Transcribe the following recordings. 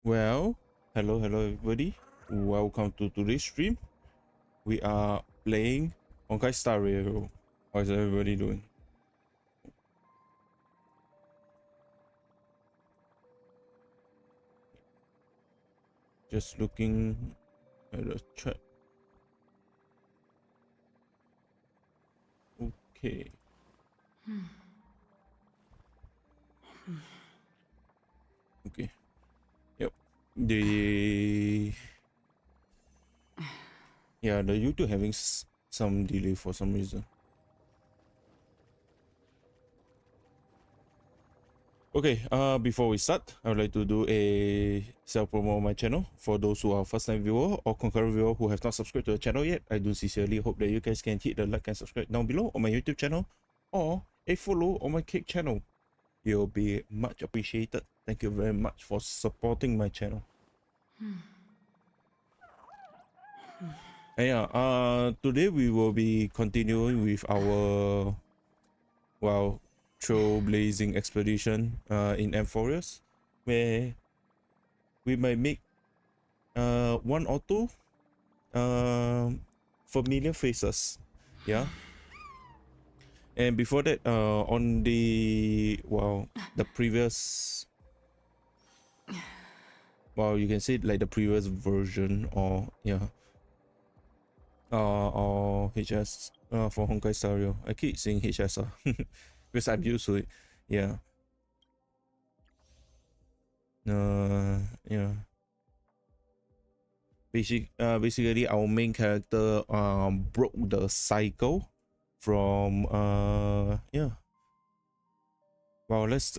Well, hello everybody. Welcome to today's stream. We are playing Honkai Star Rail. How is everybody doing? Just looking at the chat. Okay. Okay. Yep. The YouTube having some delay for some reason. Okay, before we start, I would like to do a self-promo on my channel. For those who are first-time viewer or concurrent viewer who have not subscribed to the channel yet, I do sincerely hope that you guys can hit the like and subscribe down below on my YouTube channel or a follow on my cake channel. You'll be much appreciated. Thank you very much for supporting my channel. And yeah, today we will be continuing with our trailblazing expedition in Amphorius, where we might make one or two familiar faces. Yeah. And before that, on the previous, you can say like the previous version, or or HS for Honkai Star Rail. I keep saying HS because I'm used to it. Yeah. Yeah. Basically our main character broke the cycle from let's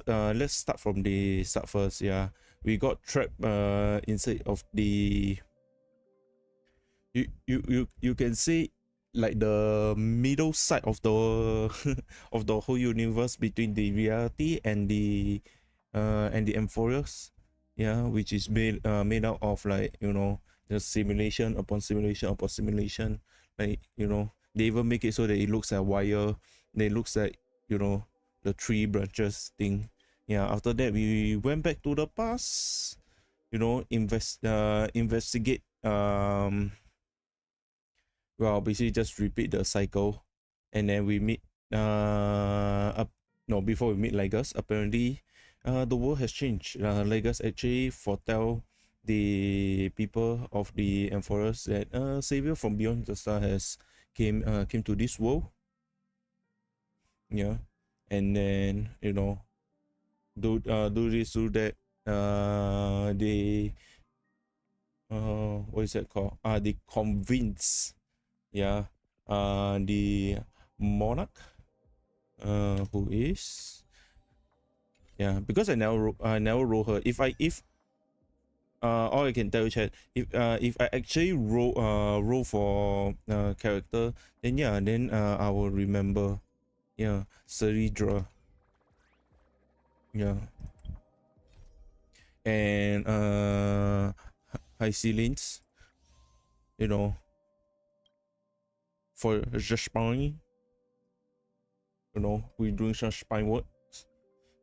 start from the start first. Yeah, we got trapped inside of the you can say like the middle side of the of the whole universe between the reality and the Amphorius, yeah, which is made out of, like, the simulation upon simulation upon simulation. Like, they even make it so that it looks like wire. They looks like, the tree branches thing. Yeah, after that we went back to the past, investigate, basically just repeat the cycle. And then we meet no, before we meet Legas, apparently the world has changed. Legas actually foretell the people of the Amphorus that savior from beyond the star has came to this world. Yeah. And then, do this, do that. They what is that called? They convince, yeah, the monarch, who is, yeah, because I never roll her. If all I can tell you, chat, if I actually roll for character, then yeah, then I will remember, yeah, Seridra, yeah, and Hysilines, for the spine, we're doing some spine work.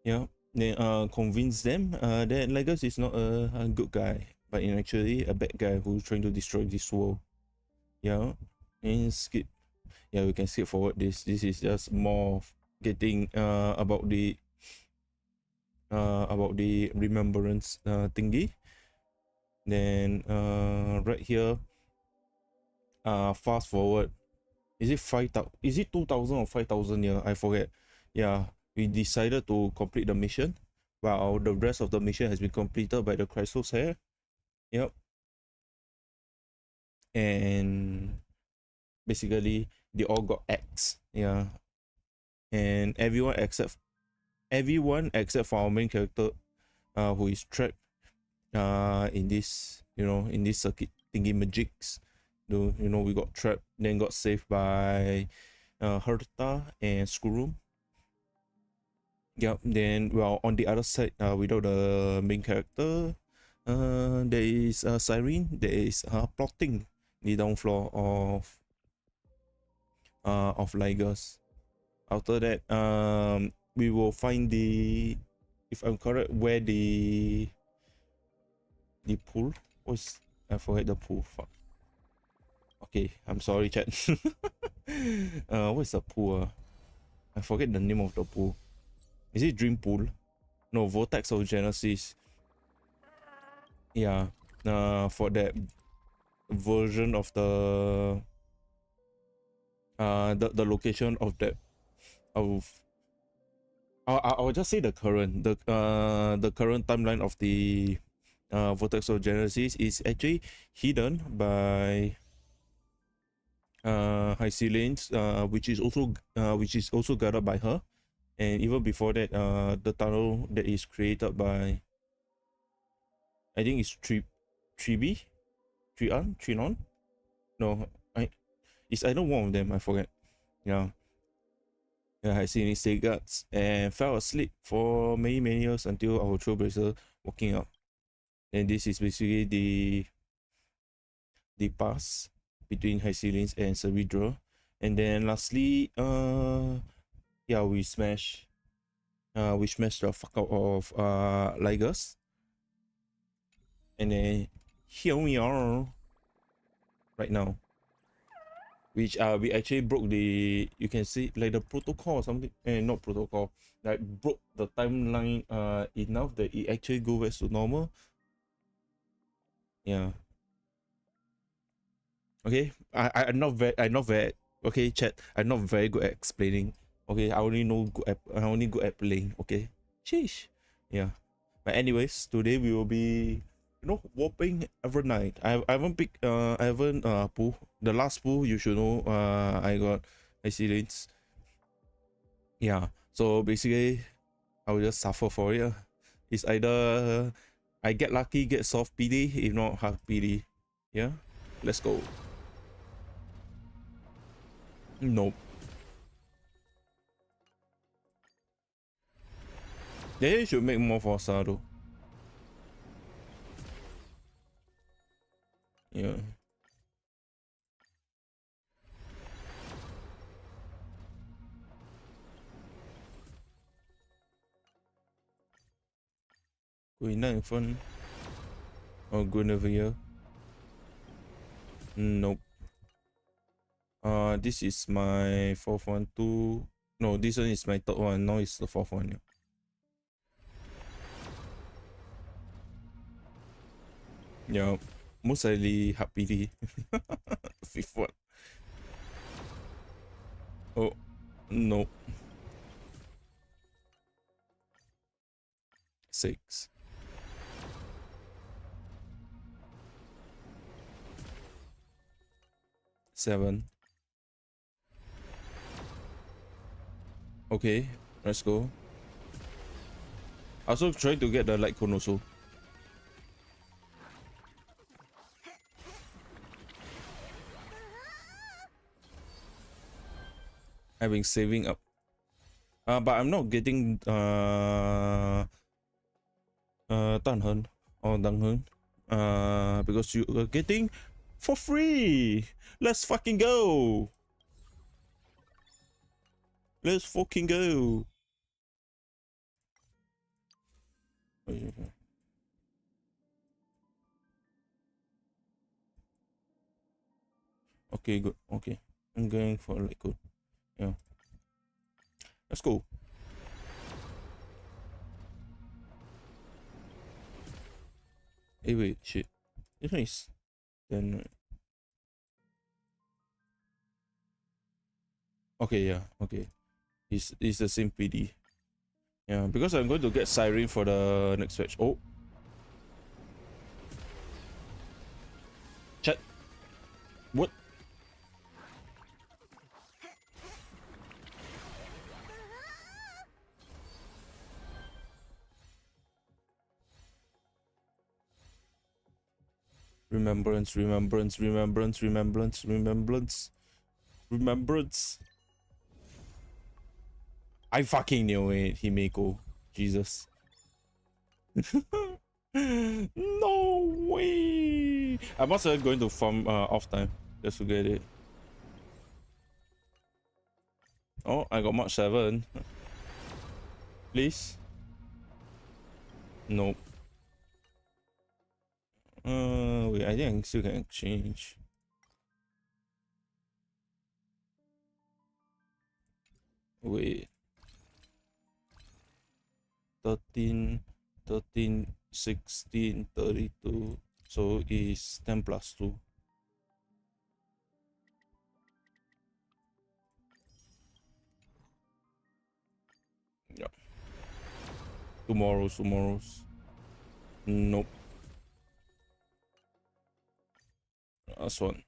Yeah. Then convince them that Legas is not a good guy, but in actually a bad guy who's trying to destroy this world. Yeah. And skip. Yeah, we can skip forward this. This is just more of getting about the remembrance thingy. Then right here, fast forward. Is it 5,000? Is it 2,000 or 5,000? Yeah, I forget. Yeah, we decided to complete the mission, while the rest of the mission has been completed by the Chrysos here. Yep. And basically, they all got X. Yeah. And everyone except for our main character, who is trapped in this, in this circuit thingy magics. We got trapped, then got saved by Herta and Skurum. Yep. Then, well, on the other side, without the main character, there is Cyrene. There is plotting the downfall of Ligas. After that, we will find the, if I'm correct, where the The pool? What's I forget the pool. Fuck. Okay, I'm sorry, chat. What's the pool? I forget the name of the pool. Is it Dream Pool? No, Vortex of Genesis. Yeah. For that version of the location of that of I'll just say the current timeline of the Vortex of Genesis is actually hidden by Hycelians, which is also guarded by her, and even before that, the tunnel that is created by, I think it's Trinon. No, it's either one of them. I forget. Yeah. Yeah, I seen his guards and fell asleep for many years until our trailblazer walking out. And this is basically the pass between Hycelians and Cerebral. And then lastly, yeah, we smash the fuck out of Ligers. And then here we are right now. Which we actually broke the, you can see like the protocol or something, not protocol, like broke the timeline enough that it actually go back to normal. Yeah. Okay, I'm not very okay, chat. I'm not very good at explaining. Okay, I only good at playing. Okay, sheesh. Yeah, but anyways, today we will be, warping Evernight. I haven't picked I haven't pull the last pull. You should know. I got accidents. Yeah, so basically, I will just suffer for it. It's either I get lucky, get soft PD, if not hard PD. Yeah, let's go. Nope. They should make more for Sado. Yeah. Queen in front. Oh, Guinevere. Nope. This is my fourth one too. No, this one is my third one. Now it's the fourth one. Yeah. Yeah. Most likely happily. Fifth one. Oh, no. 6. Seven. Okay, let's go. I also try to get the light cone also. I've been saving up. But I'm not getting Tan Hen or Dang Hen. Because you are getting for free. Let's fucking go. Let's fucking go. Okay, good. Okay, I'm going for like good. Yeah, let's go. Hey, wait, shit. This one is then. Okay, yeah, okay. It's the same PD. Yeah, because I'm going to get Siren for the next patch. Oh. Chat. What? Remembrance. I fucking knew it, Himeko. Jesus. No way. I'm also going to farm off time just to get it. Oh, I got March 7. Please. Nope. Wait, I think I still can exchange. Wait. 13, 13, 16, 32. So it's 10 plus 2. Yeah. Tomorrow's. Nope. Last one.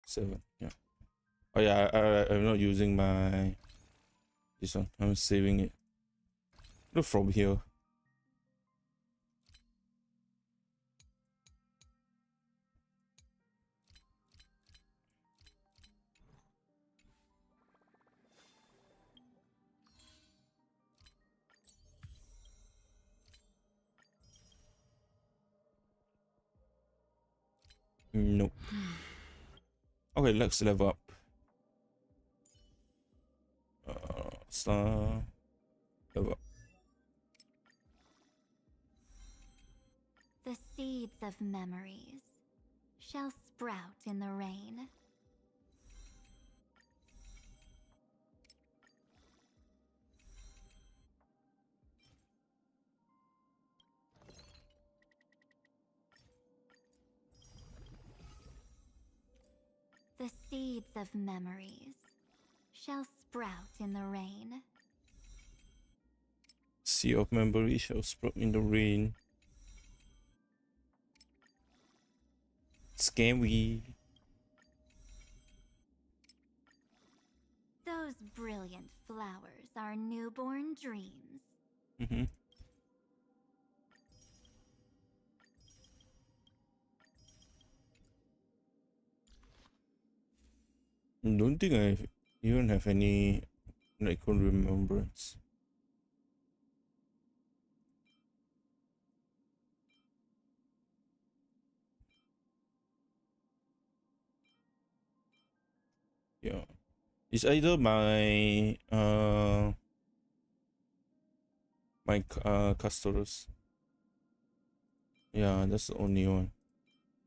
Seven. Yeah. Oh yeah, I'm not using my this one. I'm saving it. Look from here. Nope. Okay, let's level up. Star level up. The seeds of memories shall sprout in the rain. The seeds of memories shall sprout in the rain. Sea of memory shall sprout in the rain. Scary. Those brilliant flowers are newborn dreams. Don't think I even have any like remembrance. Yeah. It's either my customers. Yeah, that's the only one.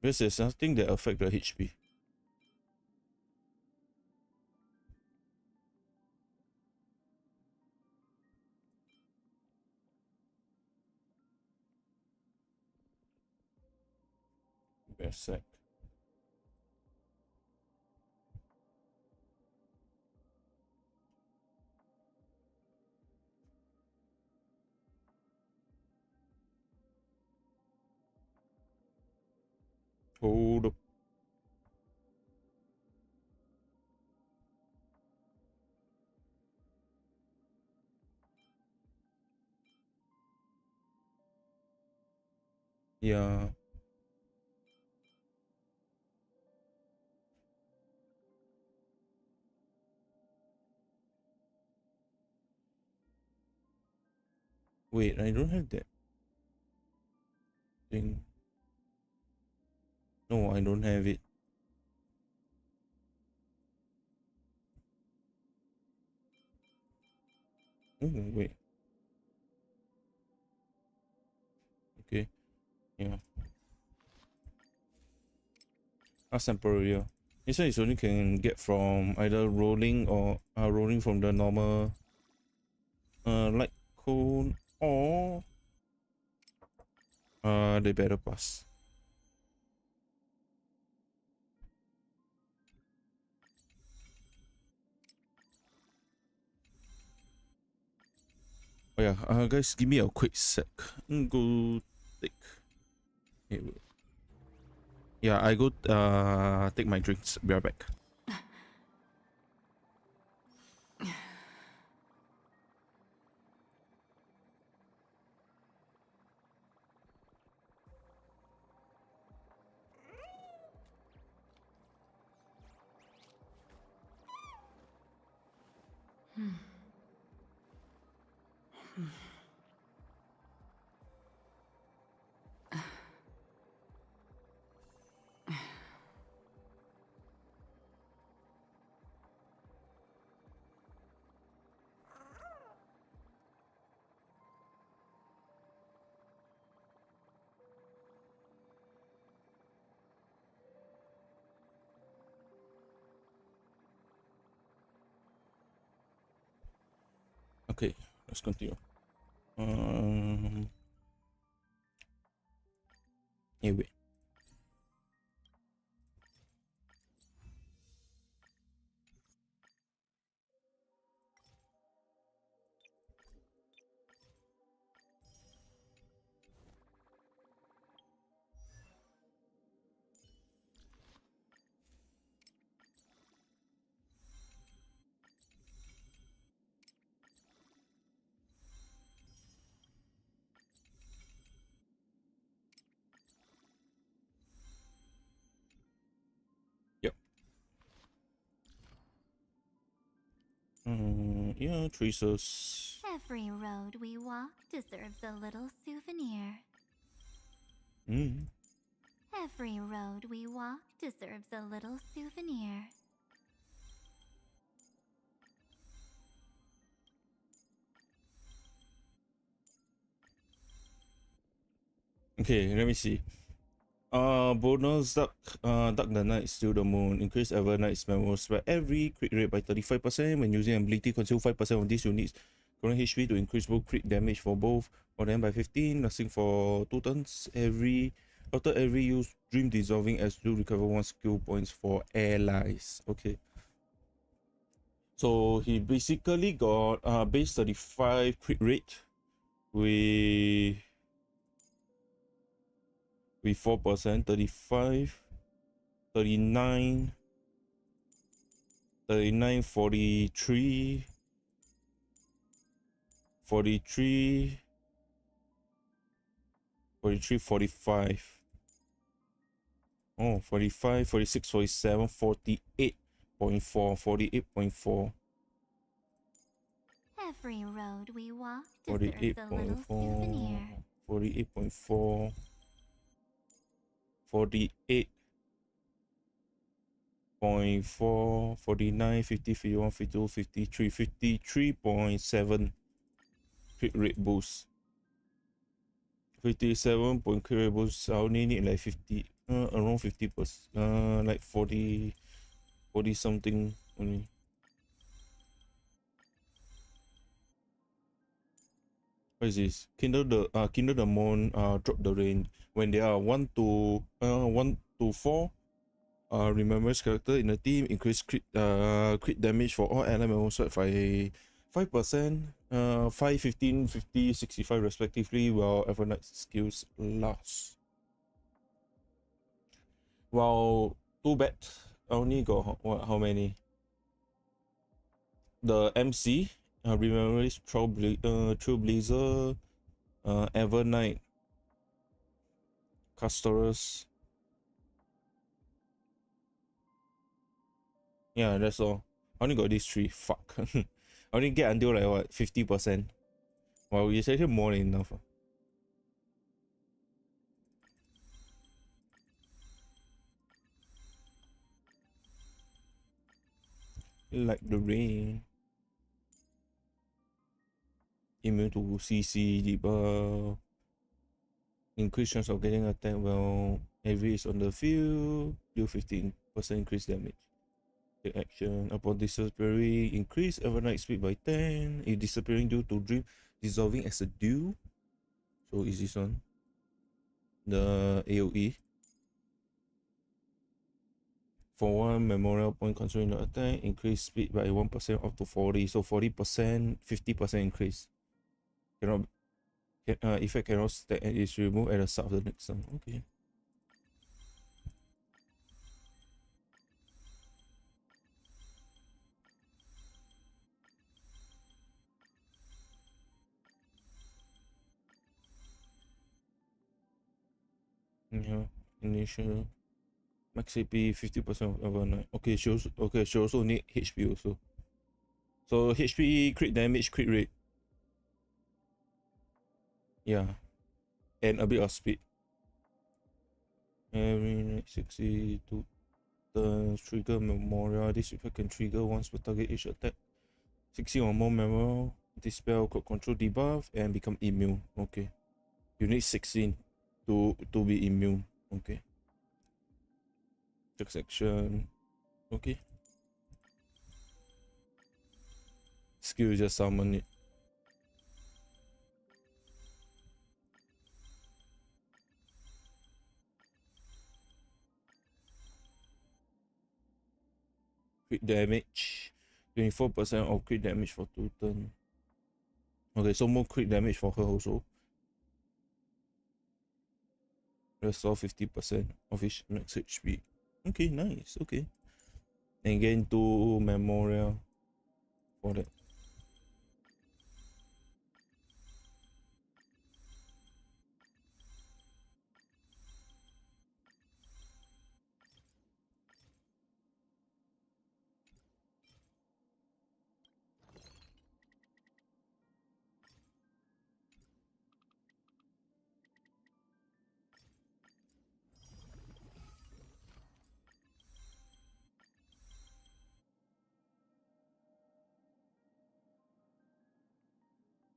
Because there's nothing that affect the HP. Wait a sec. Hold up. Yeah. Wait, I don't have that thing. No, I don't have it. Oh, wait. Okay. Yeah. That's temporary. Yeah. This one is only can get from either rolling or rolling from the normal light cone or the better pass. Oh yeah, guys, give me a quick sec. Go take. Hey, wait. Yeah, I go take my drinks. Be right back. Okay, let's continue. Hey, wait. Yep. Yeah, traces. Every road we walk deserves a little souvenir. Mm. Every road we walk deserves a little souvenir. Okay, let me see. Bonus Dark the Night, Steal the Moon, increase Evernight memorable spread every crit rate by 35% when using ability, consume 5% of these units current HP to increase both crit damage for both of them by 15, lasting for 2 turns. After every use, Dream Dissolving as to recover 1 skill points for allies. Okay. So he basically got base 35 crit rate with 4%, 35, 39, 39, 43, 43, 43, 45. Oh, 45, 46, 47, 48.4, 48.4. Every road we walk deserves a little 48.4, souvenir. 48.4, 48.4, 49, 50, 51, 52, 53, 53.7 crit rate boost. 57 point crit rate boost. I only need like 50, around 50%, like 40 something only. What is this? Kindle the Moon, drop the rain. When there are 1 to 4 remembers character in the team, increase crit damage for all ally members by 5%, 5, 15, 50, 65 respectively, while Evernight skills last. Well, too bad. I only got how many? The MC, remembers Trailblazer, Evernight, Castorus. Yeah, that's all. I only got these 3. Fuck. I only get until like what, 50%. Wow, it's actually more than enough. Like the rain. Immune to CC, debuff. Increase chance of getting attacked while every is on the field. Deal 15% increase damage. Take action. Upon disappearing, increase Evernight speed by 10. If disappearing due to dream dissolving as a dew. So is this one? The AoE. For 1 memorial point considering the attack, increase speed by 1% up to 40. So 40%, 50% increase. Cannot effect cannot stack and is removed at the start of the next turn. Okay. Yeah. Initial max AP 50% of overnight. Okay, she also need HP also. So HP, crit damage, crit rate. Yeah. And a bit of speed. Every 62 turns trigger memorial. This effect can trigger once per target each attack. 60 or more memorial. Dispel could control debuff and become immune. Okay. You need 16 to be immune. Okay. Check section. Okay. Skill just summon it. damage. 24% of crit damage for 2 turns. Okay, so more crit damage for her also. Restore 50% of his max HP. Okay, nice. Okay. And gain 2 memorial for that.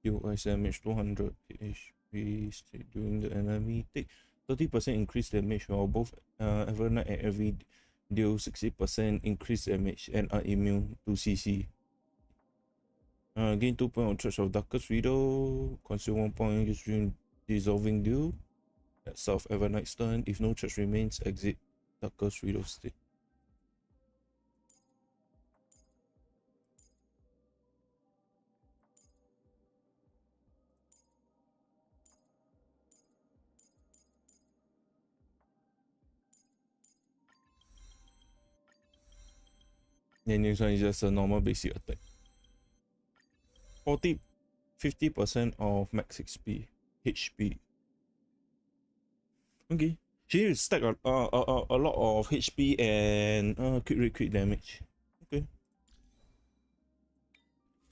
Heal ice damage 200 HP during the enemy. Take 30% increased damage while both Evernight and Every deal 60% increased damage and are immune to CC. Gain 2 points on Church of Darkest Widow. Consume 1 point during dissolving deal. At South Evernight turn. If no charge remains, exit Darkest Widow state. Then next one is just a normal basic attack. 50% of max HP. Okay. She needs to stack a lot of HP and crit damage. Okay.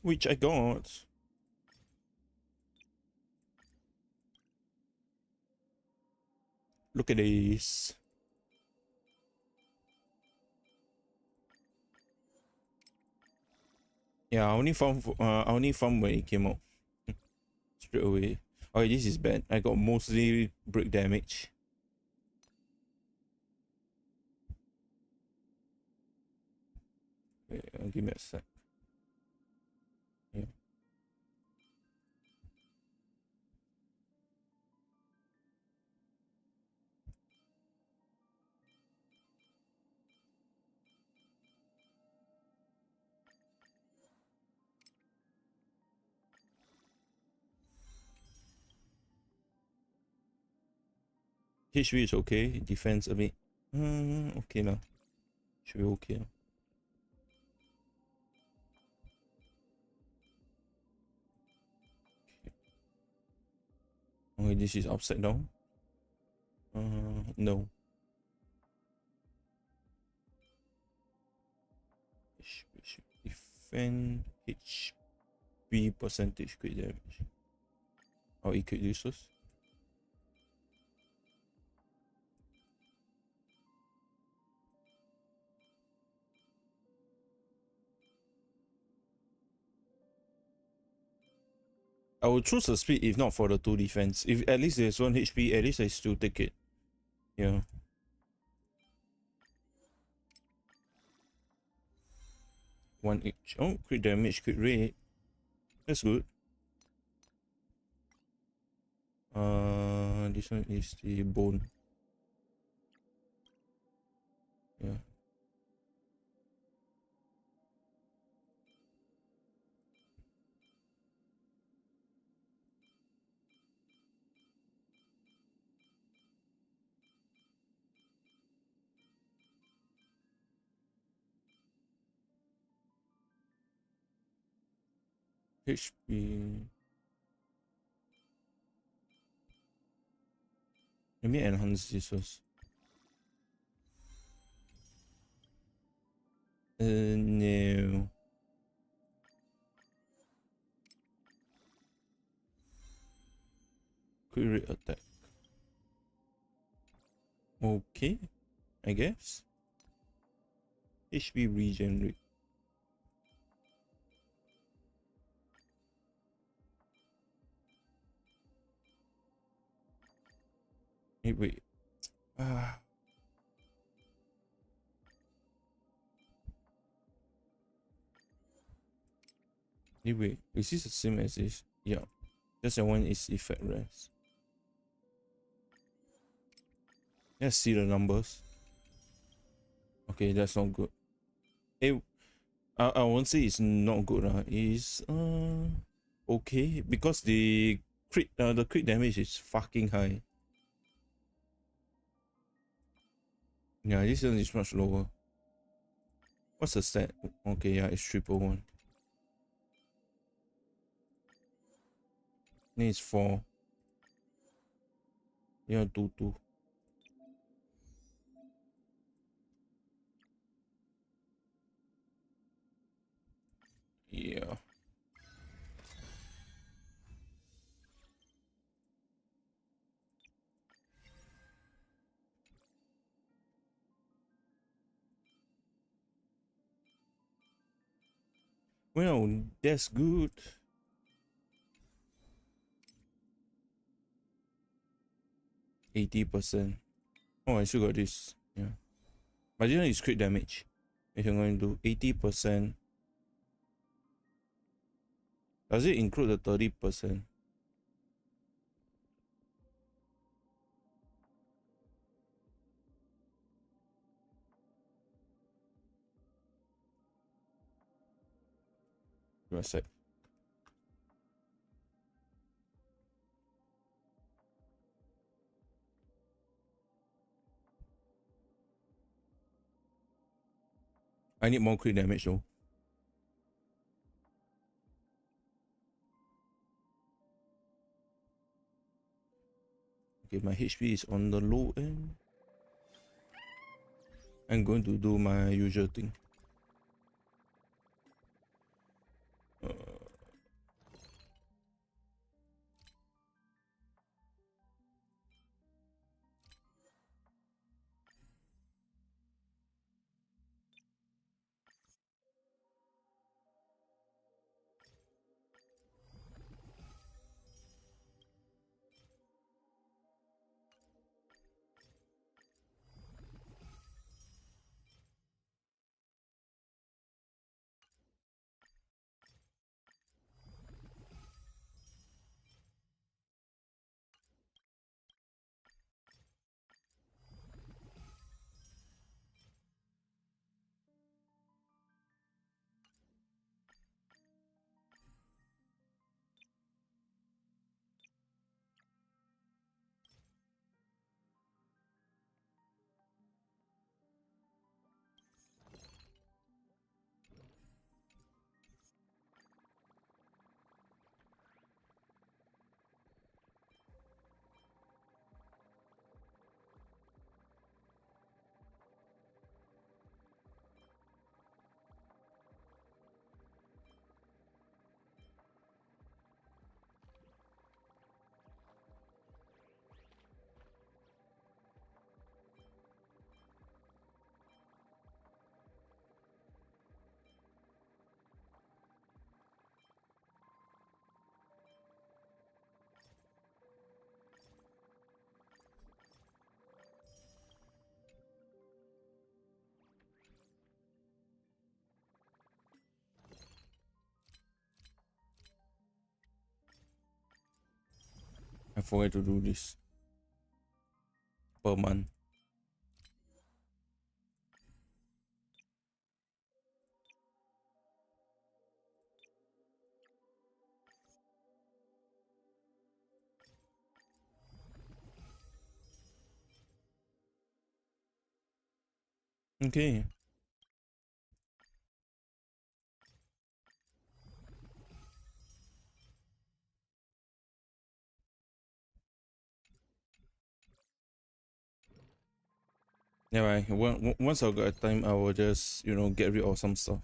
Which I got. Look at this. Yeah, I only found when it came out. Straight away. Okay, this is bad. I got mostly break damage. Wait, give me a sec. Yeah. HP is okay. Defense a bit. Okay now. Should be okay now. Okay, this is upside down. No. Defend HP percentage crit damage. I'll equip this first. I will choose a speed if not for the 2 defense. If at least there's 1 HP, at least I still take it. Yeah. One each. Oh, crit damage, crit rate. That's good. This one is the bone. Yeah. HP. Let me enhance this first. No. Crit rate attack. Okay, I guess. HP regenerate. Hey, wait. Anyway, is this the same as this? Yeah. Just the one is effect rest. Let's see the numbers. Okay, that's not good. Hey, I won't say it's not good. It's okay because the crit damage is fucking high. Yeah, this one is much lower. What's the stat? Okay, yeah, it's 111. Then it's 4. Yeah, 2. Yeah. Well, that's good. 80%. Oh, I still got this. Yeah. But this one is crit damage. If you're going to do 80%, does it include the 30%? Give me a sec. I need more crit damage though. Okay, my HP is on the low end. I'm going to do my usual thing. I forgot to do this per month. Okay. Yeah, right. Once I got time, I will just, get rid of some stuff.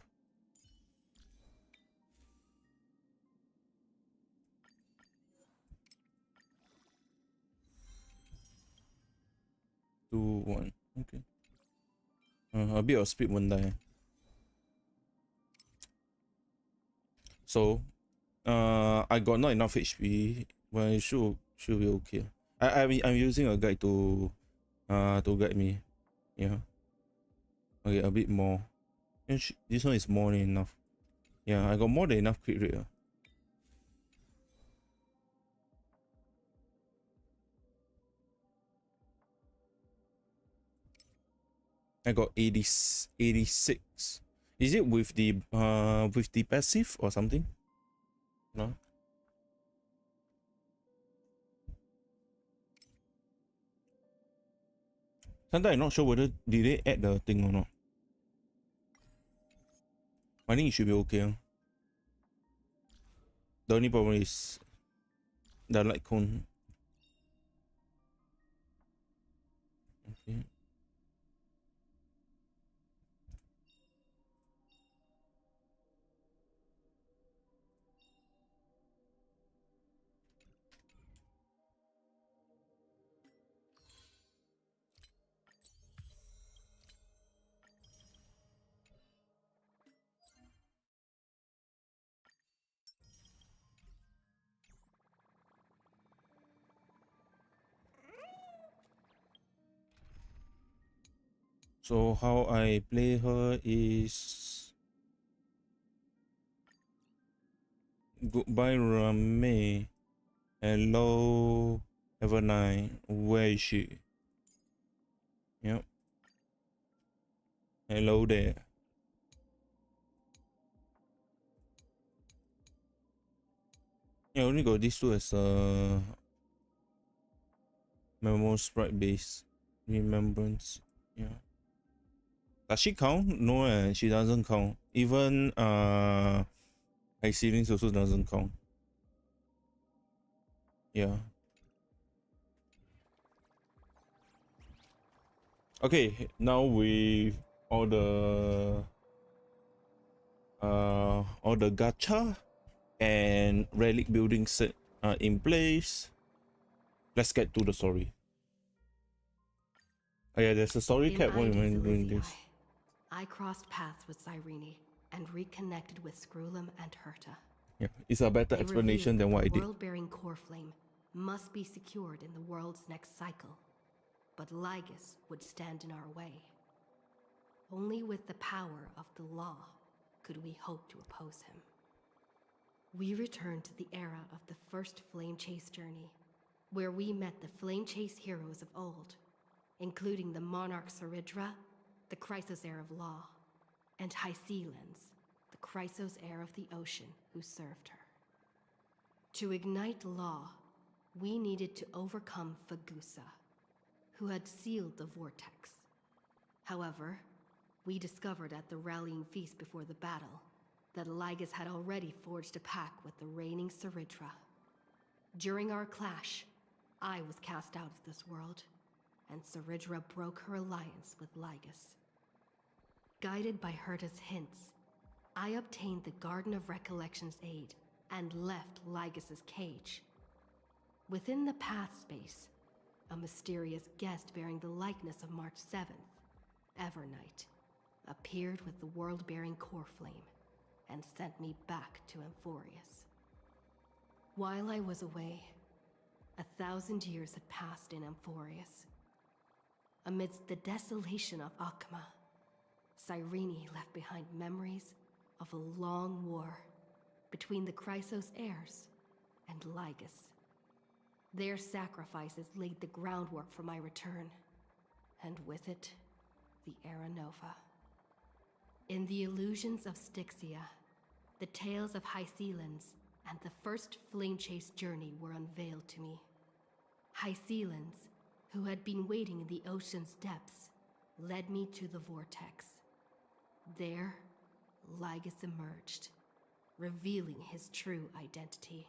Two, one. Okay. A bit of speed won't die. So, I got not enough HP, but it should be okay. I'm using a guide to guide me. Yeah. Okay, a bit more. And this one is more than enough. Yeah, I got more than enough crit rate. I got 86. Is it with the passive or something? No. Sometimes I'm not sure whether did they add the thing or not. I think it should be okay. Huh? The only problem is the light cone. Okay. So how I play her is goodbye Rame. Hello Evernight. Where is she? Yep. Hello there. Yeah, I only got these two as a memo sprite base remembrance. Yeah. Does she count? No, she doesn't count. Even my siblings also doesn't count. Yeah. Okay, now with all the gacha and relic building set in place, let's get to the story. Oh yeah, there's a story cap when we're doing this. I crossed paths with Cyrene and reconnected with Screwlum and Herta. Yeah, it's a better They explanation than revealed what I that the did. world-bearing core flame must be secured in the world's next cycle, but Lygus would stand in our way. Only with the power of the law could we hope to oppose him. We returned to the era of the first Flame Chase journey, where we met the Flame Chase heroes of old, including the Monarch Saridra, the Chrysos heir of law, and Hycelens, the Chrysos heir of the ocean who served her. To ignite law, we needed to overcome Fagusa, who had sealed the vortex. However, we discovered at the rallying feast before the battle that Lygus had already forged a pact with the reigning Saridra. During our clash, I was cast out of this world, and Saridra broke her alliance with Lygus. Guided by Herta's hints, I obtained the Garden of Recollection's aid and left Lygus's cage. Within the path space, a mysterious guest bearing the likeness of March 7th, Evernight, appeared with the world-bearing core flame and sent me back to Amphorius. While I was away, 1,000 years had passed in Amphorius. Amidst the desolation of Akma, Cyrene left behind memories of a long war between the Chrysos heirs and Lygus. Their sacrifices laid the groundwork for my return, and with it, the Era Nova. In the illusions of Styxia, the tales of Hycelens and the first Flame Chase journey were unveiled to me. Hycelens, who had been waiting in the ocean's depths, led me to the vortex. There, Lygus emerged, revealing his true identity.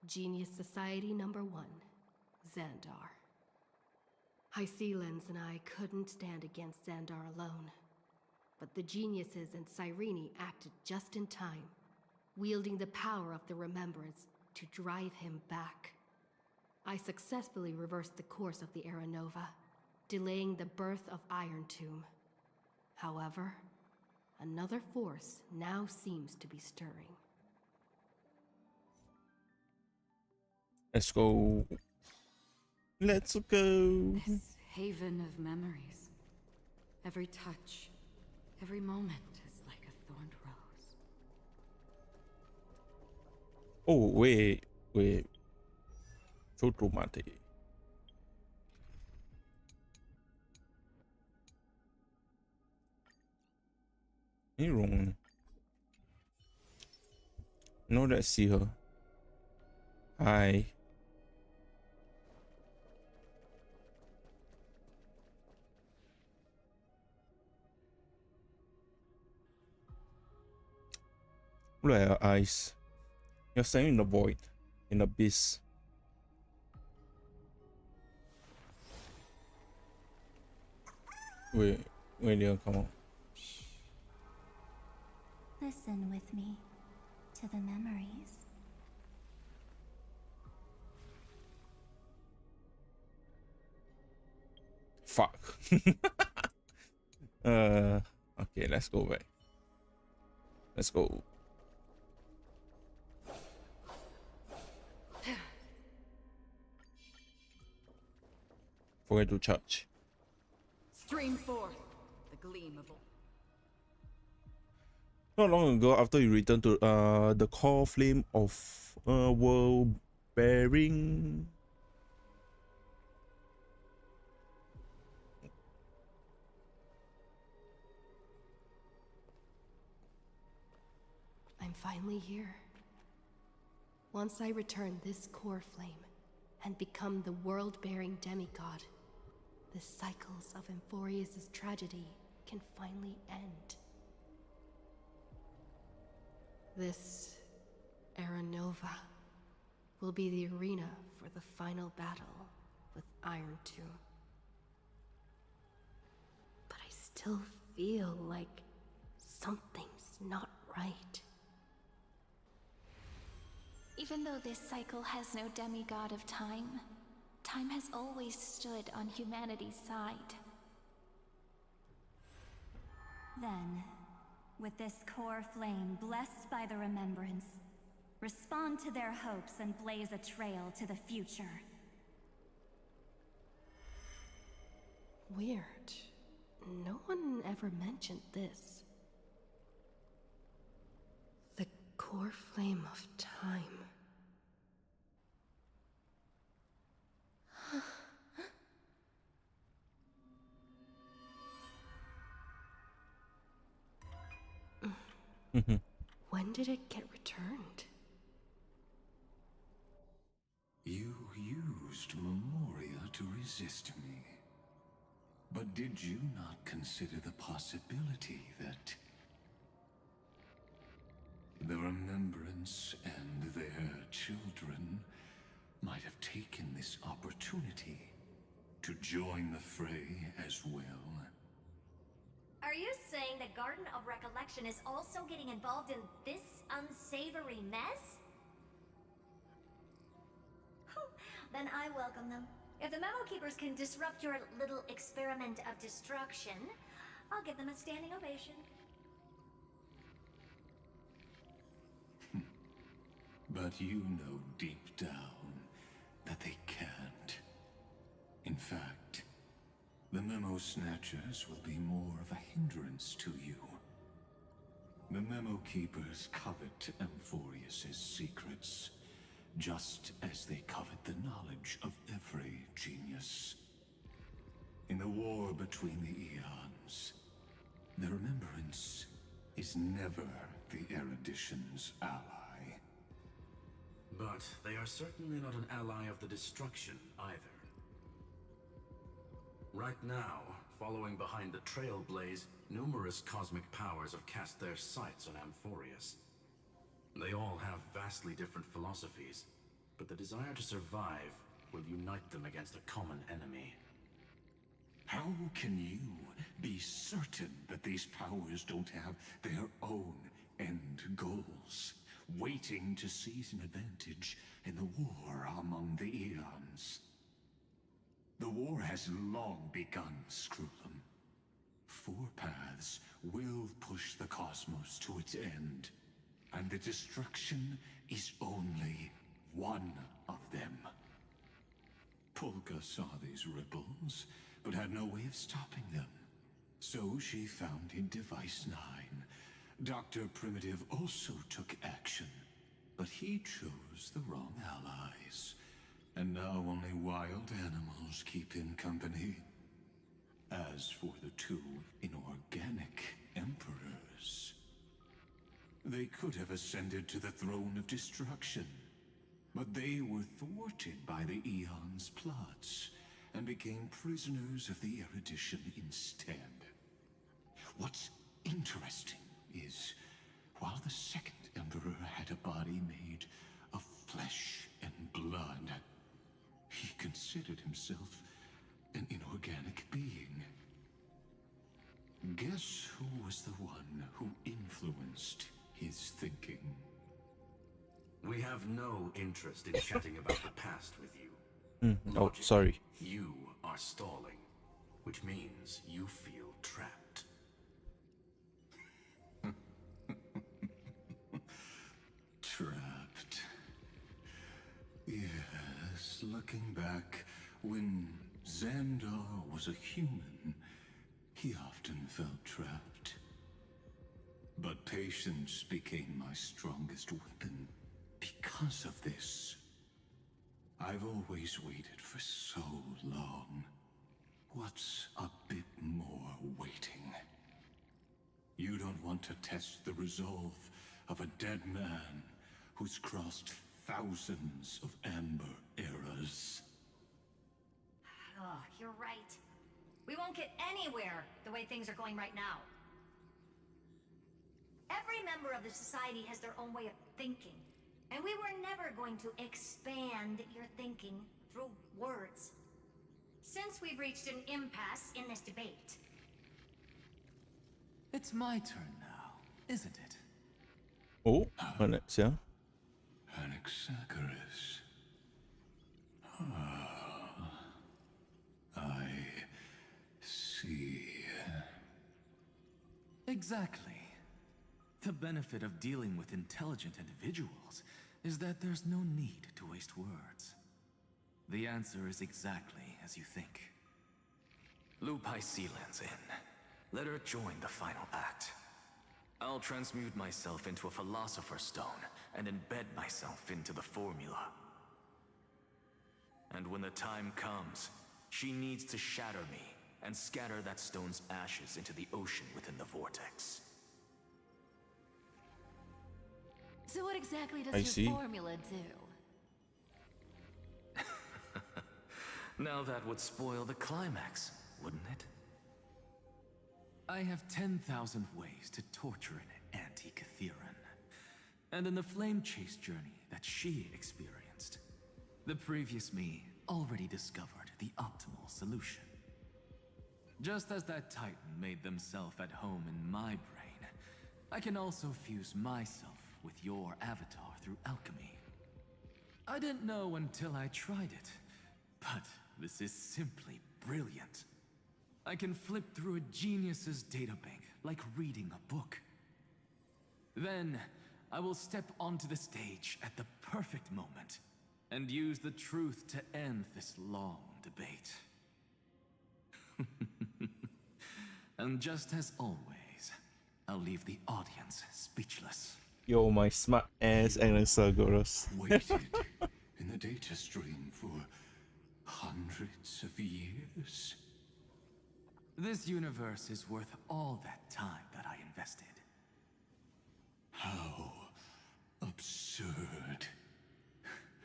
Genius Society number 1, Xandar. Hycelens and I couldn't stand against Xandar alone, but the geniuses and Cyrene acted just in time, wielding the power of the Remembrance to drive him back. I successfully reversed the course of the Era Nova, delaying the birth of Iron Tomb. However, another force now seems to be stirring. Let's go. Let's go. This haven of memories. Every touch, every moment is like a thorned rose. Oh, wait. So dramatic. Any wrong? No, let's see her. Hi. Look at her eyes. You're standing in the void, in the abyss. Wait, when they'll come out. Listen with me to the memories. Fuck. Okay, let's go back. Let's go. Forget to charge. Stream forth the gleam of all. Not long ago, after you returned to the core flame of world bearing. I'm finally here. Once I return this core flame and become the world-bearing demigod, the cycles of Amphorius' tragedy can finally end. This Era Nova will be the arena for the final battle with Iron Tomb. But I still feel like something's not right. Even though this cycle has no demigod of time, time has always stood on humanity's side. Then, with this core flame blessed by the remembrance, respond to their hopes and blaze a trail to the future. Weird. No one ever mentioned this. The core flame of time. When did it get returned? You used Memoria to resist me. But did you not consider the possibility that the Remembrance and their children might have taken this opportunity to join the fray as well? Are you saying the Garden of Recollection is also getting involved in this unsavory mess? Then I welcome them. If the Memo Keepers can disrupt your little experiment of destruction, I'll give them a standing ovation. But you know deep down that they can't. In fact, the Memo Snatchers will be more of a hindrance to you. The Memo Keepers covet Amphorius' secrets, just as they covet the knowledge of every genius. In the war between the eons, the Remembrance is never the Erudition's ally. But they are certainly not an ally of the destruction either. Right now, following behind the Trailblaze, numerous cosmic powers have cast their sights on Amphorius. They all have vastly different philosophies, but the desire to survive will unite them against a common enemy. How can you be certain that these powers don't have their own end goals, waiting to seize an advantage in the war among the eons? The war has long begun, Screwlum. Four paths will push the cosmos to its end, and the destruction is only one of them. Polka saw these ripples, but had no way of stopping them. So she founded Device 9. Dr. Primitive also took action, but he chose the wrong allies. And now only wild animals keep him company. As for the two inorganic emperors, others. They could have ascended to the throne of destruction, but they were thwarted by the Eon's plots and became prisoners of the erudition instead. What's interesting is, while the second Emperor had a body made of flesh and blood, he considered himself an inorganic being. Guess who was the one who influenced his thinking? We have no interest in chatting about the past with you. Oh, Logic, sorry. You are stalling, which means you feel trapped. Trapped. Yes, looking back, when Xandar was a human, he often felt trapped. But patience became my strongest weapon because of this. I've always waited for so long. What's a bit more waiting? You don't want to test the resolve of a dead man who's crossed thousands of amber eras. Oh, you're right. We won't get anywhere the way things are going right now. Every member of the society has their own way of thinking, and we were never going to expand your thinking through words. Since we've reached an impasse in this debate. It's my turn now, isn't it? Oh, let's yeah. Anaxagoras. I see. Exactly. The benefit of dealing with intelligent individuals is that there's no need to waste words. The answer is exactly as you think. Lupai Sealand's in. Let her join the final act. I'll transmute myself into a Philosopher's Stone and embed myself into the formula. And when the time comes, she needs to shatter me and scatter that stone's ashes into the ocean within the vortex. So what exactly does I your see. formula do? Now that would spoil the climax, wouldn't it? I have 10,000 ways to torture an anti-Catheran. And in the flame chase journey that she experienced, the previous me already discovered the optimal solution. Just as that Titan made themselves at home in my brain, I can also fuse myself with your avatar through alchemy. I didn't know until I tried it, but this is simply brilliant. I can flip through a genius's databank like reading a book. Then, I will step onto the stage at the perfect moment and use the truth to end this long debate. And just as always, I'll leave the audience speechless. Yo, my smart ass Anaxagoras. Waited in the data stream for hundreds of years. This universe is worth all that time that I invested. How absurd.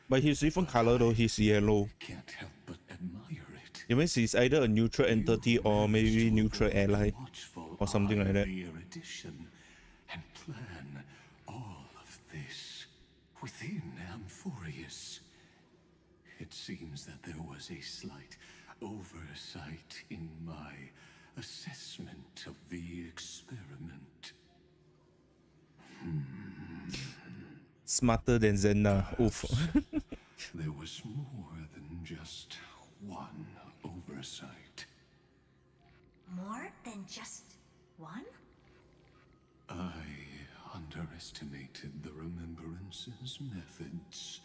But he's different color though, he's yellow. Can't help but admire it. It means he's either a neutral entity or maybe neutral ally. Or something like that. The erudition and plan all of this within Amphorius. It seems that there was a slight oversight in my assessment of the experiment. Smarter than Zenda. Oof. There was more than just one oversight. More than just one? I underestimated the Remembrance's methods.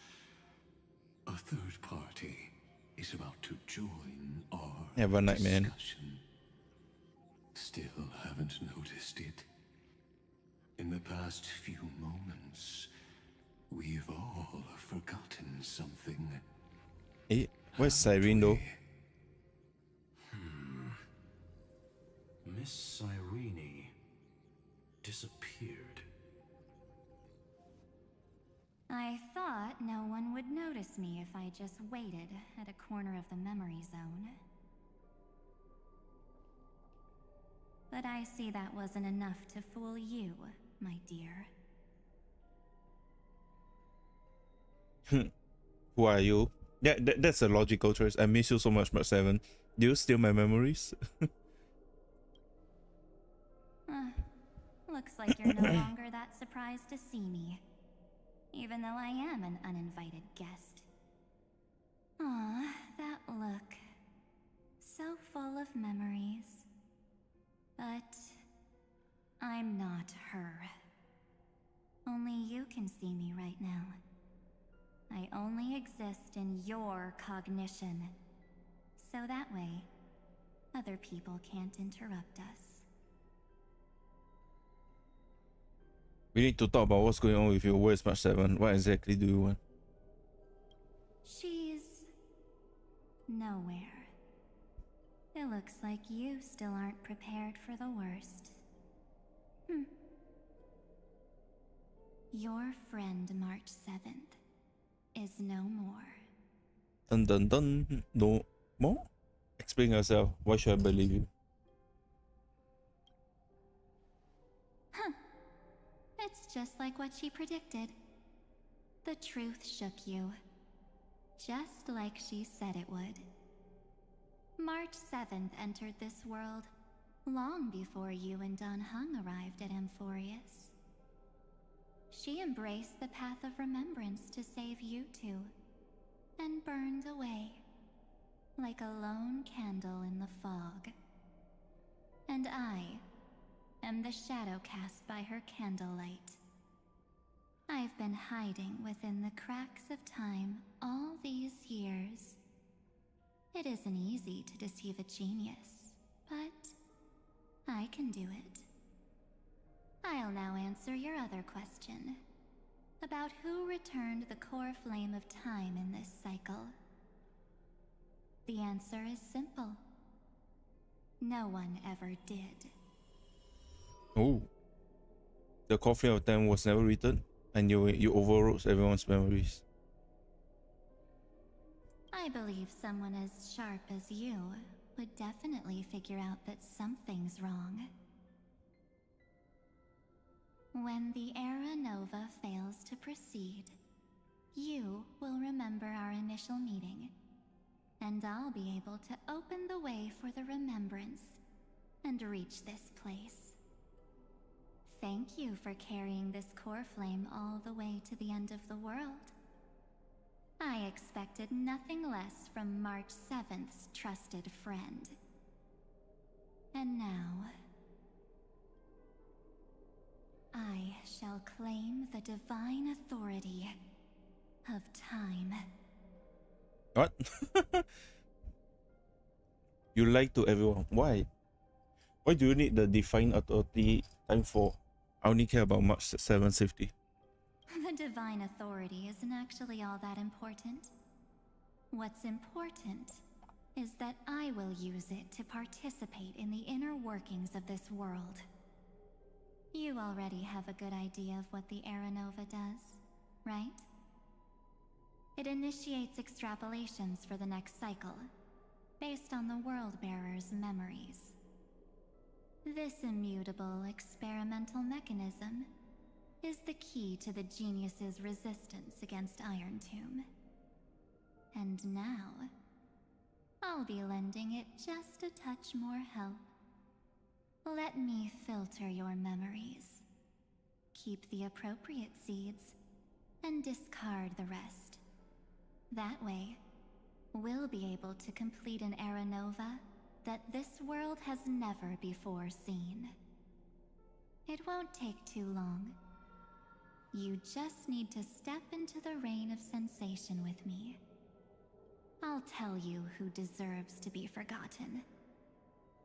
A third party is about to join our Evernight, man. discussion. Still haven't noticed it. In the past few moments, we've all forgotten something. Eh, where's Cyrene though? Miss Cyrene disappeared. I thought no one would notice me if I just waited at a corner of the memory zone. But I see that wasn't enough to fool you, my dear. Who are you? That's a logical choice. I miss you so much, Mark 7. Do you steal my memories? Looks like you're no longer that surprised to see me, even though I am an uninvited guest. Aw, that look. So full of memories. But I'm not her. Only you can see me right now. I only exist in your cognition. So that way, other people can't interrupt us. We need to talk about what's going on with you. Where's Mark 7? What exactly do you want? She's nowhere. It looks like you still aren't prepared for the worst. Your friend March 7th is no more. Dun dun dun. No more? Explain yourself. Why should I believe you? It's just like what she predicted. The truth shook you. Just like she said it would. March 7th entered this world long before you and Dan Heng arrived at Amphorius. She embraced the path of remembrance to save you two, and burned away like a lone candle in the fog. And I am the shadow cast by her candlelight. I've been hiding within the cracks of time all these years. It isn't easy to deceive a genius, but I can do it. I'll now answer your other question, about who returned the core flame of time in this cycle. The answer is simple. No one ever did. Oh. The coffee of time was never written, and you overwrote everyone's memories. I believe someone as sharp as you would definitely figure out that something's wrong. When the Era Nova fails to proceed, you will remember our initial meeting, and I'll be able to open the way for the remembrance and reach this place. Thank you for carrying this core flame all the way to the end of the world. I expected nothing less from March 7th's trusted friend. And now, I shall claim the divine authority of time. What? You lied to everyone. Why? Why do you need the divine authority time for? I only care about March 7 safety. The divine authority isn't actually all that important. What's important is that I will use it to participate in the inner workings of this world. You already have a good idea of what the Era Nova does, right? It initiates extrapolations for the next cycle, based on the World-Bearer's memories. This immutable experimental mechanism is the key to the genius's resistance against Iron Tomb. And now, I'll be lending it just a touch more help. Let me filter your memories. Keep the appropriate seeds, and discard the rest. That way, we'll be able to complete an Era Nova that this world has never before seen. It won't take too long. You just need to step into the reign of sensation with me. I'll tell you who deserves to be forgotten,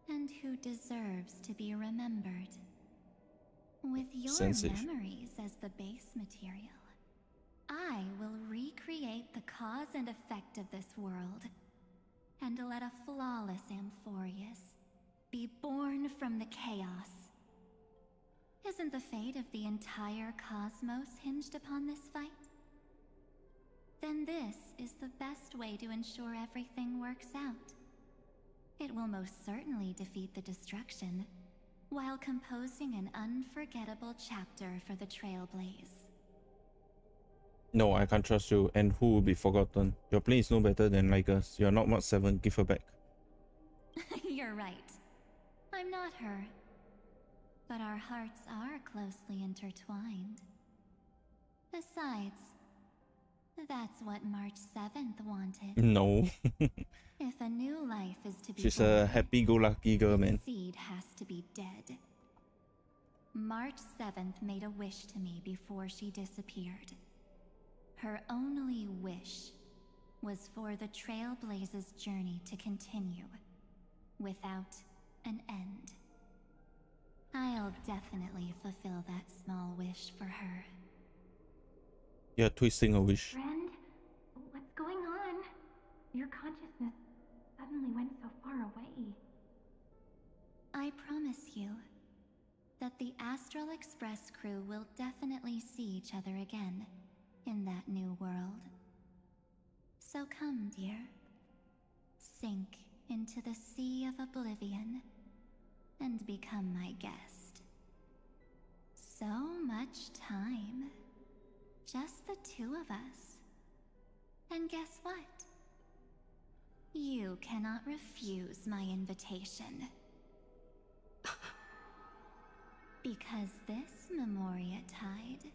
and who deserves to be remembered. With your Sensation. memories as the base material, I will recreate the cause and effect of this world, and let a flawless Amphorius be born from the chaos. Isn't the fate of the entire cosmos hinged upon this fight? then this is the best way to ensure everything works out. It will most certainly defeat the destruction, while composing an unforgettable chapter for the Trailblaze. No, I can't trust you. And who will be forgotten? Your plane is no better than Liger's. You're not Mark 7. Give her back. You're right. I'm not her. But our hearts are closely intertwined. Besides, that's what March 7th wanted. No. If a new life is to be She's born, a happy-go-lucky girl, man. its seed has to be dead. March 7th made a wish to me before she disappeared. Her only wish was for the Trailblaze's journey to continue, without an end. I'll definitely fulfill that small wish for her. You're twisting a wish. Friend, what's going on? Your consciousness suddenly went so far away. I promise you that the Astral Express crew will definitely see each other again in that new world. So come, dear. Sink into the sea of oblivion and become my guest. So much time. Just the two of us. And guess what? You cannot refuse my invitation. Because this Memoria Tide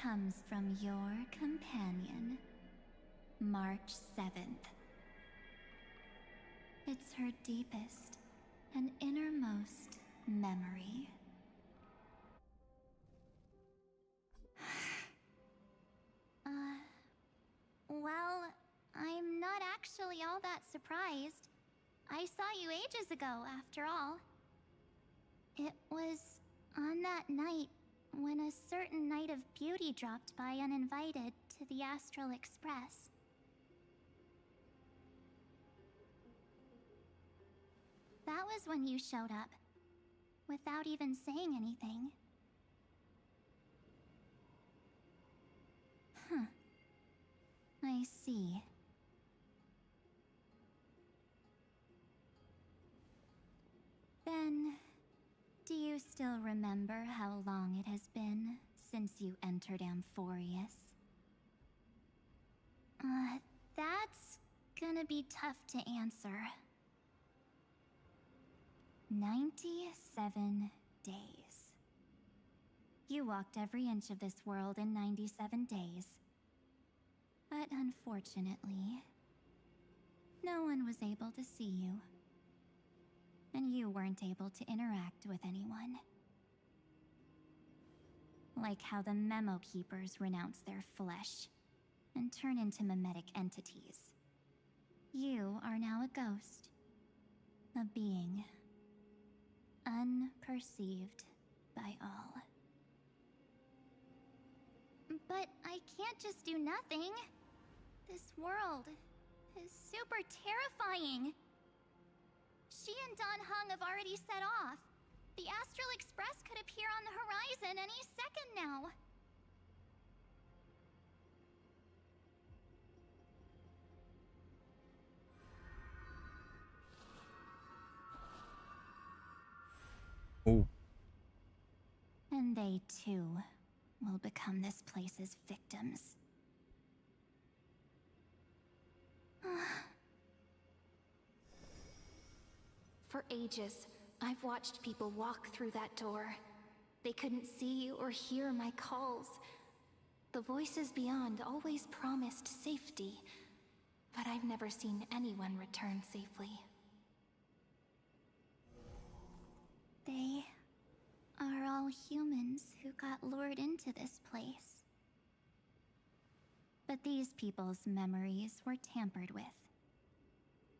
comes from your companion, March 7th. It's her deepest and innermost memory. Well, I'm not actually all that surprised. I saw you ages ago, after all. It was on that night when a certain Knight of Beauty dropped by uninvited to the Astral Express. That was when you showed up, without even saying anything. Huh. I see. Then, do you still remember how long it has been since you entered Amphorius? That's gonna be tough to answer. 97 days. You walked every inch of this world in 97 days. But unfortunately, no one was able to see you. And you weren't able to interact with anyone. Like how the Memo Keepers renounce their flesh and turn into mimetic entities. You are now a ghost. A being. Unperceived by all. But I can't just do nothing. This world is super terrifying. She and Don Hung have already set off. The Astral Express could appear on the horizon any second now. Oh. And they too will become this place's victims. For ages, I've watched people walk through that door. They couldn't see or hear my calls. The voices beyond always promised safety, but I've never seen anyone return safely. They are all humans who got lured into this place. But these people's memories were tampered with.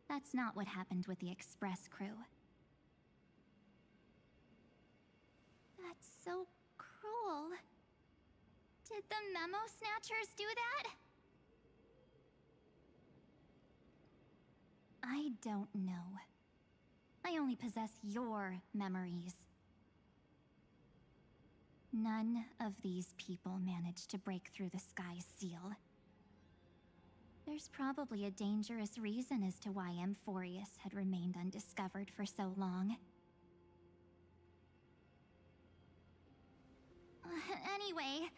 That's not what happened with the Express crew. That's so cruel. Did the Memo Snatchers do that? I don't know. I only possess your memories. None of these people managed to break through the Sky's seal. There's probably a dangerous reason as to why Amphorius had remained undiscovered for so long. Anyway,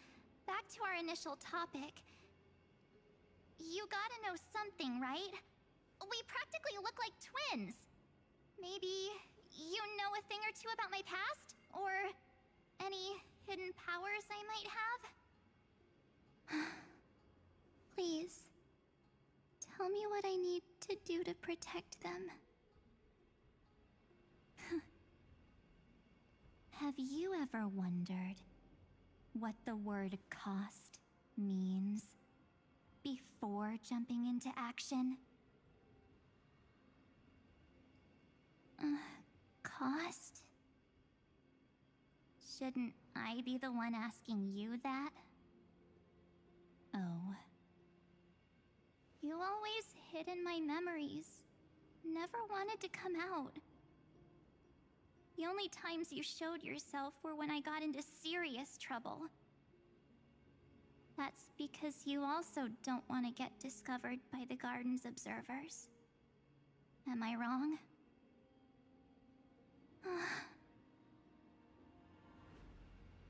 back to our initial topic. You gotta know something, right? We practically look like twins. Maybe you know a thing or two about my past? Or any hidden powers I might have? Please, tell me what I need to do to protect them. Have you ever wondered what the word cost means before jumping into action? Cost? Shouldn't I be the one asking you that? Oh. You always hid in my memories. Never wanted to come out. The only times you showed yourself were when I got into serious trouble. That's because you also don't want to get discovered by the garden's observers. Am I wrong?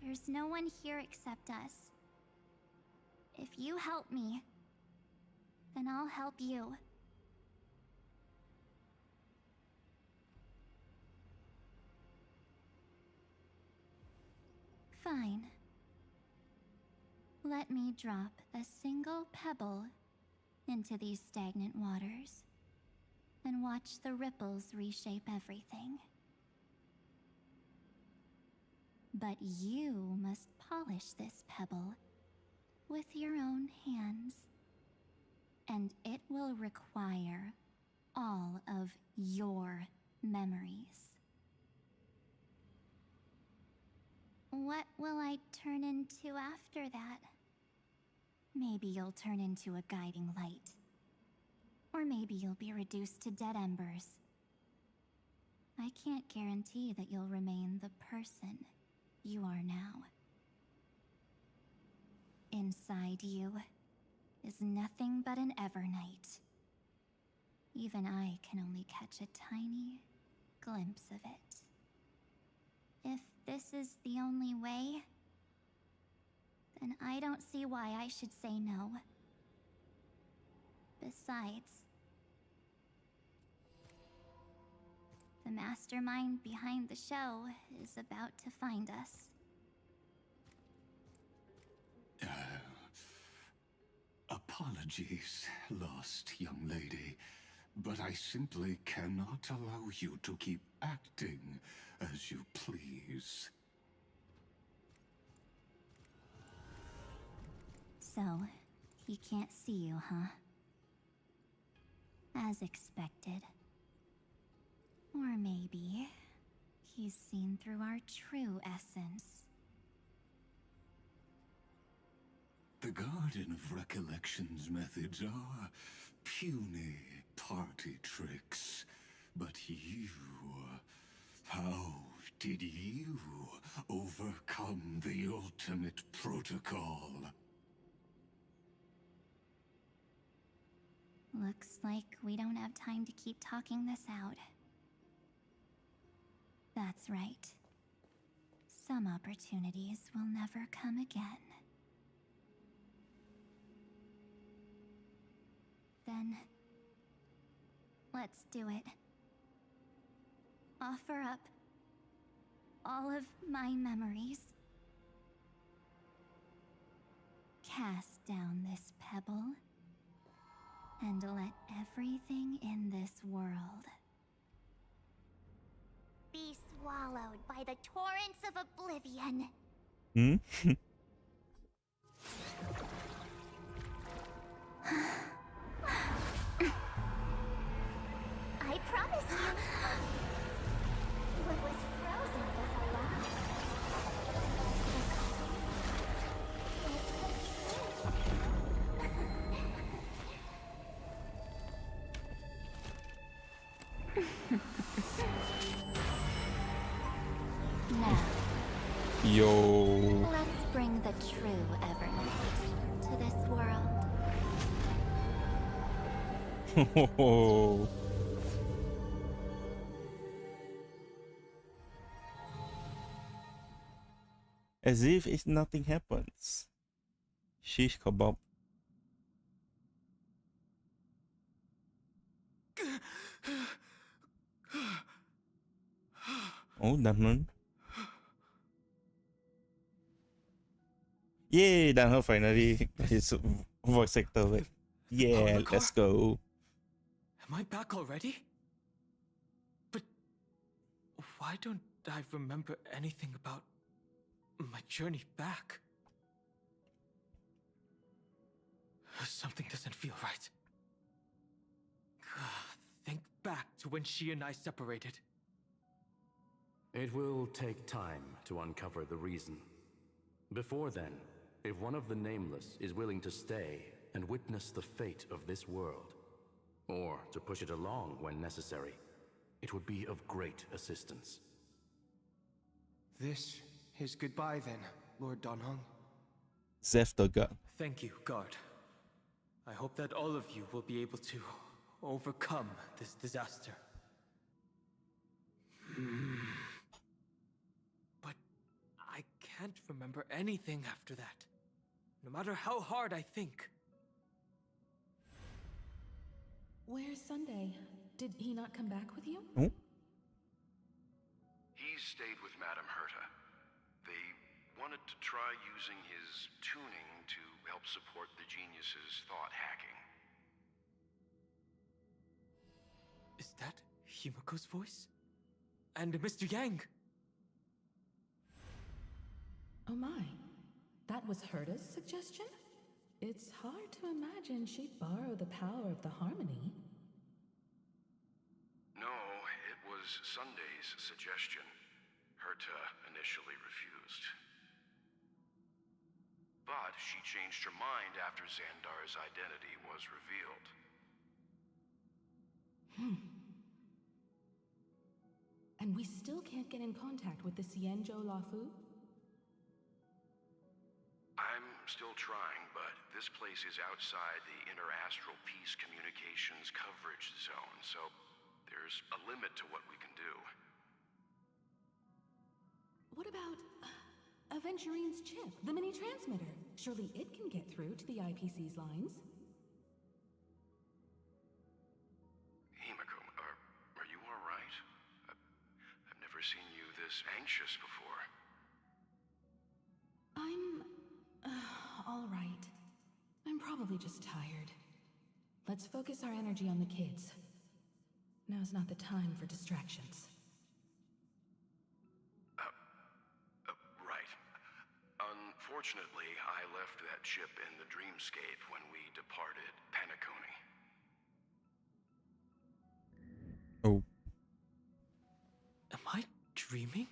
There's no one here except us. If you help me, then I'll help you. Fine. Let me drop a single pebble into these stagnant waters and watch the ripples reshape everything. But you must polish this pebble with your own hands, and it will require all of your memories. What will I turn into after that? Maybe you'll turn into a guiding light. Or maybe you'll be reduced to dead embers. I can't guarantee that you'll remain the person you are now. Inside you is nothing but an Evernight. Even I can only catch a tiny glimpse of it. If this is the only way, then I don't see why I should say no. Besides, the mastermind behind the show is about to find us. Apologies, lost young lady, but I simply cannot allow you to keep acting as you please. So, he can't see you, huh? As expected. Or maybe he's seen through our true essence. The Garden of Recollection's methods are puny party tricks. But you... how did you overcome the ultimate protocol? Looks like we don't have time to keep talking this out. That's right. Some opportunities will never come again. Then, let's do it. Offer up all of my memories. Cast down this pebble, and let everything in this world Be swallowed by the torrents of oblivion. Hmm? I promise you. What was frozen was alive. now. Yo. Let's bring the true Evernight to this world. As if nothing happens. Shish kebab. Oh, Danhun. Yay, Danhun finally his voice actor. Like, yeah, let's go. Am I back already? But why don't I remember anything about my journey back? Something doesn't feel right. Think back to when she and I separated. It will take time to uncover the reason. Before then, if one of the Nameless is willing to stay and witness the fate of this world, or to push it along when necessary, it would be of great assistance. This is goodbye then, Lord Donhong. Zeph the God. Thank you, Guard. I hope that all of you will be able to overcome this disaster. But I can't remember anything after that, no matter how hard I think. Where's Sunday? Did he not come back with you? Oh? He's stayed with Madame Herta. They wanted to try using his tuning to help support the genius's thought hacking. Is that Himiko's voice? And Mr. Yang? Oh my. That was Herta's suggestion? It's hard to imagine she'd borrow the power of the harmony. No, it was Sunday's suggestion. Herta initially refused. But she changed her mind after Xandar's identity was revealed. And we still can't get in contact with the Xianzhou Lafu? I'm still trying, but this place is outside the Inter-Astral Peace Communications coverage zone, so there's a limit to what we can do. What about Aventurine's chip, the mini-transmitter? Surely it can get through to the IPC's lines. Himiko, are you all right? I've never seen you this anxious before. I'm all right. I'm probably just tired. Let's focus our energy on the kids. Now's not the time for distractions. Right. Unfortunately, I left that chip in the dreamscape when we departed Penacony. Oh. Am I dreaming?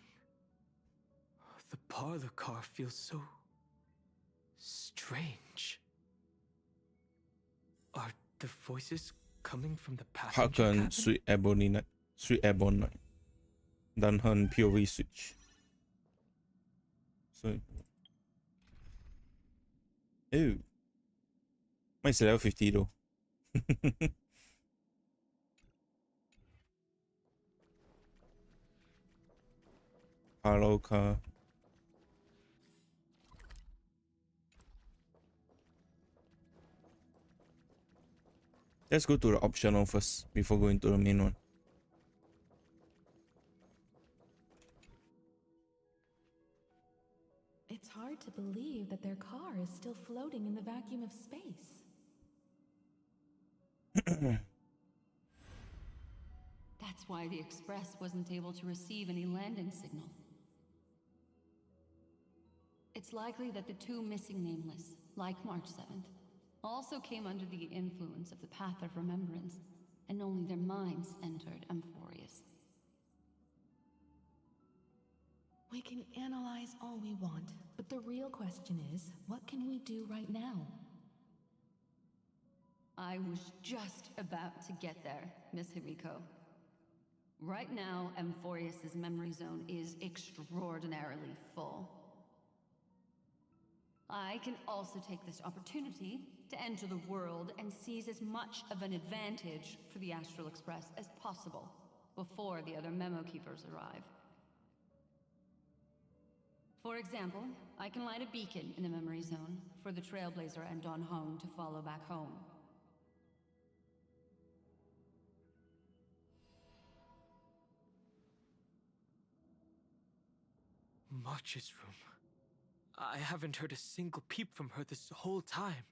The parlor car feels so strange. Are the voices coming from the passenger Hakan cabin? Sweet Ebony Night. Sweet Ebony Night. Danhun POV switch. So. Oh. Mine's level 50 though. Hello car. Let's go to the optional first before going to the main one. It's hard to believe that their car is still floating in the vacuum of space. That's why the Express wasn't able to receive any landing signal. It's likely that the two missing Nameless, like March 7th, also came under the influence of the Path of Remembrance, and only their minds entered Amphorius. We can analyze all we want, but the real question is, what can we do right now? I was just about to get there, Miss Himiko. Right now, Amphorius's memory zone is extraordinarily full. I can also take this opportunity to enter the world and seize as much of an advantage for the Astral Express as possible before the other memo keepers arrive. For example, I can light a beacon in the memory zone for the Trailblazer and Don Hong to follow back home. March's room. I haven't heard a single peep from her this whole time.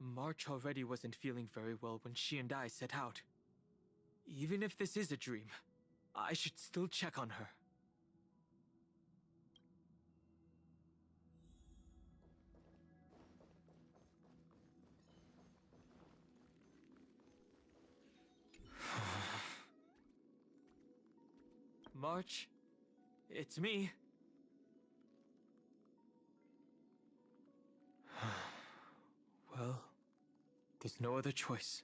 March already wasn't feeling very well when she and I set out. Even if this is a dream, I should still check on her. March, it's me. Well, there's no other choice.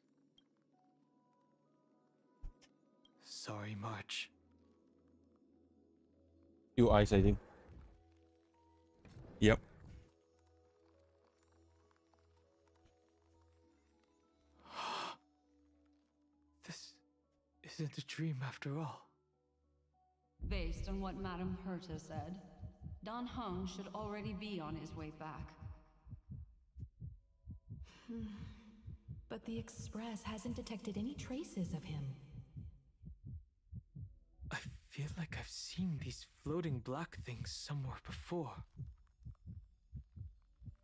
Sorry, March. Your eyes, I think. Yep. This isn't a dream after all. Based on what Madame Herta said, Don Hung should already be on his way back. But the Express hasn't detected any traces of him. I feel like I've seen these floating black things somewhere before.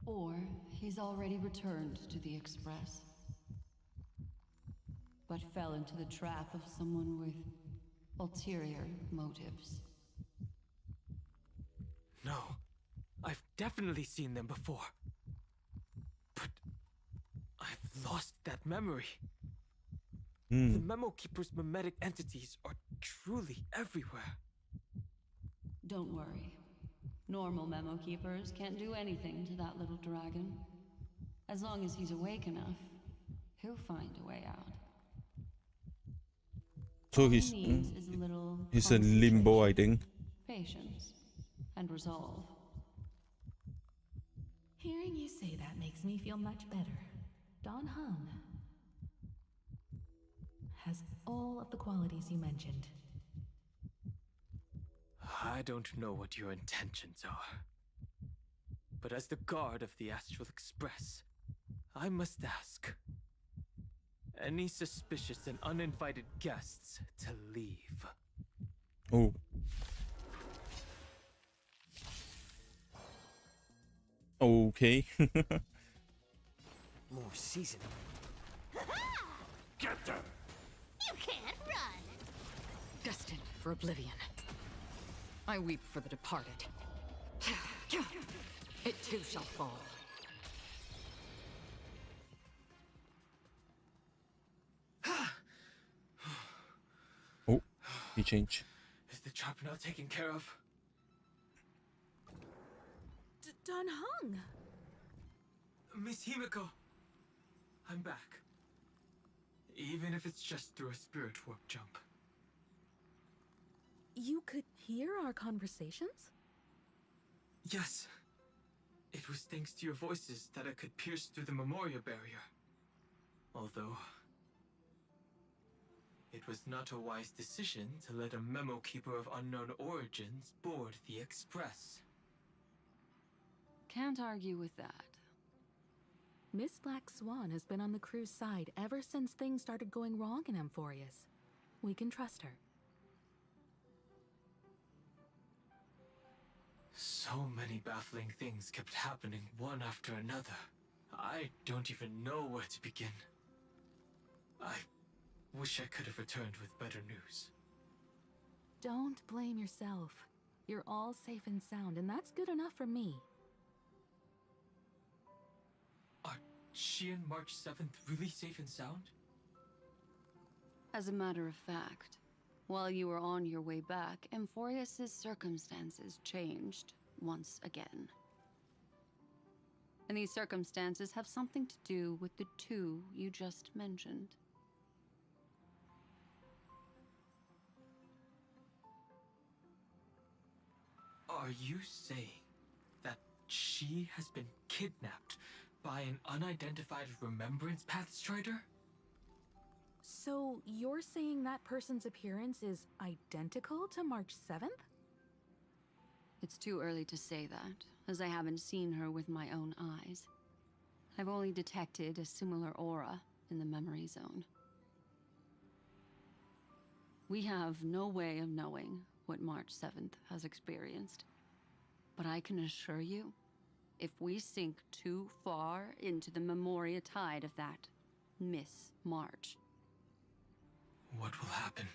Or he's already returned to the Express, but fell into the trap of someone with ulterior motives. No, I've definitely seen them before. But I've lost that memory. The Memo Keeper's mimetic entities are truly everywhere. Don't worry. Normal Memo Keepers can't do anything to that little dragon. As long as he's awake enough, he'll find a way out. So All he's he needs is a little he's in limbo, I concentration, think. patience, and resolve. Hearing you say that makes me feel much better. Don Hung has all of the qualities you mentioned. I don't know what your intentions are. But as the guard of the Astral Express, I must ask. Any suspicious and uninvited guests to leave. Oh. Okay. More seasoning. Get them! You can't run! Destined for oblivion. I weep for the departed. It too shall fall. Oh, he changed. Is the trap now taken care of? Don Hung! Miss Himiko! I'm back. Even if it's just through a spirit warp jump. You could hear our conversations? Yes. It was thanks to your voices that I could pierce through the Memoria barrier. Although... it was not a wise decision to let a memo keeper of unknown origins board the Express. Can't argue with that. Miss Black Swan has been on the crew's side ever since things started going wrong in Amphorius. We can trust her. So many baffling things kept happening one after another. I don't even know where to begin. I wish I could have returned with better news. Don't blame yourself. You're all safe and sound, and that's good enough for me. Are she and March 7th really safe and sound? As a matter of fact, while you were on your way back, Amphorius' circumstances changed once again. And these circumstances have something to do with the two you just mentioned. Are you saying that she has been kidnapped by an unidentified Remembrance Path Strider? So you're saying that person's appearance is identical to March 7th? It's too early to say that, as I haven't seen her with my own eyes. I've only detected a similar aura in the memory zone. We have no way of knowing what March 7th has experienced. But I can assure you, if we sink too far into the Memoria tide of that Miss March, what will happen?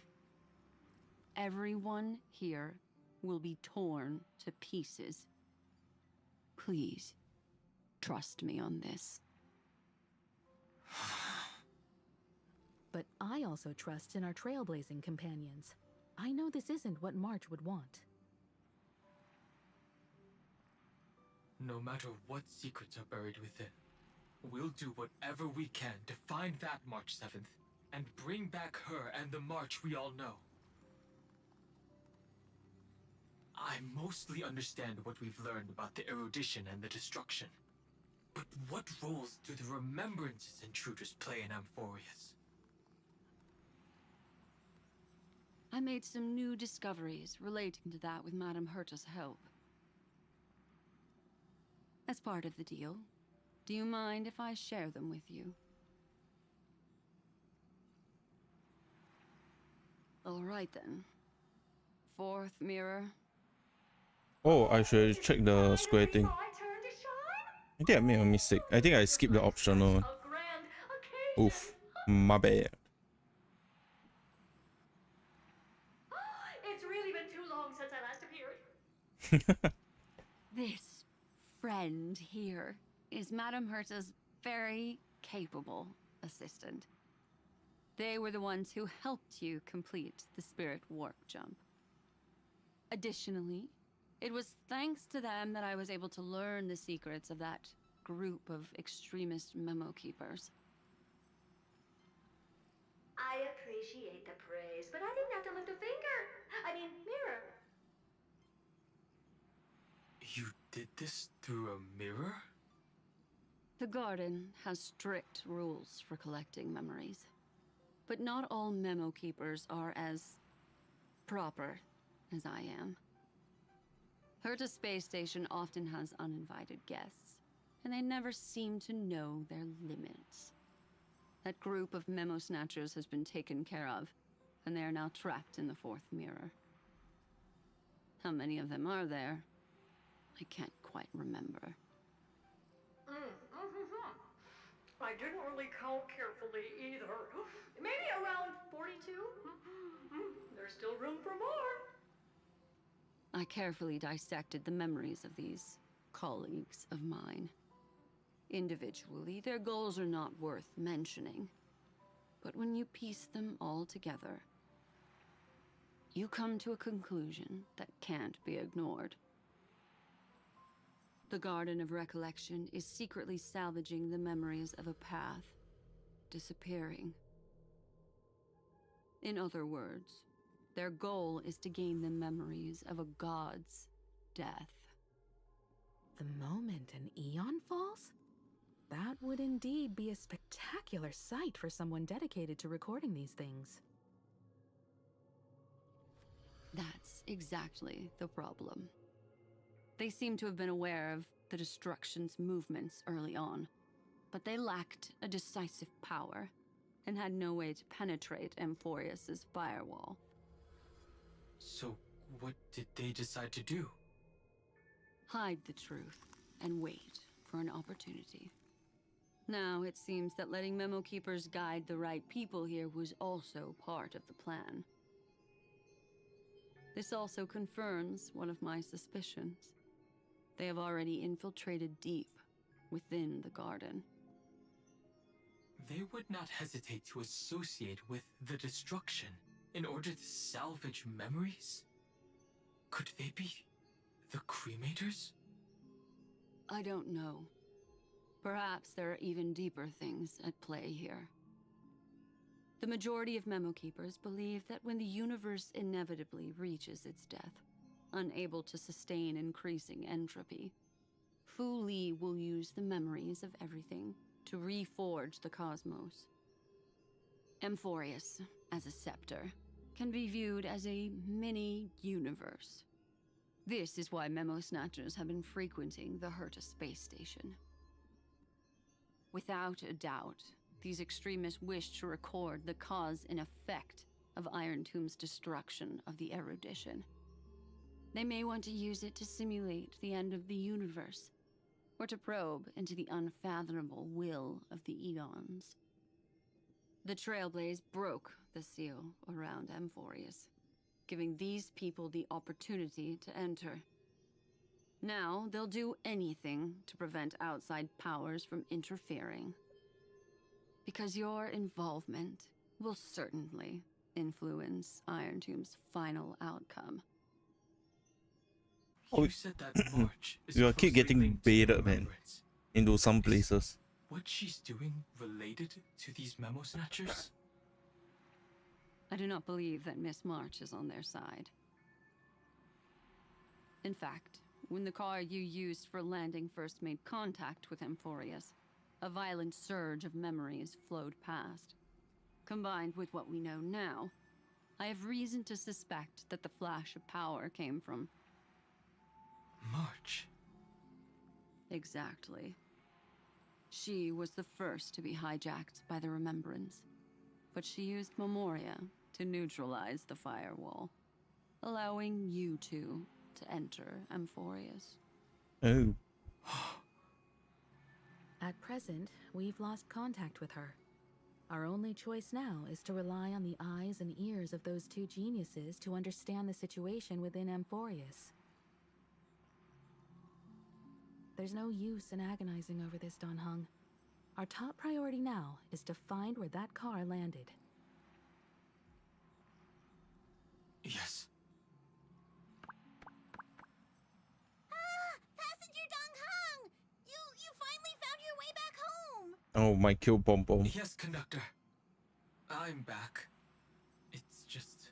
everyone here will be torn to pieces. Please, trust me on this. But I also trust in our trailblazing companions. I know this isn't what March would want. No matter what secrets are buried within, we'll do whatever we can to find that March 7th and bring back her and the March we all know. I mostly understand what we've learned about the erudition and the destruction. But what roles do the remembrances intruders play in Amphorius? I made some new discoveries relating to that with Madame Herta's help. As part of the deal, do you mind if I share them with you? All right then. Fourth mirror. Oh, I should check the square thing. I think I made a mistake. I think I skipped the optional one. Oof, my bad. It's really been too long since I last appeared. This friend here is Madame Herta's very capable assistant. They were the ones who helped you complete the spirit warp jump. Additionally, it was thanks to them that I was able to learn the secrets of that group of extremist memo keepers. I appreciate the praise, but I didn't have to lift a finger. I mean, mirror. You did this through a mirror? The garden has strict rules for collecting memories. But not all memo keepers are as proper as I am. Herta Space Station often has uninvited guests, and they never seem to know their limits. That group of memo snatchers has been taken care of, and they are now trapped in the fourth mirror. How many of them are there? I can't quite remember. I didn't really count carefully either. Maybe around 42? There's still room for more. I carefully dissected the memories of these colleagues of mine. Individually, their goals are not worth mentioning. But when you piece them all together, you come to a conclusion that can't be ignored. The Garden of Recollection is secretly salvaging the memories of a path disappearing. In other words, their goal is to gain the memories of a god's death. The moment an Eon falls? That would indeed be a spectacular sight for someone dedicated to recording these things. That's exactly the problem. They seem to have been aware of the destruction's movements early on, but they lacked a decisive power and had no way to penetrate Amphorius's firewall. So, what did they decide to do? Hide the truth and wait for an opportunity. Now, it seems that letting memo keepers guide the right people here was also part of the plan. This also confirms one of my suspicions. They have already infiltrated deep within the garden. They would not hesitate to associate with the destruction in order to salvage memories? Could they be the cremators? I don't know. Perhaps there are even deeper things at play here. The majority of memo keepers believe that when the universe inevitably reaches its death, unable to sustain increasing entropy, Fu Li will use the memories of everything to reforge the cosmos. Amphorius, as a scepter, can be viewed as a mini-universe. This is why Memo Snatchers have been frequenting the Herta space station. Without a doubt, these extremists wish to record the cause and effect of Iron Tomb's destruction of the erudition. They may want to use it to simulate the end of the universe, or to probe into the unfathomable will of the eons. The Trailblaze broke the seal around Amphorius, giving these people the opportunity to enter. Now, they'll do anything to prevent outside powers from interfering. Because your involvement will certainly influence Iron Tomb's final outcome. You said that March is You keep closely getting linked to baited, man, remembrance. into some places. What she's doing related to these memo snatchers? I do not believe that Miss March is on their side. In fact, when the car you used for landing first made contact with Amphorius, a violent surge of memories flowed past. Combined with what we know now, I have reason to suspect that the flash of power came from March. Exactly. She was the first to be hijacked by the Remembrance, but she used Memoria to neutralize the firewall, allowing you two to enter Amphorius. Oh. At present, we've lost contact with her. Our only choice now is to rely on the eyes and ears of those two geniuses to understand the situation within Amphorius. There's no use in agonizing over this, Don Hung. Our top priority now is to find where that car landed. Yes. Passenger Dong Hung! You finally found your way back home! Oh, my kill bomb bomb. Yes, conductor. I'm back. It's just...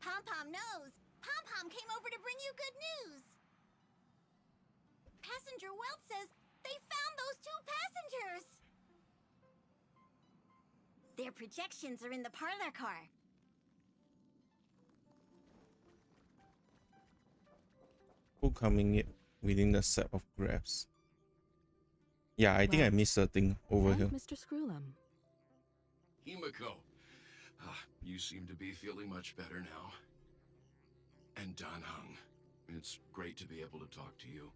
Pom-Pom knows! Pom-Pom came over to bring you good news! Passenger Welt says they found those two passengers! Their projections are in the parlor car. Who coming in within the set of grabs? Yeah, I think I missed a thing over here. Mr. Screwlum. Himiko, you seem to be feeling much better now. And Dan Hung, it's great to be able to talk to you.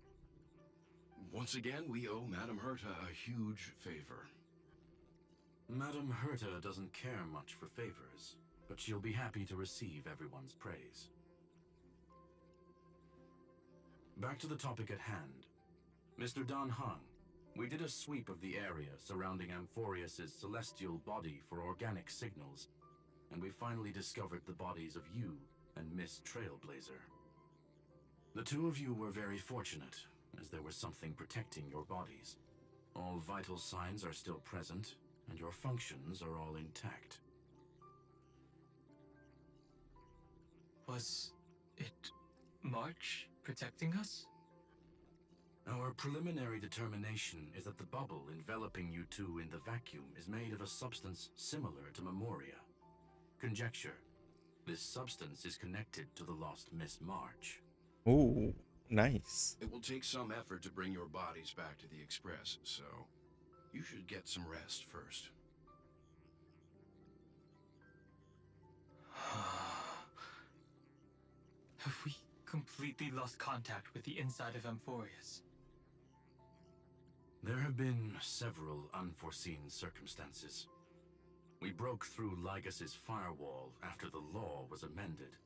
Once again, we owe Madame Herta a huge favor. Madame Herta doesn't care much for favors, but she'll be happy to receive everyone's praise. Back to the topic at hand. Mr. Dan Hung, we did a sweep of the area surrounding Amphorius' celestial body for organic signals, and we finally discovered the bodies of you and Miss Trailblazer. The two of you were very fortunate, as there was something protecting your bodies. All vital signs are still present, and your functions are all intact. Was it March protecting us? Our preliminary determination is that the bubble enveloping you two in the vacuum is made of a substance similar to Memoria. Conjecture. This substance is connected to the lost Miss March. Oh, nice. It will take some effort to bring your bodies back to the Express, so you should get some rest first. Have we completely lost contact with the inside of Amphorius? There have been several unforeseen circumstances. We broke through Lygas's firewall after the law was amended.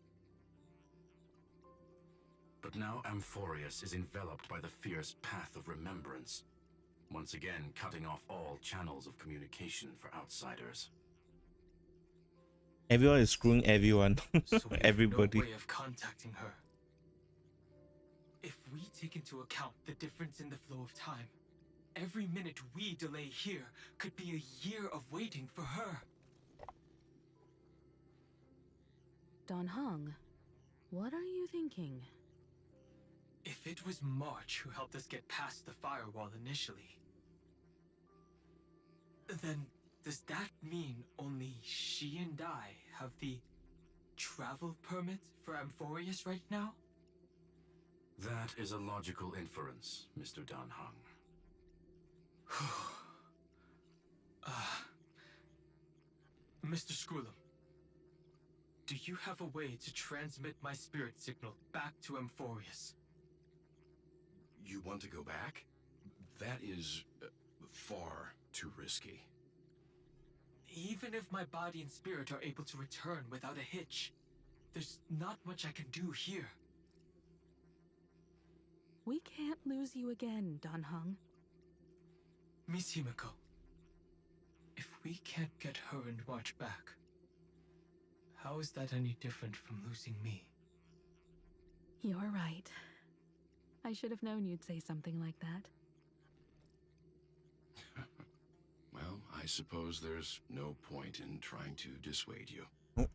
But now Amphorius is enveloped by the fierce path of remembrance, once again cutting off all channels of communication for outsiders. Everyone is screwing everyone. So we Everybody. have no way of contacting her. If we take into account the difference in the flow of time, every minute we delay here could be a year of waiting for her. Don Hung, what are you thinking? If it was March who helped us get past the firewall initially, then does that mean only she and I have the travel permit for Amphorius right now? That is a logical inference, Mr. Dan Heng. Mr. Scroolum, do you have a way to transmit my spirit signal back to Amphorius? You want to go back? That is far too risky. Even if my body and spirit are able to return without a hitch, there's not much I can do here. We can't lose you again, Dan Heng. Miss Himiko, if we can't get her and March back, how is that any different from losing me? You're right. I should have known you'd say something like that. Well, I suppose there's no point in trying to dissuade you. Oh,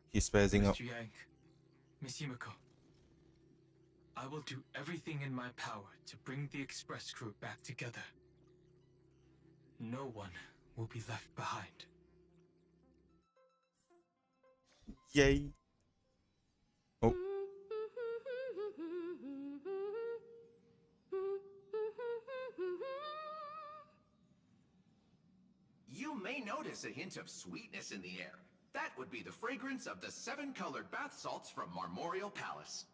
he's spazzing out. Mr. Yang, Miss Himiko, I will do everything in my power to bring the express crew back together. No one will be left behind. Yay. Oh. You may notice a hint of sweetness in the air. That would be the fragrance of the 7-colored bath salts from Marmorial Palace.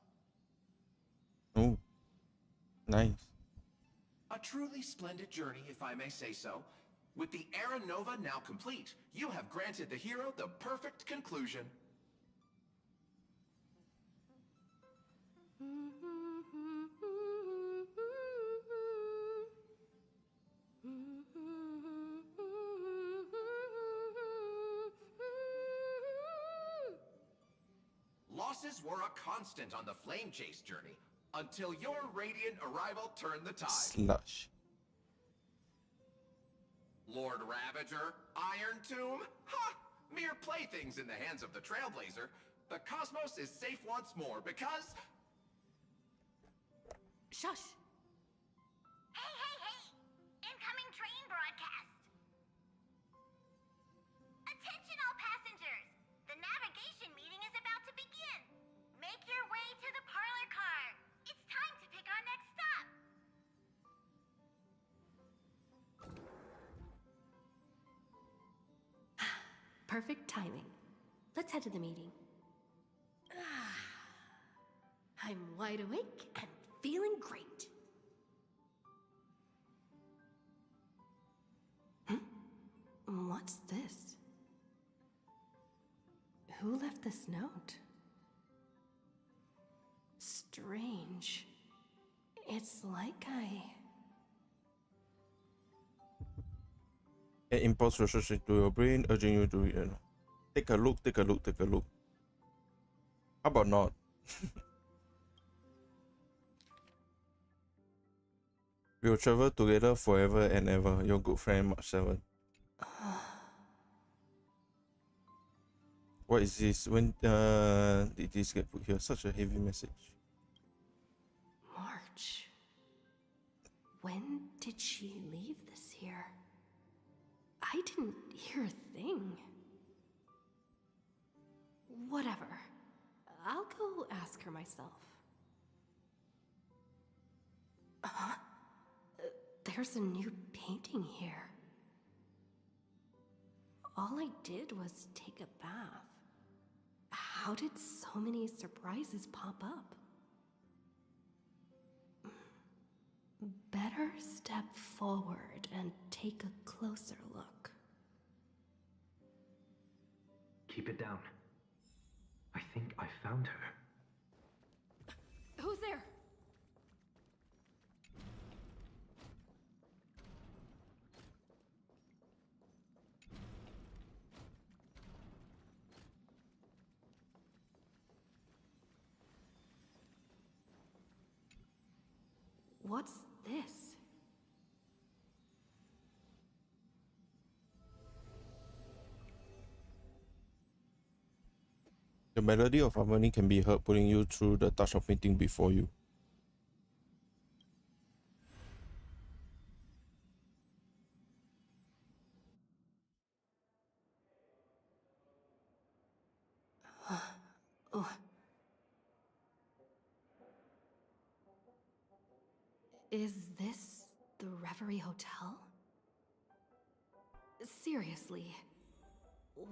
Oh. Nice. A truly splendid journey, if I may say so. With the Era Nova now complete, you have granted the hero the perfect conclusion. Losses were a constant on the Flame Chase journey, until your radiant arrival turned the tide. Slush. Lord Ravager, Iron Tomb, ha! Mere playthings in the hands of the Trailblazer. The cosmos is safe once more because... Shush! Hey, hey, hey! Incoming train broadcast! Attention all passengers! The navigation meeting is about to begin! Make your way to the parlor car! It's time to pick our next stop! Perfect timing. Let's head to the meeting. I'm wide awake and feeling great. What's this? Who left this note? Strange. It's like An impulse rushes into your brain, urging you to read it. Take a look, take a look, take a look. How about not? We'll travel together forever and ever. Your good friend, March 7. What is this? When did this get put here? Such a heavy message. March. When did she leave this here? I didn't hear a thing. Whatever. I'll go ask her myself. There's a new painting here. All I did was take a bath. How did so many surprises pop up? Better step forward and take a closer look. Keep it down. I think I found her. Who's there? What's this? The melody of harmony can be heard pulling you through the touch of painting before you. Oh. Is this the Reverie Hotel? Seriously,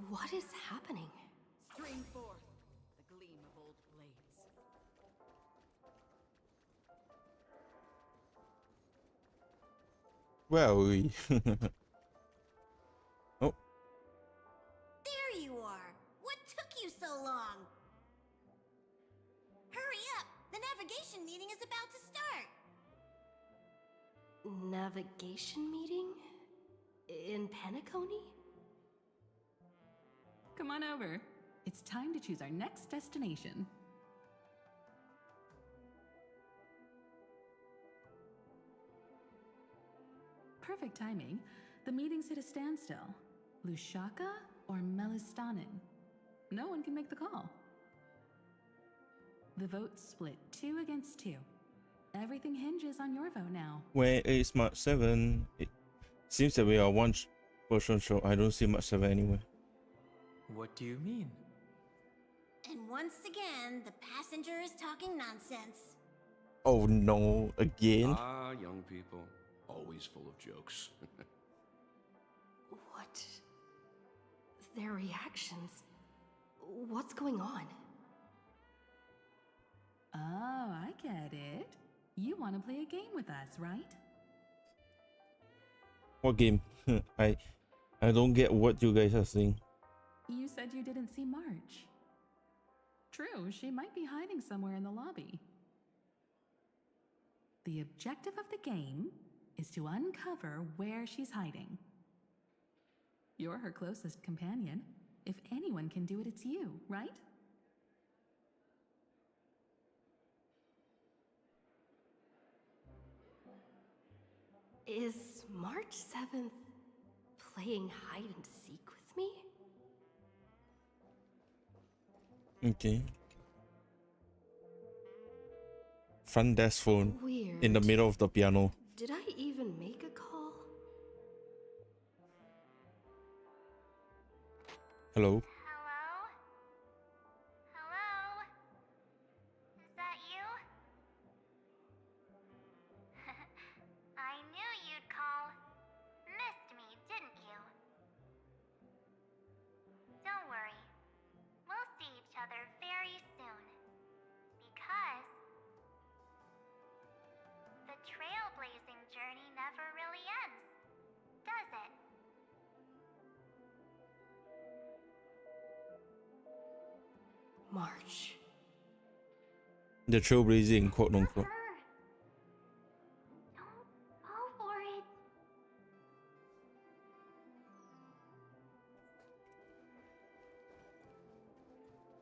what is happening? Stream forth the gleam of old blades. Where are we? Oh, There you are! What took you so long? Hurry up! The navigation meeting is about to start! Navigation meeting? In Penacony? Come on over. It's time to choose our next destination. Perfect timing. The meeting's at a standstill. Lushaka or Melistanin? No one can make the call. The vote's split 2 against 2. Everything hinges on your vote now. where is March 7? It seems that we are one person show. I don't see March 7 anywhere. What do you mean? And once again, the passenger is talking nonsense. Oh no, again? Ah, young people. Always full of jokes. What? Their reactions? What's going on? Oh, I get it. You want to play a game with us, right? What game? I don't get what you guys are saying. You said you didn't see March. True, she might be hiding somewhere in the lobby. The objective of the game is to uncover where she's hiding. You're her closest companion. If anyone can do it, it's you, right? Is March 7th playing hide and seek with me? Okay. Front desk phone. Weird. In the middle of the piano. Did I even make a call? Hello? Hello? Hello? Is that you? I knew you'd call. Missed me, didn't you? Don't worry. We'll see each other very soon. Because the trailblazing journey never really ends, does it? March. The trailblazing, quote unquote. Don't fall for it.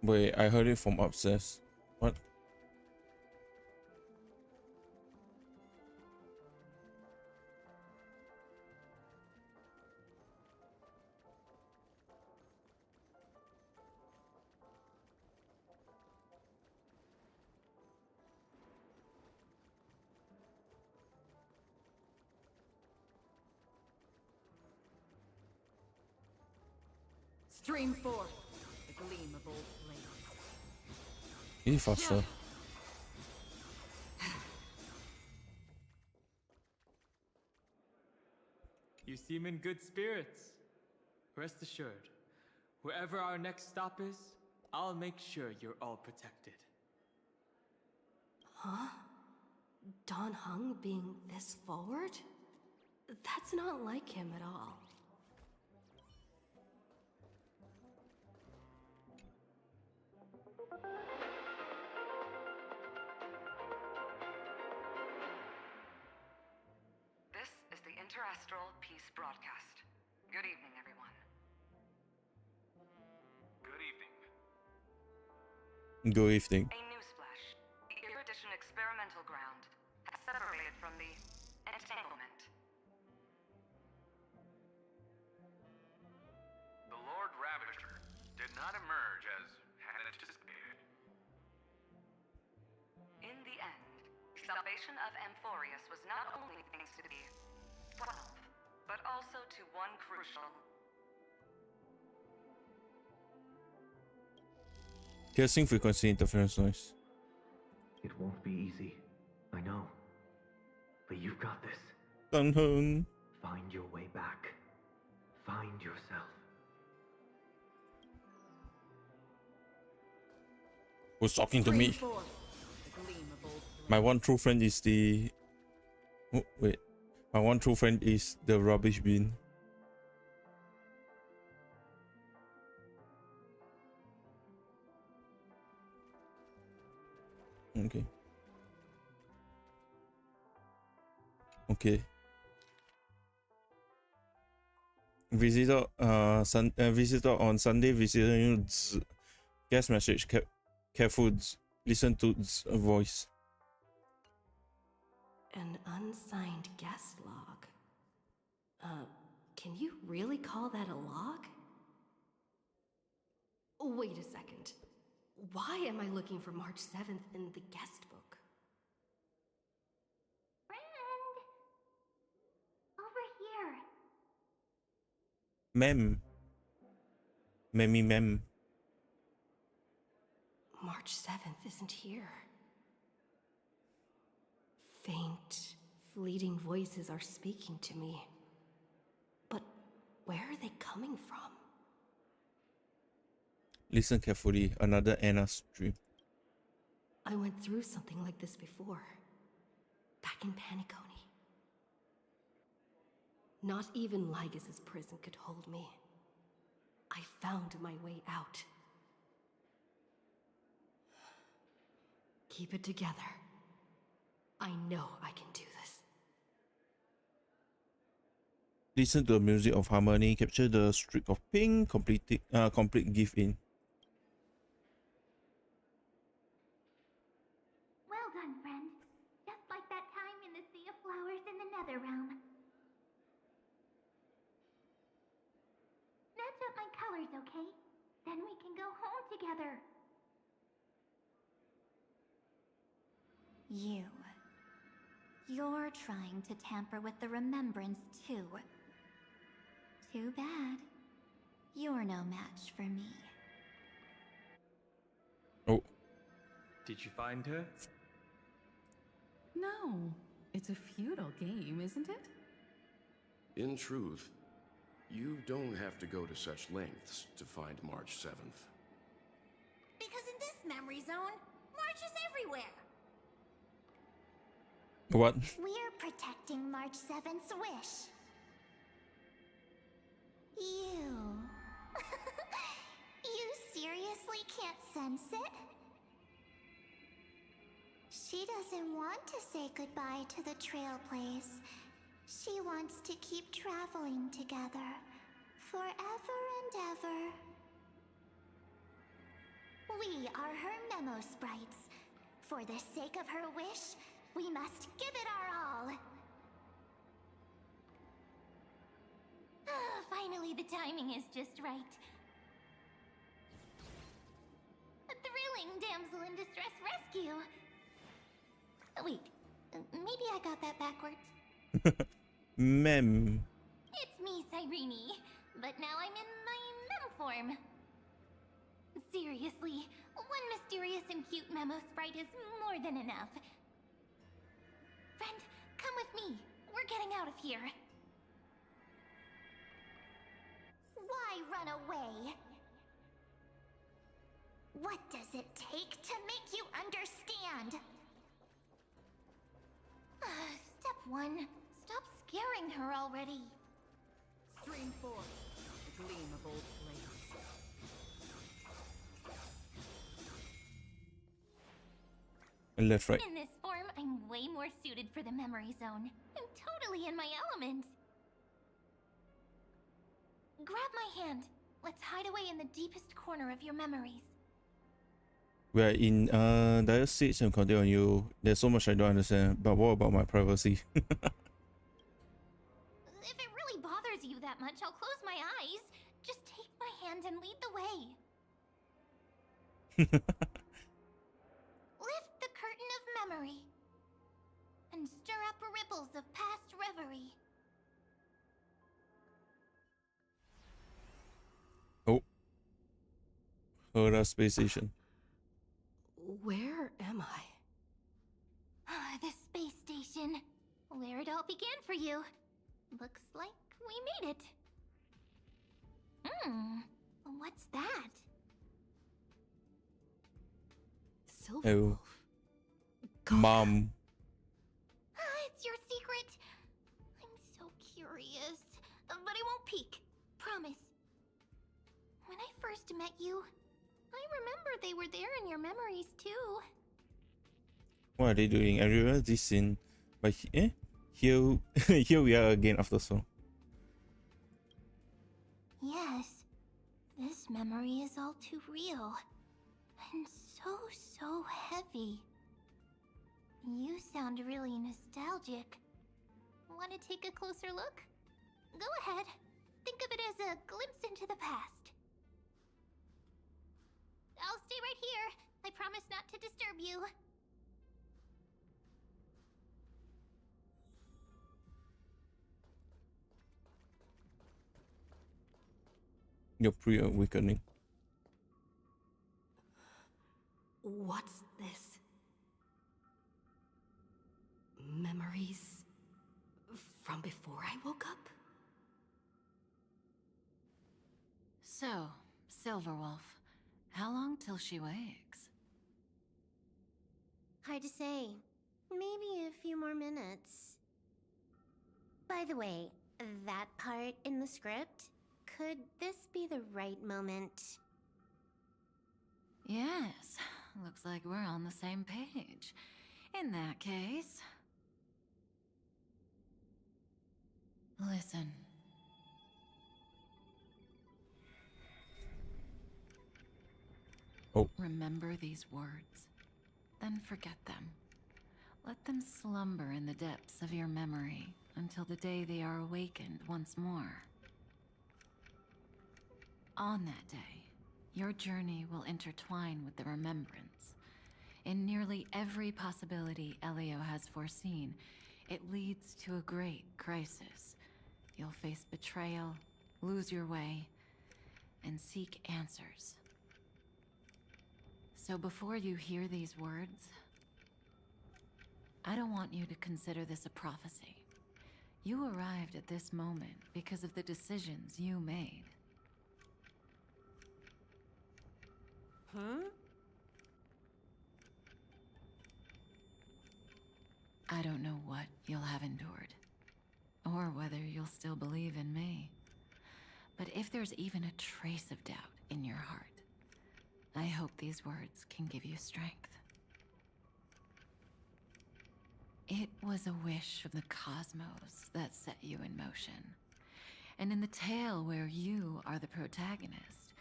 Wait, I heard it from upstairs. What? Stream forth the gleam of old blades. Be faster. You seem in good spirits. Rest assured, wherever our next stop is, I'll make sure you're all protected. Huh? Dan Heng being this forward? That's not like him at all. This is the Interastral Peace Broadcast. Good evening, everyone. Good evening. Good evening. A newsflash. The Erudition experimental ground has separated from the entanglement. The Lord Ravager did not emerge as had anticipated. In the end, salvation of Amphorius was not only thanks to the 12, but also to one crucial Piercing frequency interference noise. It won't be easy, I know. But you've got this. Find Find your way back. Find yourself. Who's talking to me? My one true friend is the... Oh, wait. My one true friend is the rubbish bin. Okay. Okay. Visitor visitor on Sunday, visitor guest message, careful, listen to voice. An unsigned guest log. Can you really call that a log? Wait a second. Why am I looking for March 7th in the guest book? Friend! Over here. Mem. Mem. March 7th isn't here. Faint, fleeting voices are speaking to me. But where are they coming from? Listen carefully. Another Anna stream. I went through something like this before. Back in Paniconi. Not even Lygus' prison could hold me. I found my way out. Keep it together. I know I can do this. Listen to the music of harmony. Capture the streak of pink. Complete gift in. Well done, friend. Just like that time in the Sea of Flowers in the Nether Realm. Match up my colors, okay? Then we can go home together. You're trying to tamper with the remembrance too. Too bad. You're no match for me. Oh. Did you find her? No, it's a futile game, isn't it? In truth, you don't have to go to such lengths to find March 7th. Because in this memory zone, March is everywhere. What? We're protecting March 7th's wish. You... you seriously can't sense it? She doesn't want to say goodbye to the trail place. She wants to keep traveling together. Forever and ever. We are her memo sprites. For the sake of her wish, we must give it our all. Finally, the timing is just right. A thrilling damsel in distress rescue. Wait, maybe I got that backwards. Mem. It's me, Cyrene, but now I'm in my mem form. Seriously, one mysterious and cute memo sprite is more than enough. Friend, come with me. We're getting out of here. Why run away? What does it take to make you understand? Step 1. Stop scaring her already. Stream forth, the gleam of old flames. Left, right. In this form, I'm way more suited for the memory zone. I'm totally in my element. Grab my hand. Let's hide away in the deepest corner of your memories. We are in dire straits and content on you. There's so much I don't understand, but what about my privacy? If it really bothers you that much, I'll close my eyes. Just take my hand and lead the way. Lift the curtain of memory. And stir up ripples of past reverie. Oh. Hera space station. for you. Looks like we made it. What's that? Silver Oh. Wolf. Mom. It's your secret. I'm so curious. But I won't peek. Promise. When I first met you, I remember they were there in your memories too. What are they doing? I remember this scene. But here here we are again after so. Yes. This memory is all too real. And so heavy. You sound really nostalgic. Want to take a closer look? Go ahead. Think of it as a glimpse into the past. I'll stay right here. I promise not to disturb you. Your pre-awakening. What's this? Memories from before I woke up? So, Silverwolf, how long till she wakes? Hard to say. Maybe a few more minutes. By the way, that part in the script, could this be the right moment? Yes, looks like we're on the same page. In that case... Listen. Oh. Remember these words, then forget them. Let them slumber in the depths of your memory until the day they are awakened once more. On that day, your journey will intertwine with the remembrance. In nearly every possibility Elio has foreseen, it leads to a great crisis. You'll face betrayal, lose your way, and seek answers. So before you hear these words, I don't want you to consider this a prophecy. You arrived at this moment because of the decisions you made. Huh? I don't know what you'll have endured, or whether you'll still believe in me. But if there's even a trace of doubt in your heart, I hope these words can give you strength. It was a wish of the cosmos that set you in motion. And in the tale where you are the protagonist,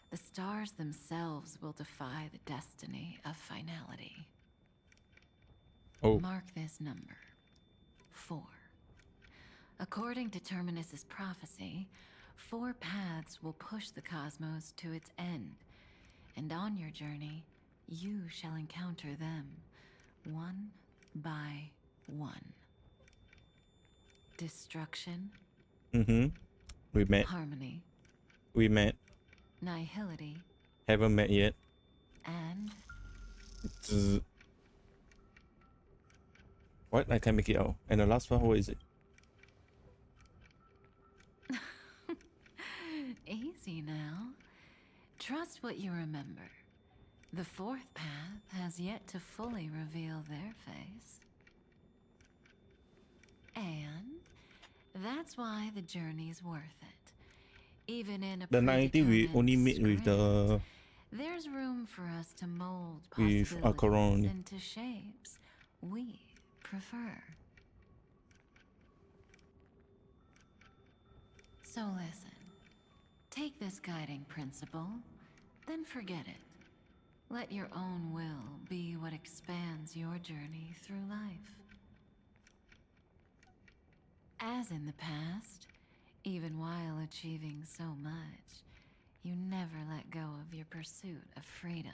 the stars themselves will defy the destiny of finality. Oh. Mark this number, 4. According to Terminus's prophecy, 4 paths will push the cosmos to its end, and on your journey, you shall encounter them, one by one. Destruction. We met. Harmony. We met. Nihility. Haven't met yet. And... Zzz. What? I can't make it out. And the last one, what is it? Easy now. Trust what you remember. The 4th path has yet to fully reveal their face. And that's why the journey's worth it. Even in a The 90 we only meet with the... There's room for us to mold with possibilities Corona. into shapes we prefer. So listen. Take this guiding principle, then forget it. Let your own will be what expands your journey through life. As in the past, even while achieving so much, you never let go of your pursuit of freedom.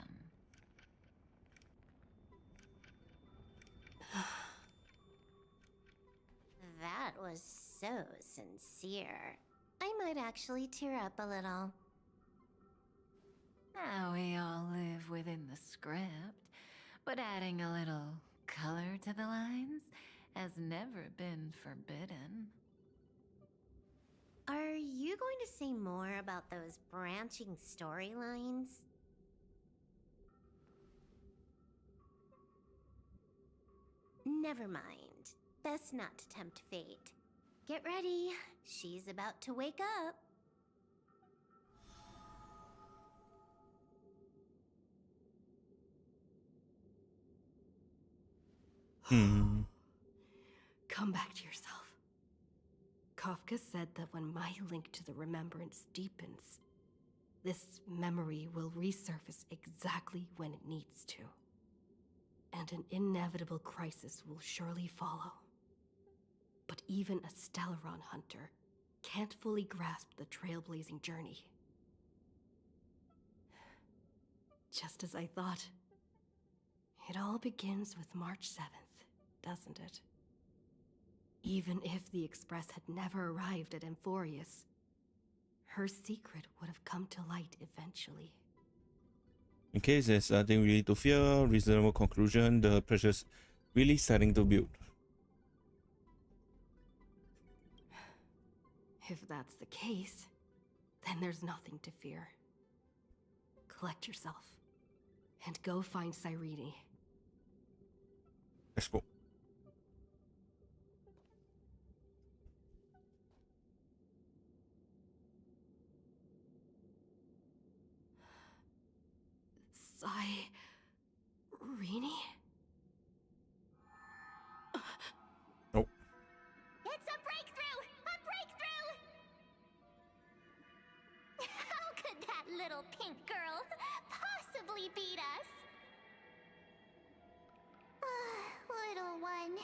That was so sincere. I might actually tear up a little. Now we all live within the script, but adding a little color to the lines has never been forbidden. Are you going to say more about those branching storylines? Never mind. Best not to tempt fate. Get ready. She's about to wake up. Come back to yourself. Kafka said that when my link to the remembrance deepens, this memory will resurface exactly when it needs to. And an inevitable crisis will surely follow. But even a Stellaron hunter can't fully grasp the trailblazing journey. Just as I thought. It all begins with March 7th, doesn't it? Even if the Express had never arrived at Amphorius, her secret would have come to light eventually. In case there's nothing really to fear, reasonable conclusion, the pressure's really starting to build. If that's the case, then there's nothing to fear. Collect yourself, and go find Cyrene. Let's go. Cyrene? Nope. It's a breakthrough! A breakthrough! How could that little pink girl possibly beat us? Little one,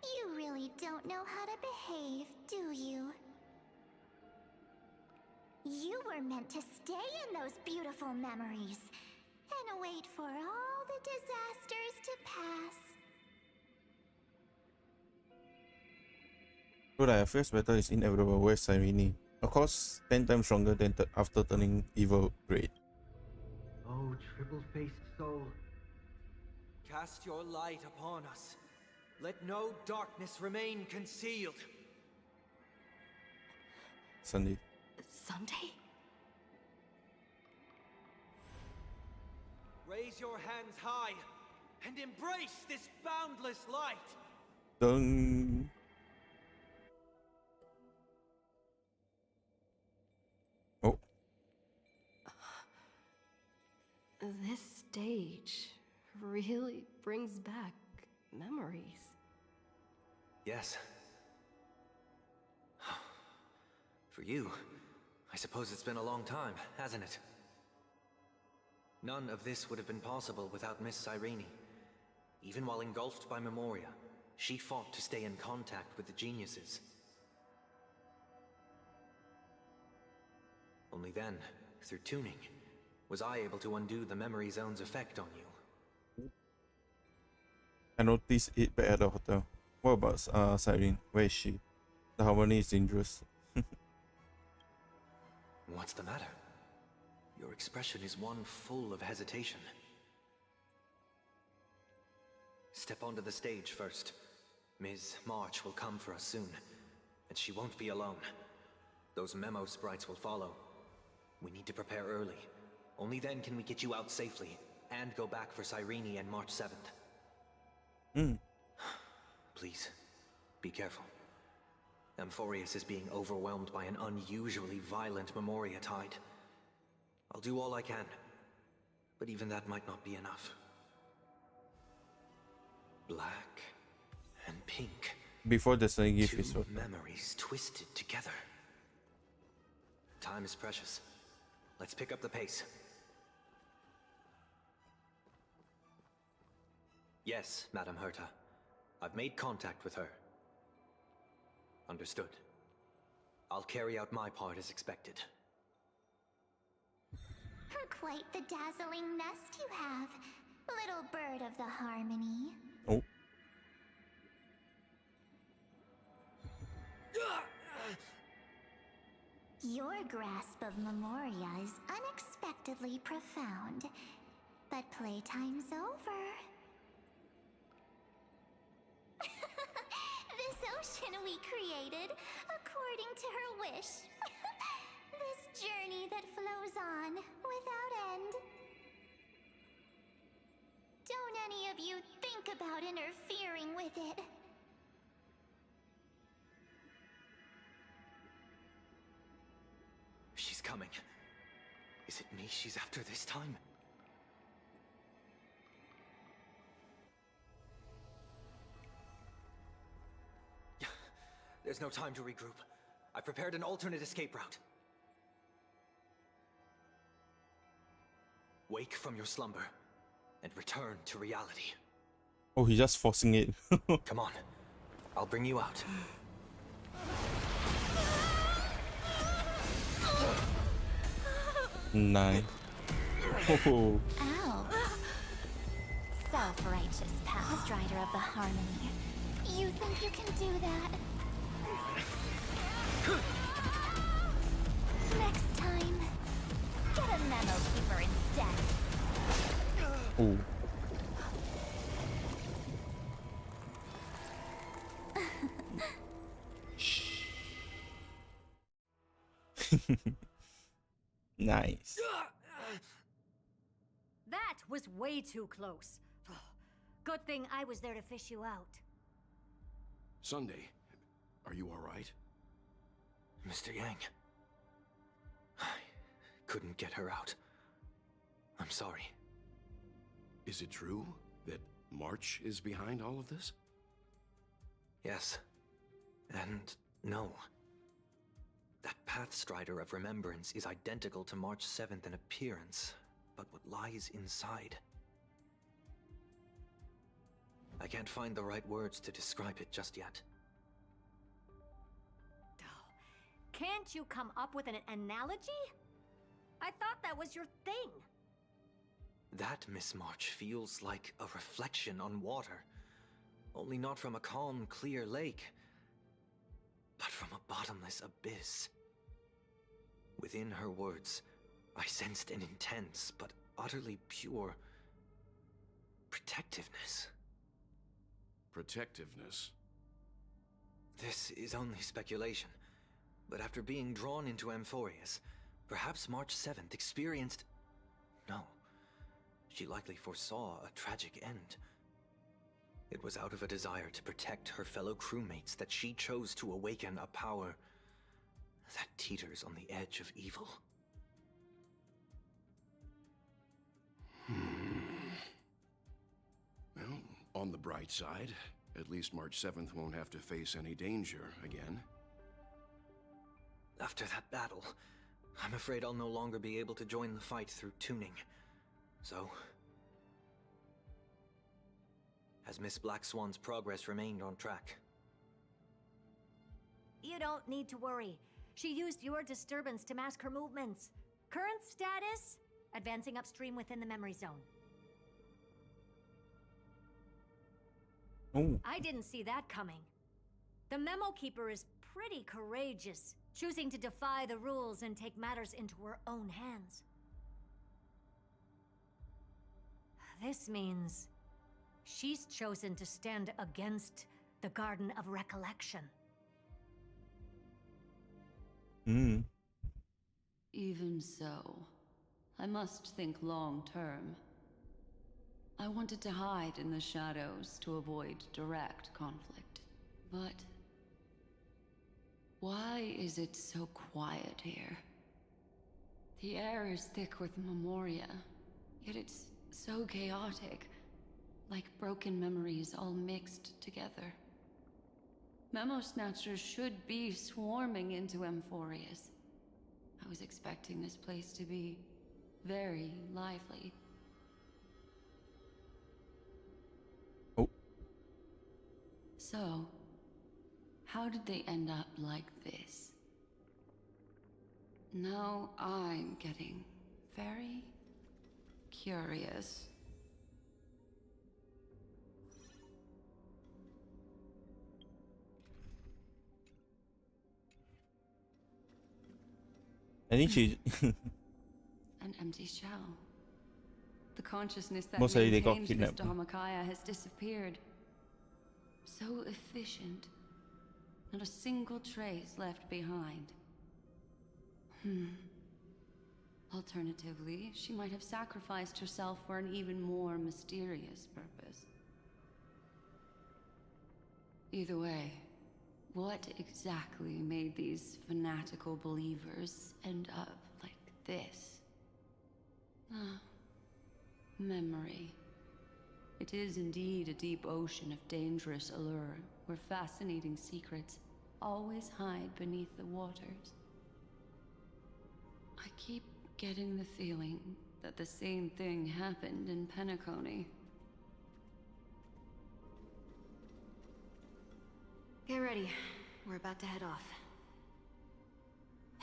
you really don't know how to behave, do you? You were meant to stay in those beautiful memories and wait for all the disasters to pass. Good, I first battle is inevitable. Where's Cyrene? Of course, 10 times stronger than after turning evil great. Oh, triple-faced soul. Cast your light upon us. Let no darkness remain concealed. Sunday. Sunday? Raise your hands high and embrace this boundless light. Dun. Oh. This stage really brings back memories. Yes. For you, I suppose it's been a long time, hasn't it? None of this would have been possible without Miss Cyrene. Even while engulfed by Memoria, she fought to stay in contact with the geniuses. Only then, through tuning, was I able to undo the memory zone's effect on you. I noticed it back at the hotel. What about Cyrene? Where is she? The harmony is dangerous. What's the matter? Your expression is one full of hesitation. Step onto the stage first. Ms. March will come for us soon, and she won't be alone. Those memo sprites will follow. We need to prepare early. Only then can we get you out safely, and go back for Cyrene and March 7th. Please, be careful. Amphorius is being overwhelmed by an unusually violent Memoria tide. I'll do all I can, but even that might not be enough. Black and pink. Before the sun gift Two is over. memories twisted together. Time is precious. Let's pick up the pace. Yes, Madam Herta. I've made contact with her. Understood. I'll carry out my part as expected. Quite the dazzling nest you have, little bird of the harmony. Oh. Your grasp of Memoria is unexpectedly profound, but playtime's over. created according to her wish. This journey that flows on without end. Don't any of you think about interfering with it. She's coming. Is it me she's after this time? There's no time to regroup. I've prepared an alternate escape route. Wake from your slumber and return to reality. Oh, he's just forcing it. Come on. I'll bring you out. Nice. Oh. Ow. Self-righteous past rider of the harmony. You think you can do that? Next time, get a memo keeper instead. Oh. Nice. That was way too close. Good thing I was there to fish you out. Sunday, are you all right? Mr. Yang. I couldn't get her out. I'm sorry. Is it true that March is behind all of this? Yes. And no. That Pathstrider of Remembrance is identical to March 7th in appearance, but what lies inside? I can't find the right words to describe it just yet. Can't you come up with an analogy? I thought that was your thing. That, Miss March, feels like a reflection on water. Only not from a calm, clear lake, but from a bottomless abyss. Within her words, I sensed an intense but utterly pure protectiveness. Protectiveness? This is only speculation, but after being drawn into Amphorius, perhaps March 7th experienced... No, she likely foresaw a tragic end. It was out of a desire to protect her fellow crewmates that she chose to awaken a power that teeters on the edge of evil. Well, on the bright side, at least March 7th won't have to face any danger again. After that battle, I'm afraid I'll no longer be able to join the fight through tuning. So... has Miss Black Swan's progress remained on track? You don't need to worry. She used your disturbance to mask her movements. Current status? Advancing upstream within the memory zone. Oh. I didn't see that coming. The Memo Keeper is pretty courageous, choosing to defy the rules and take matters into her own hands. This means she's chosen to stand against the Garden of Recollection. Even so, I must think long term. I wanted to hide in the shadows to avoid direct conflict. But why is it so quiet here? The air is thick with memoria, yet it's so chaotic, like broken memories all mixed together. Memo Snatchers should be swarming into Amphorius. I was expecting this place to be very lively. Oh. So, how did they end up like this? Now I'm getting very curious. I think she... An empty shell. The consciousness that Most likely they got maintained this kidnapped. Dharmakaya has disappeared. So efficient. Not a single trace left behind. Alternatively, she might have sacrificed herself for an even more mysterious purpose. Either way, what exactly made these fanatical believers end up like this? Memory. It is indeed a deep ocean of dangerous allure, where fascinating secrets always hide beneath the waters. I keep getting the feeling that the same thing happened in Penacony. Get ready. We're about to head off.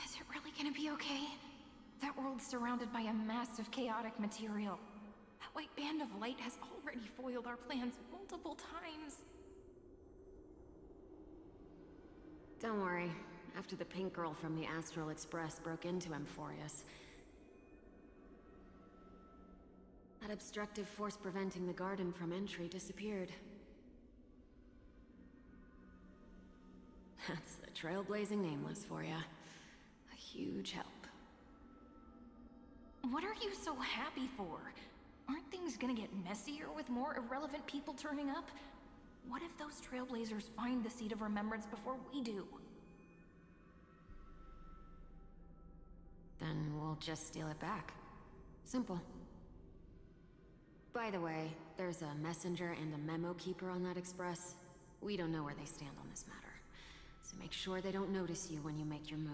Is it really gonna be okay? That world's surrounded by a mass of chaotic material. That white band of light has already foiled our plans multiple times. Don't worry. After the pink girl from the Astral Express broke into Amphorius, that obstructive force preventing the garden from entry disappeared. That's the trailblazing nameless for ya. A huge help. What are you so happy for? Aren't things gonna get messier with more irrelevant people turning up? What if those trailblazers find the Seat of Remembrance before we do? Then we'll just steal it back. Simple. By the way, there's a messenger and a memo keeper on that express. We don't know where they stand on this matter, so make sure they don't notice you when you make your move.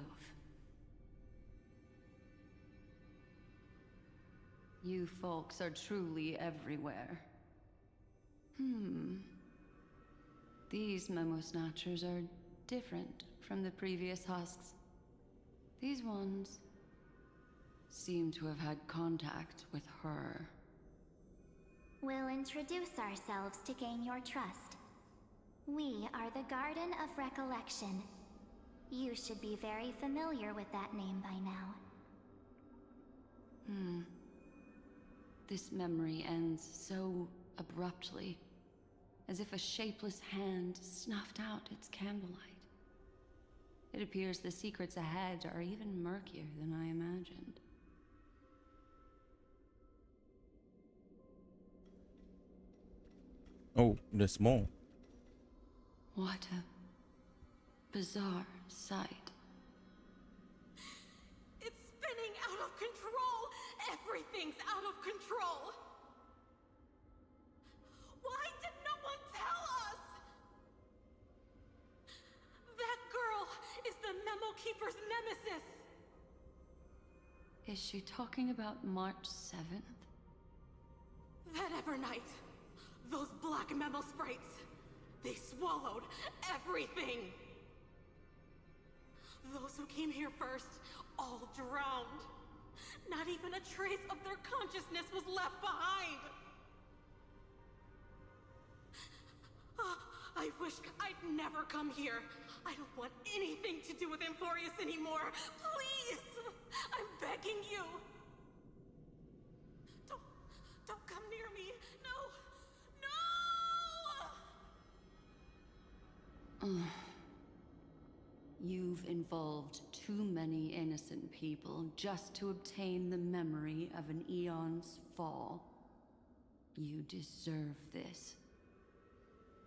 You folks are truly everywhere. These memo snatchers are different from the previous husks. These ones seem to have had contact with her. We'll introduce ourselves to gain your trust. We are the Garden of Recollection. You should be very familiar with that name by now. This memory ends so abruptly, as if a shapeless hand snuffed out its candlelight. It appears the secrets ahead are even murkier than I imagined. Oh, there's more. What a bizarre sight. It's spinning out of control! Everything's out of control! Why did no one tell us? That girl is the Memo Keeper's nemesis! Is she talking about March 7th? That Evernight! Those black Memo sprites! They swallowed everything! Those who came here first all drowned. Not even a trace of their consciousness was left behind! I wish I'd never come here. I don't want anything to do with Amphorius anymore. Please! I'm begging you! Don't come near me! No! You've involved too many innocent people just to obtain the memory of an eon's fall. You deserve this.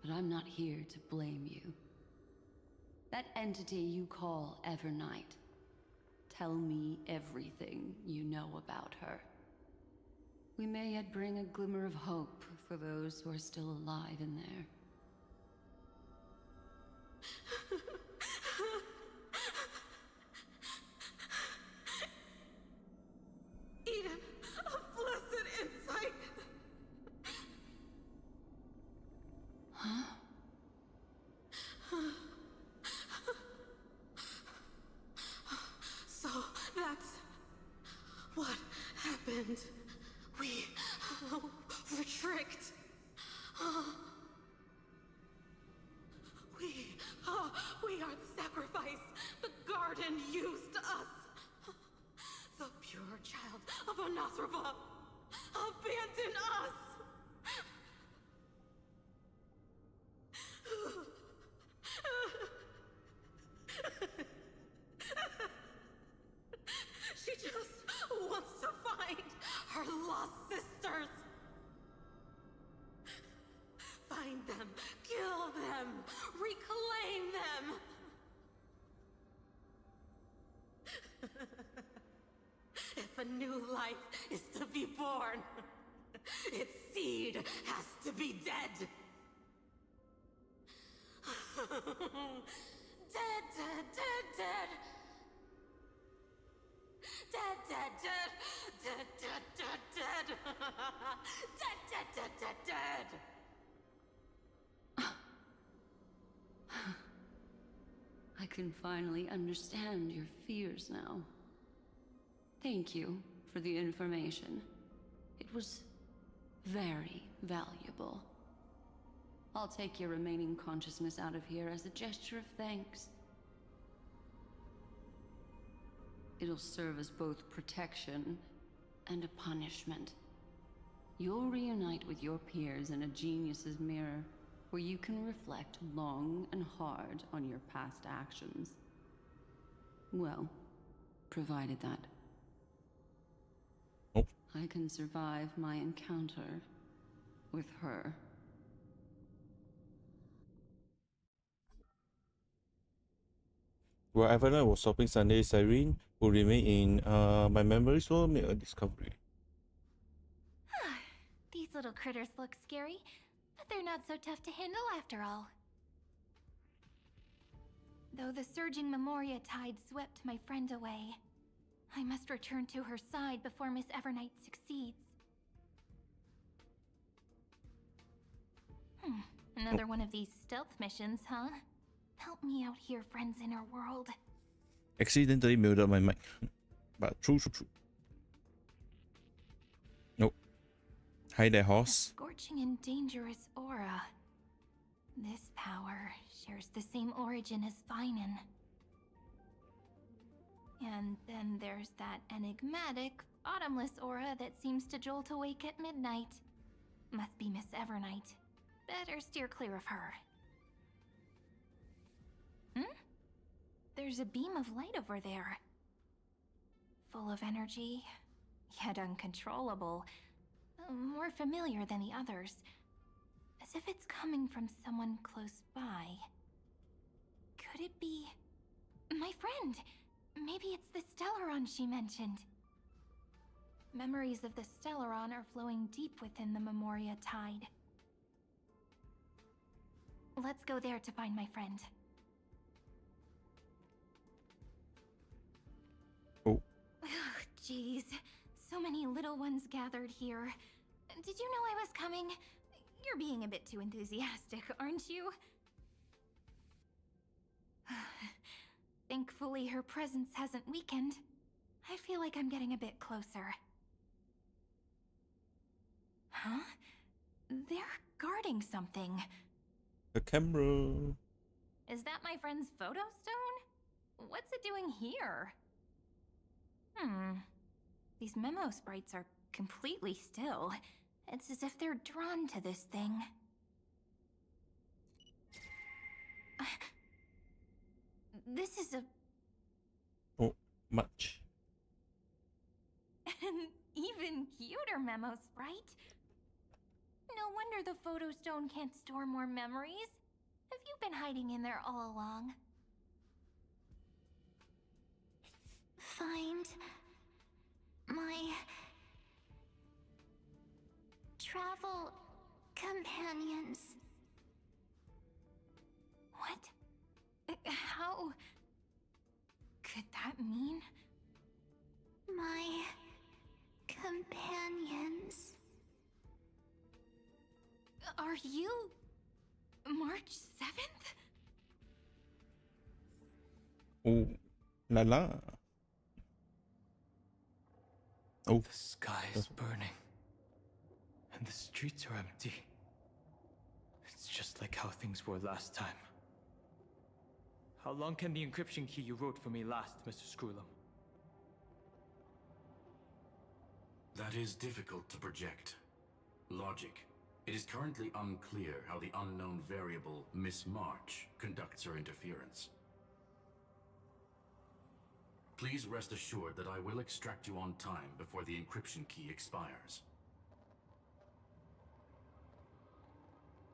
But I'm not here to blame you. That entity you call Evernight. Tell me everything you know about her. We may yet bring a glimmer of hope for those who are still alive in there. Eden of blessed insight! Huh? So that's what happened. We were tricked. We are the sacrifice. The garden used us. The pure child of Anasrava abandoned us. lost sisters! Find them, kill them, reclaim them! If a new life is to be born, its seed has to be dead. Dead, dead, dead, dead. Dead, dead, dead. Dead, dead, dead, dead. Dead, dead, dead, dead, dead. I can finally understand your fears now. Thank you for the information. It was very valuable. I'll take your remaining consciousness out of here as a gesture of thanks. It'll serve as both protection and a punishment. You'll reunite with your peers in a genius's mirror, where you can reflect long and hard on your past actions. Well, provided that I can survive my encounter with her. While Evernight was stopping Sunday, Cyrene, who remained in my memories, will make a discovery. These little critters look scary, but they're not so tough to handle after all. Though the surging Memoria tide swept my friend away, I must return to her side before Miss Evernight succeeds. Another one of these stealth missions, huh? Help me out here, friends in her world. Accidentally muted my mic. But true. Nope. Hi there, horse. Scorching and dangerous aura. This power shares the same origin as Finan. And then there's that enigmatic, bottomless aura that seems to jolt awake at midnight. Must be Miss Evernight. Better steer clear of her. There's a beam of light over there. Full of energy, yet uncontrollable. More familiar than the others. As if it's coming from someone close by. Could it be... my friend? Maybe it's the Stellaron she mentioned. Memories of the Stellaron are flowing deep within the Memoria tide. Let's go there to find my friend. Oh. Jeez, so many little ones gathered here. Did you know I was coming? You're being a bit too enthusiastic, aren't you? Thankfully, her presence hasn't weakened. I feel like I'm getting a bit closer. Huh? They're guarding something. The camera. Is that my friend's photo stone? What's it doing here? These memo sprites are completely still. It's as if they're drawn to this thing. This is a... Oh, much. An even cuter memo sprite. No wonder the photo stone can't store more memories. Have you been hiding in there all along? Find my travel companions. What? How could that mean? My companions. Are you March 7th? Oh, la la. Oh. The sky is burning, and the streets are empty. It's just like how things were last time. How long can the encryption key you wrote for me last, Mr. Screwlum? That is difficult to project. Logic. It is currently unclear how the unknown variable, Miss March, conducts her interference. Please rest assured that I will extract you on time before the encryption key expires.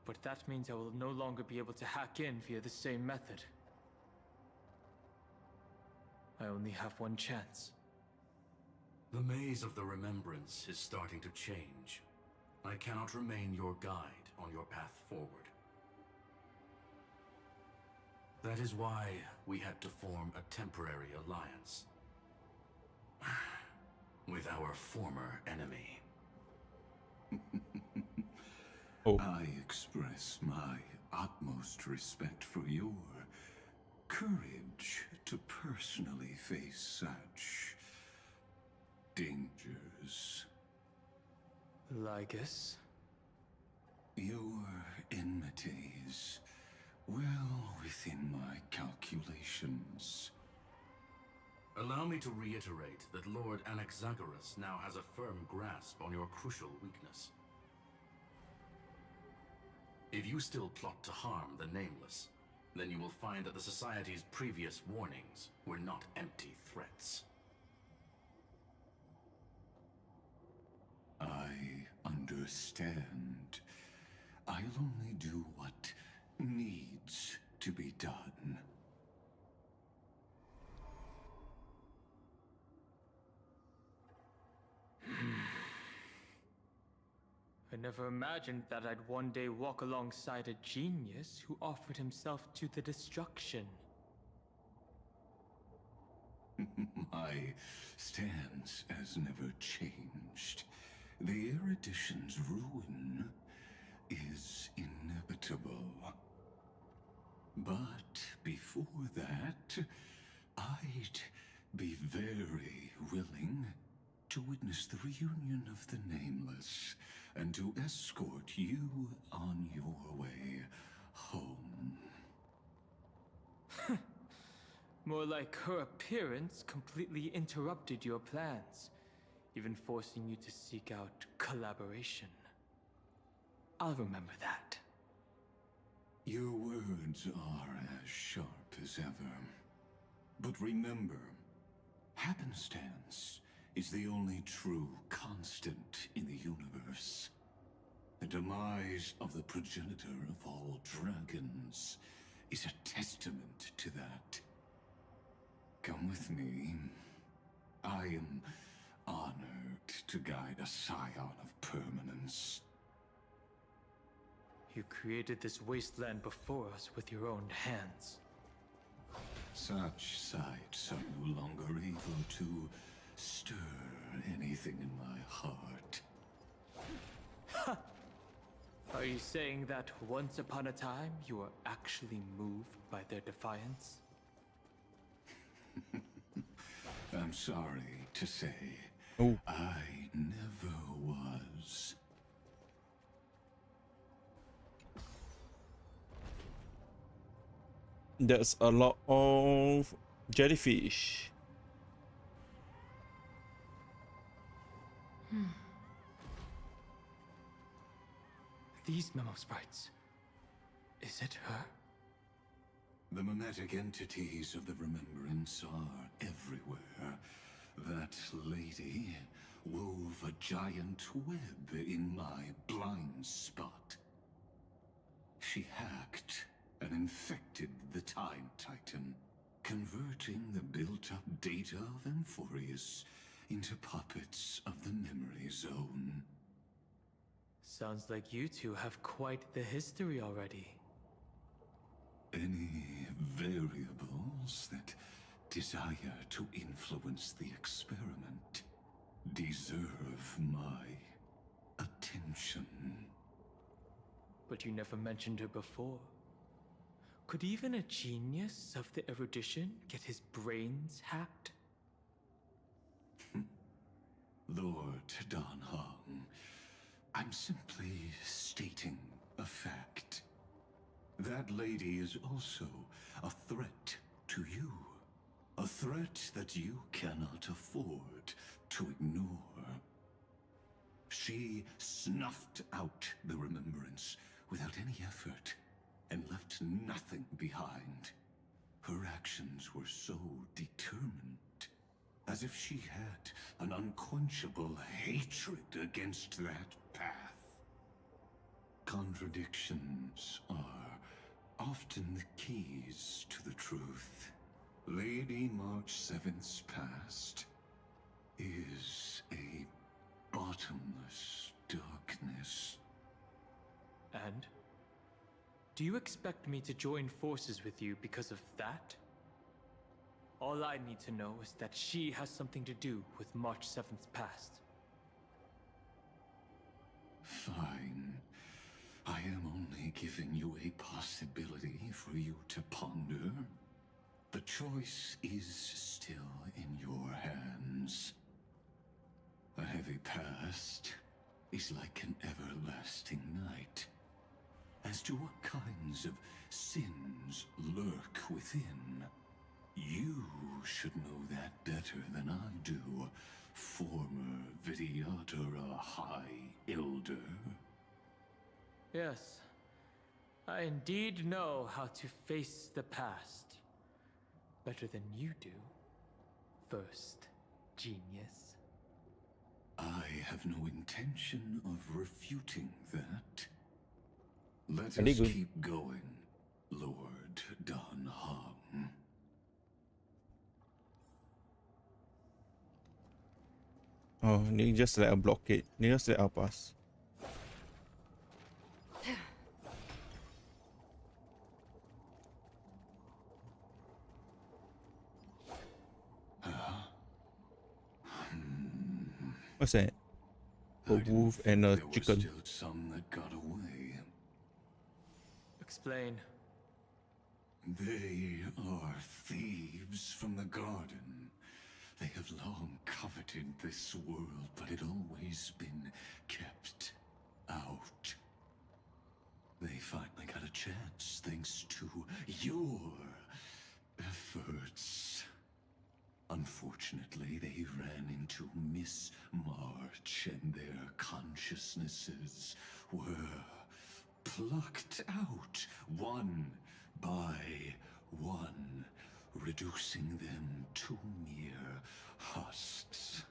But that means I will no longer be able to hack in via the same method. I only have one chance. The maze of the Remembrance is starting to change. I cannot remain your guide on your path forward. That is why we had to form a temporary alliance with our former enemy. I express my utmost respect for your courage to personally face such dangers. Lygus? Your enmities well within my calculations. Allow me to reiterate that Lord Anaxagoras now has a firm grasp on your crucial weakness. If you still plot to harm the Nameless, then you will find that the Society's previous warnings were not empty threats. I understand. I'll only do what needs to be done. I never imagined that I'd one day walk alongside a genius who offered himself to the destruction. My stance has never changed. The erudition's ruin is inevitable. But before that, I'd be very willing to witness the reunion of the Nameless and to escort you on your way home. More like her appearance completely interrupted your plans, even forcing you to seek out collaboration. I'll remember that. Your words are as sharp as ever. But remember, happenstance is the only true constant in the universe. The demise of the progenitor of all dragons is a testament to that. Come with me. I am honored to guide a scion of permanence. You created this wasteland before us with your own hands. Such sights are no longer able to stir anything in my heart. Ha! Are you saying that once upon a time you were actually moved by their defiance? I'm sorry to say, I never was. There's a lot of jellyfish. These memo sprites. Is it her? The mimetic entities of the Remembrance are everywhere. That lady wove a giant web in my blind spot. She hacked and infected the Time Titan, converting the built-up data of Amphorius into puppets of the Memory Zone. Sounds like you two have quite the history already. Any variables that desire to influence the experiment deserve my attention. But you never mentioned her before. Could even a genius of the erudition get his brains hacked? Lord Dan Hong, I'm simply stating a fact. That lady is also a threat to you. A threat that you cannot afford to ignore. She snuffed out the Remembrance without any effort and left nothing behind. Her actions were so determined as if she had an unquenchable hatred against that path. Contradictions are often the keys to the truth. Lady March 7th's past is a bottomless darkness. And? Do you expect me to join forces with you because of that? All I need to know is that she has something to do with March 7th's past. Fine. I am only giving you a possibility for you to ponder. The choice is still in your hands. A heavy past is like an everlasting night. As to what kinds of sins lurk within, you should know that better than I do, former Vidyadhara High Elder. Yes, I indeed know how to face the past. Better than you do, first genius. I have no intention of refuting that. Let Very us good. keep going, Lord Dan Heng. Oh, ni just like a blockade. Ni just let us pass. What's that? A wolf and a There were chicken. still some that got away. Explain. They are thieves from the garden. They have long coveted this world, but it always been kept out. They finally got a chance thanks to your efforts. Unfortunately, they ran into Miss March and their consciousnesses were plucked out one by one, reducing them to mere husks.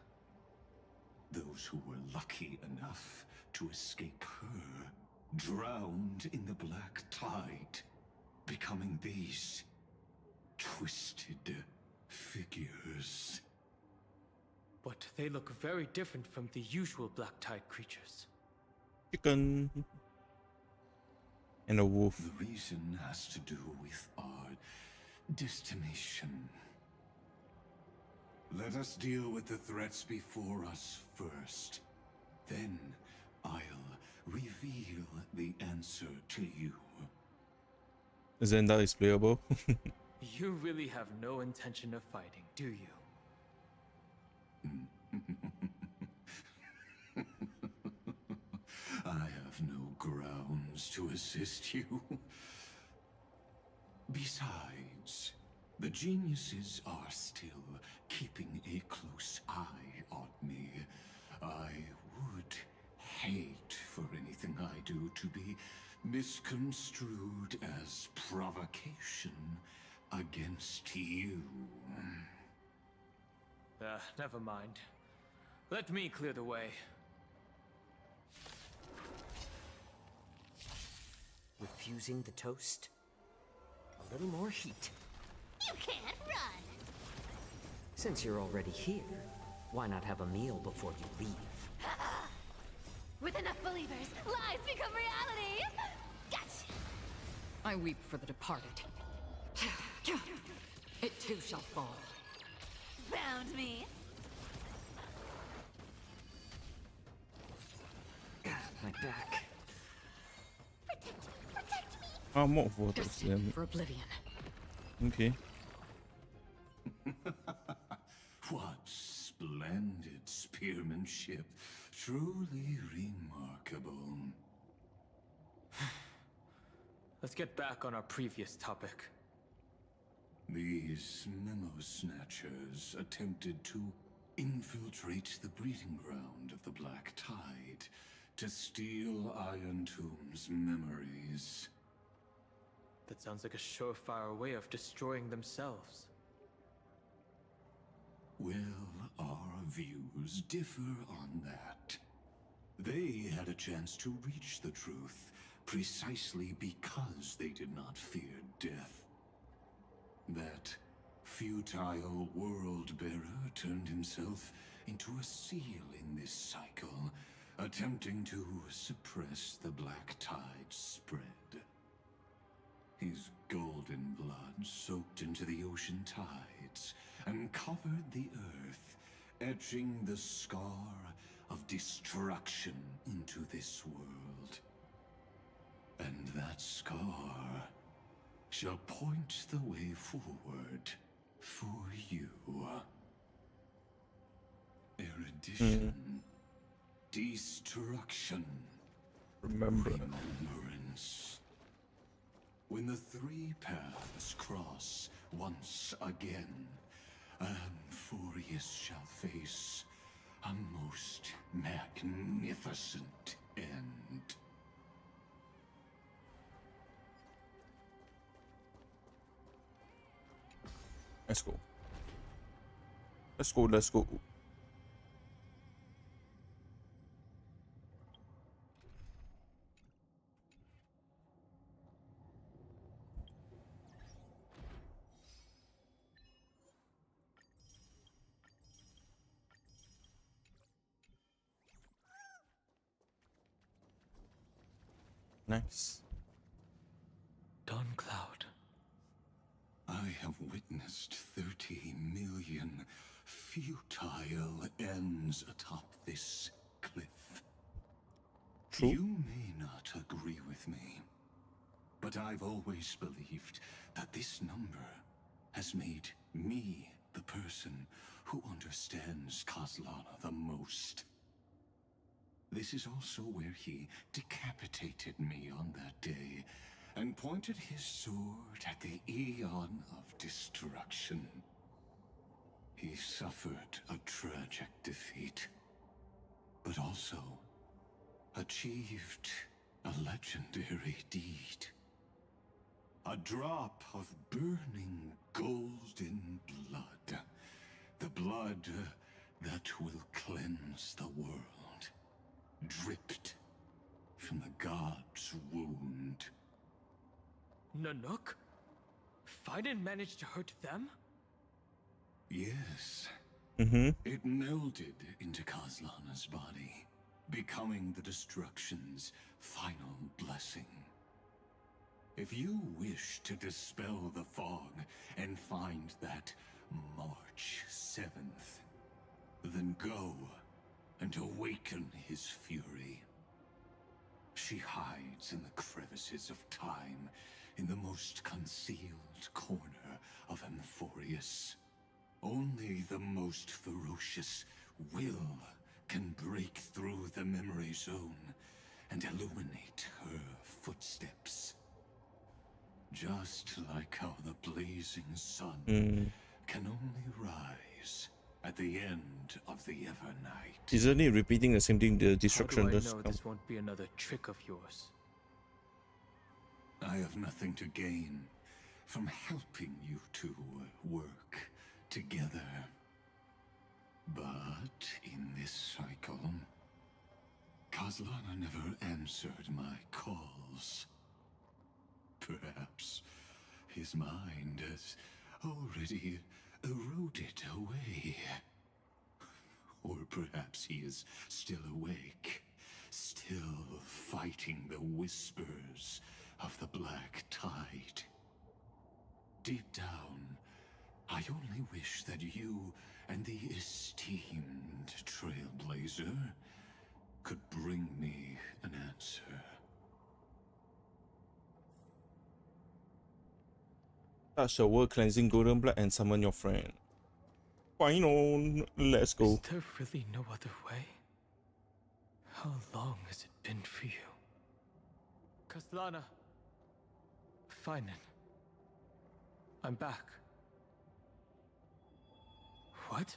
Those who were lucky enough to escape her drowned in the black tide, becoming these twisted figures. But they look very different from the usual Black Tide creatures. Chicken. And a wolf. The reason has to do with our destination. Let us deal with the threats before us first. Then I'll reveal the answer to you. Zenda is playable. You really have no intention of fighting, do you? I have no grounds to assist you. Besides, the geniuses are still keeping a close eye on me. I would hate for anything I do to be misconstrued as provocation against you. Never mind. Let me clear the way. Refusing the toast? A little more heat. You can't run! Since you're already here, why not have a meal before you leave? With enough believers, lies become reality! Gotcha! I weep for the departed. It too shall fall. Found me! My back. Protect me! More photos. Destined for oblivion. Okay. What splendid spearmanship. Truly remarkable. Let's get back on our previous topic. These memo snatchers attempted to infiltrate the breeding ground of the Black Tide to steal Iron Tomb's memories. That sounds like a surefire way of destroying themselves. Well, views differ on that. They had a chance to reach the truth precisely because they did not fear death. That futile world-bearer turned himself into a seal in this cycle, attempting to suppress the black tide spread. His golden blood soaked into the ocean tides and covered the earth, etching the scar of destruction into this world. And that scar shall point the way forward for you. Erudition. Destruction. Remembrance. When the three paths cross once again, Amphorius shall face a most magnificent end. Let's go. Let's go, let's go. Nice. Dawn Cloud. I have witnessed 30 million futile ends atop this cliff. True. You may not agree with me, but I've always believed that this number has made me the person who understands Kozlana the most. This is also where he decapitated me on that day and pointed his sword at the Eon of Destruction. He suffered a tragic defeat, but also achieved a legendary deed. A drop of burning golden blood. The blood that will cleanse the world. Dripped from the god's wound. Nanook? Fiden managed to hurt them? Yes. Mm-hmm. It melded into Kozlana's body, becoming the Destruction's final blessing. If you wish to dispel the fog and find that March 7th, then go and awaken his fury. She hides in the crevices of time, in the most concealed corner of Amphorius. Only the most ferocious will can break through the memory zone and illuminate her footsteps. Just like how the blazing sun can only rise at the end of the Evernight. Isn't it repeating the same thing? The How destruction do I does know come. this won't be another trick of yours? I have nothing to gain from helping you two work together. But in this cycle, Kozlana never answered my calls. Perhaps his mind has already eroded away. Or perhaps he is still awake, still fighting the whispers of the black tide. Deep down, I only wish that you and the esteemed Trailblazer could bring me an answer. Touch the world cleansing golden blood and summon your friend. Fine on, let's go. Is there really no other way? How long has it been for you? Kozlana. Finen. I'm back. What?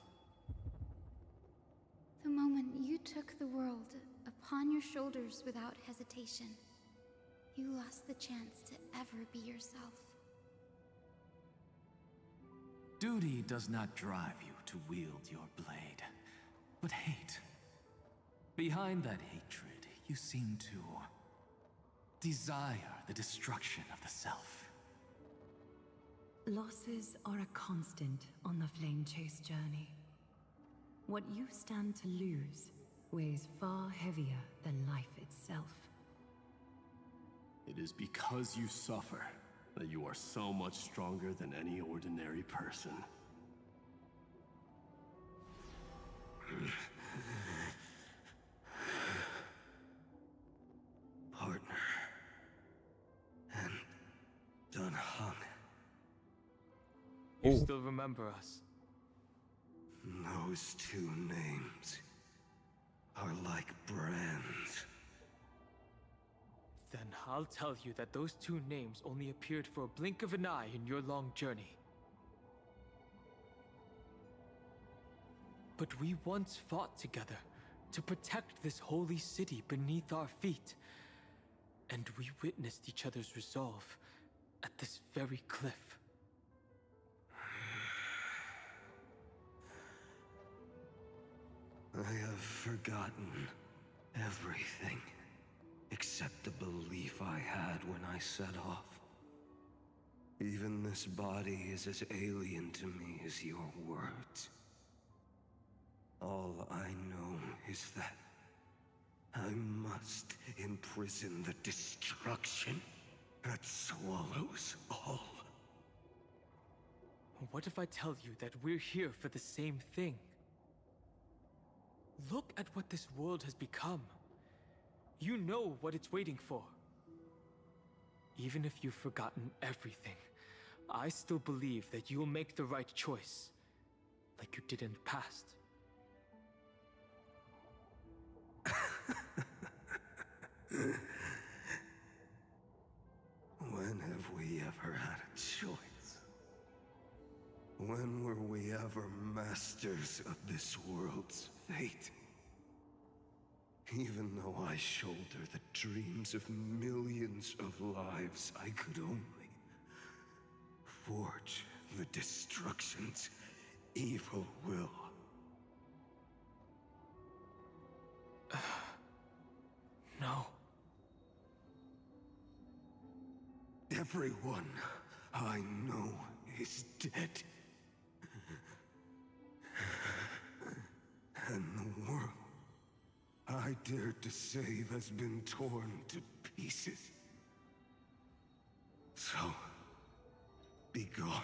The moment you took the world upon your shoulders without hesitation, you lost the chance to ever be yourself. Duty does not drive you to wield your blade. but hate. Behind that hatred, you seem to desire the destruction of the self. Losses are a constant on the Flame Chase journey. What you stand to lose weighs far heavier than life itself. It is because you suffer that you are so much stronger than any ordinary person. Partner. And Dan Heng. You still remember us? Those two names are like brands. Then I'll tell you that those two names only appeared for a blink of an eye in your long journey. But we once fought together to protect this holy city beneath our feet. And we witnessed each other's resolve at this very cliff. I have forgotten everything except the belief I had when I set off. Even this body is as alien to me as your words. All I know is that I must imprison the destruction that swallows all. What if I tell you that we're here for the same thing? Look at what this world has become. You know what it's waiting for. Even if you've forgotten everything, I still believe that you'll make the right choice, like you did in the past. When have we ever had a choice? When were we ever masters of this world's fate? Even though I shoulder the dreams of millions of lives, I could only forge the destruction's evil will. No. Everyone I know is dead. And the world I dared to save has been torn to pieces. So, be gone.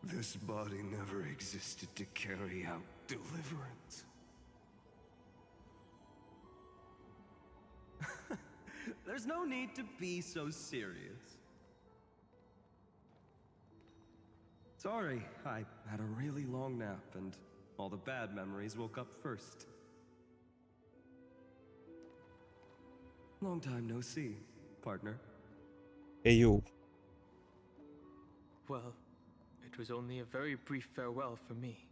This body never existed to carry out deliverance. There's no need to be so serious. Sorry, I had a really long nap and all the bad memories woke up first. Long time no see, partner. Hey you. Well, it was only a very brief farewell for me.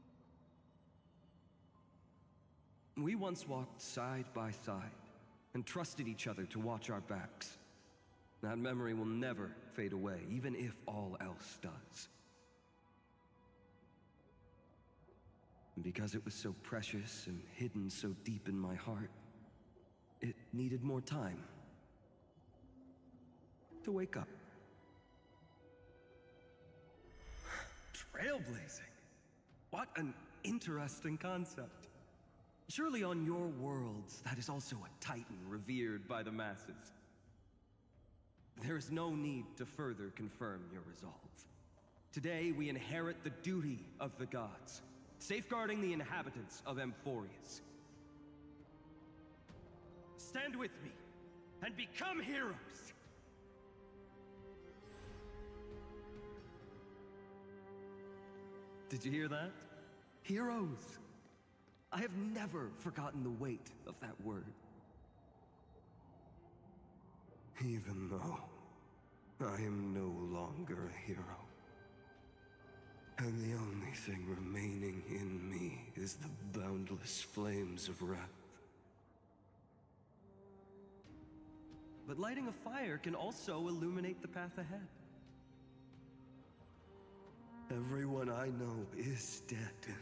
We once walked side by side and trusted each other to watch our backs. That memory will never fade away, even if all else does. And because it was so precious and hidden so deep in my heart, it needed more time to wake up. Trailblazing. What an interesting concept. Surely on your worlds, that is also a titan revered by the masses. There is no need to further confirm your resolve. Today, we inherit the duty of the gods, safeguarding the inhabitants of Amphorius. Stand with me, and become heroes! Did you hear that? Heroes! I have never forgotten the weight of that word. Even though I am no longer a hero. And the only thing remaining in me is the boundless flames of wrath. But lighting a fire can also illuminate the path ahead. Everyone I know is dead.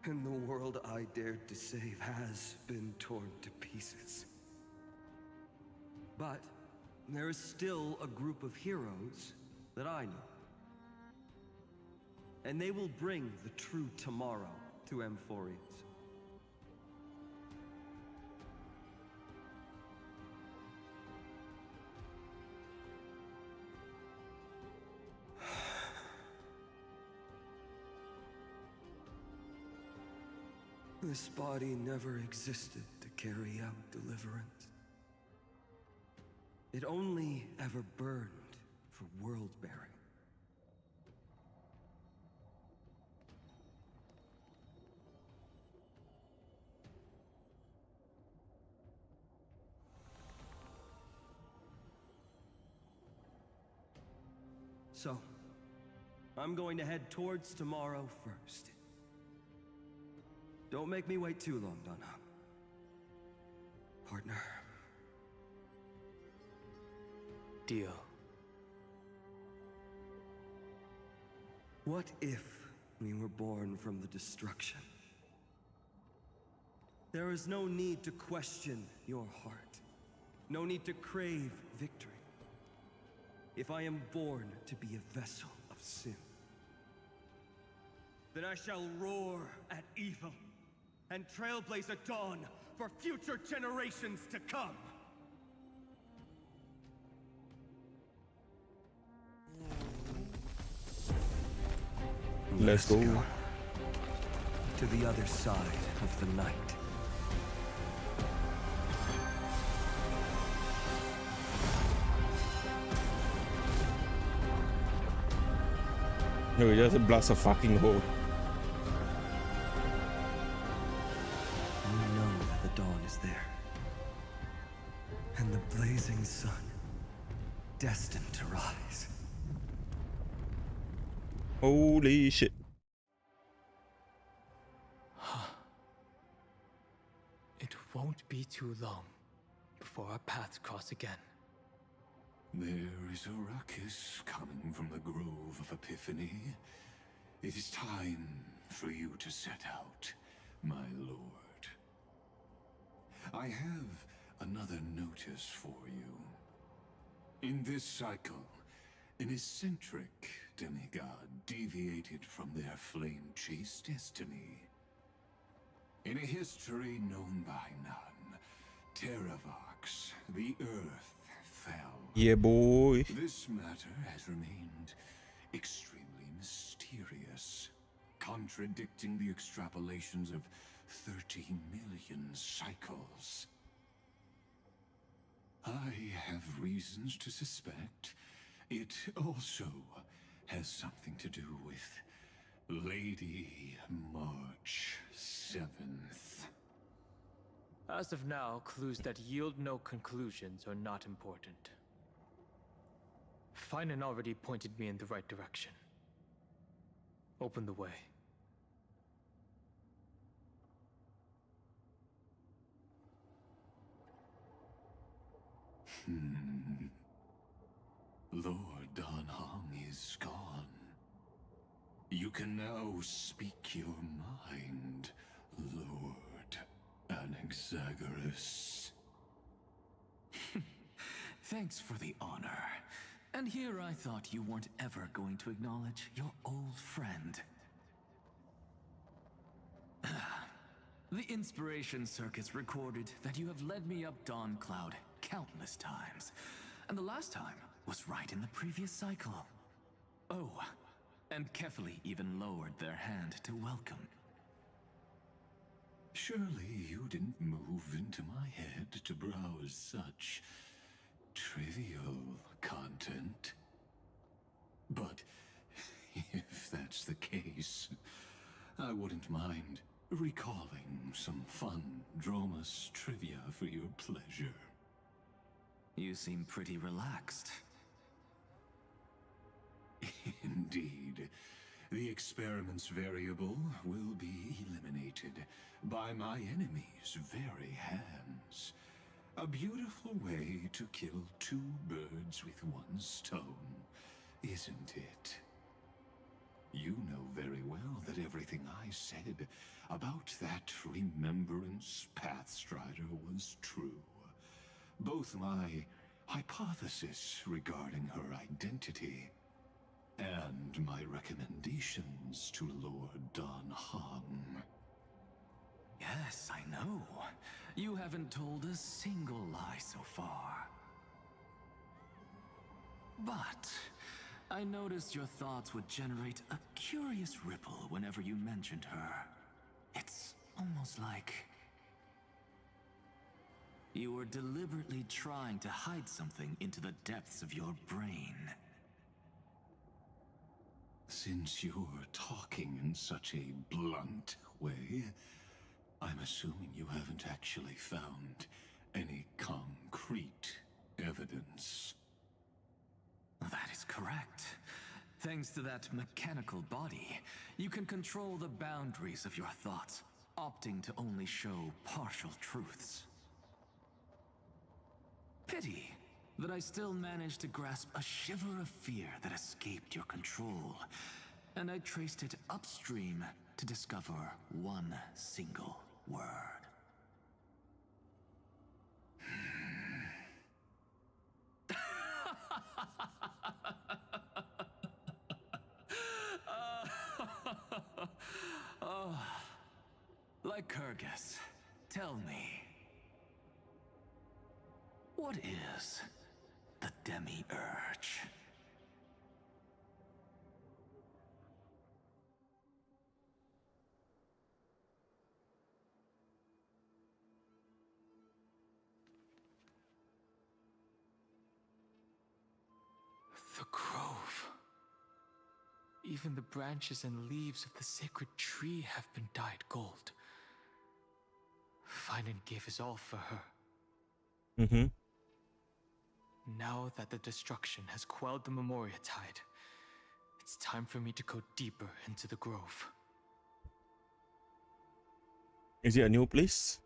And the world I dared to save has been torn to pieces. But there is still a group of heroes that I know. And they will bring the true tomorrow to Amphorius. This body never existed to carry out deliverance. It only ever burned for world-bearing. So, I'm going to head towards tomorrow first. Don't make me wait too long, Donna. Partner. Deal. What if we were born from the destruction? There is no need to question your heart. No need to crave victory. If I am born to be a vessel of sin, then I shall roar at evil and trailblaze a dawn for future generations to come. Let's go. To the other side of the night. No, we just blast a fucking hole. We know that the dawn is there. And the blazing sun, destined to rise. Holy shit. It won't be too long before our paths cross again. There is a ruckus coming from the Grove of Epiphany. It is time for you to set out, my lord. I have another notice for you. In this cycle, an eccentric demigod deviated from their flame-chased destiny. In a history known by none, Terravox, the Earth, fell. Yeah, boy. This matter has remained extremely mysterious, contradicting the extrapolations of 30 million cycles. I have reasons to suspect it also has something to do with Lady March 7th. As of now, clues that yield no conclusions are not important. Finan already pointed me in the right direction. Open the way. Lord Dan Heng is gone. You can now speak your mind, Lord Anaxagoras. Thanks for the honor. And here I thought you weren't ever going to acknowledge your old friend. The Inspiration Circuits recorded that you have led me up Dawn Cloud countless times. And the last time was right in the previous cycle. Oh, and carefully even lowered their hand to welcome. Surely you didn't move into my head to browse such trivial content. But if that's the case, I wouldn't mind recalling some fun Dromus trivia for your pleasure. You seem pretty relaxed. Indeed. The experiment's variable will be eliminated by my enemy's very hands. A beautiful way to kill two birds with one stone, isn't it? You know very well that everything I said about that remembrance Pathstrider was true. Both my hypothesis regarding her identity and my recommendations to Lord Dan Heng. Yes, I know. You haven't told a single lie so far. But I noticed your thoughts would generate a curious ripple whenever you mentioned her. It's almost like you were deliberately trying to hide something into the depths of your brain. Since you're talking in such a blunt way, I'm assuming you haven't actually found any concrete evidence. That is correct. Thanks to that mechanical body, you can control the boundaries of your thoughts, opting to only show partial truths. Pity that I still managed to grasp a shiver of fear that escaped your control, and I traced it upstream to discover one single word. Oh, like Kyrgyz, tell me, what is the demi-urge? The grove. Even the branches and leaves of the sacred tree have been dyed gold. Finan gave his all for her. Mm-hmm. Now that the destruction has quelled the Memoria tide, it's time for me to go deeper into the grove. Is it a new place?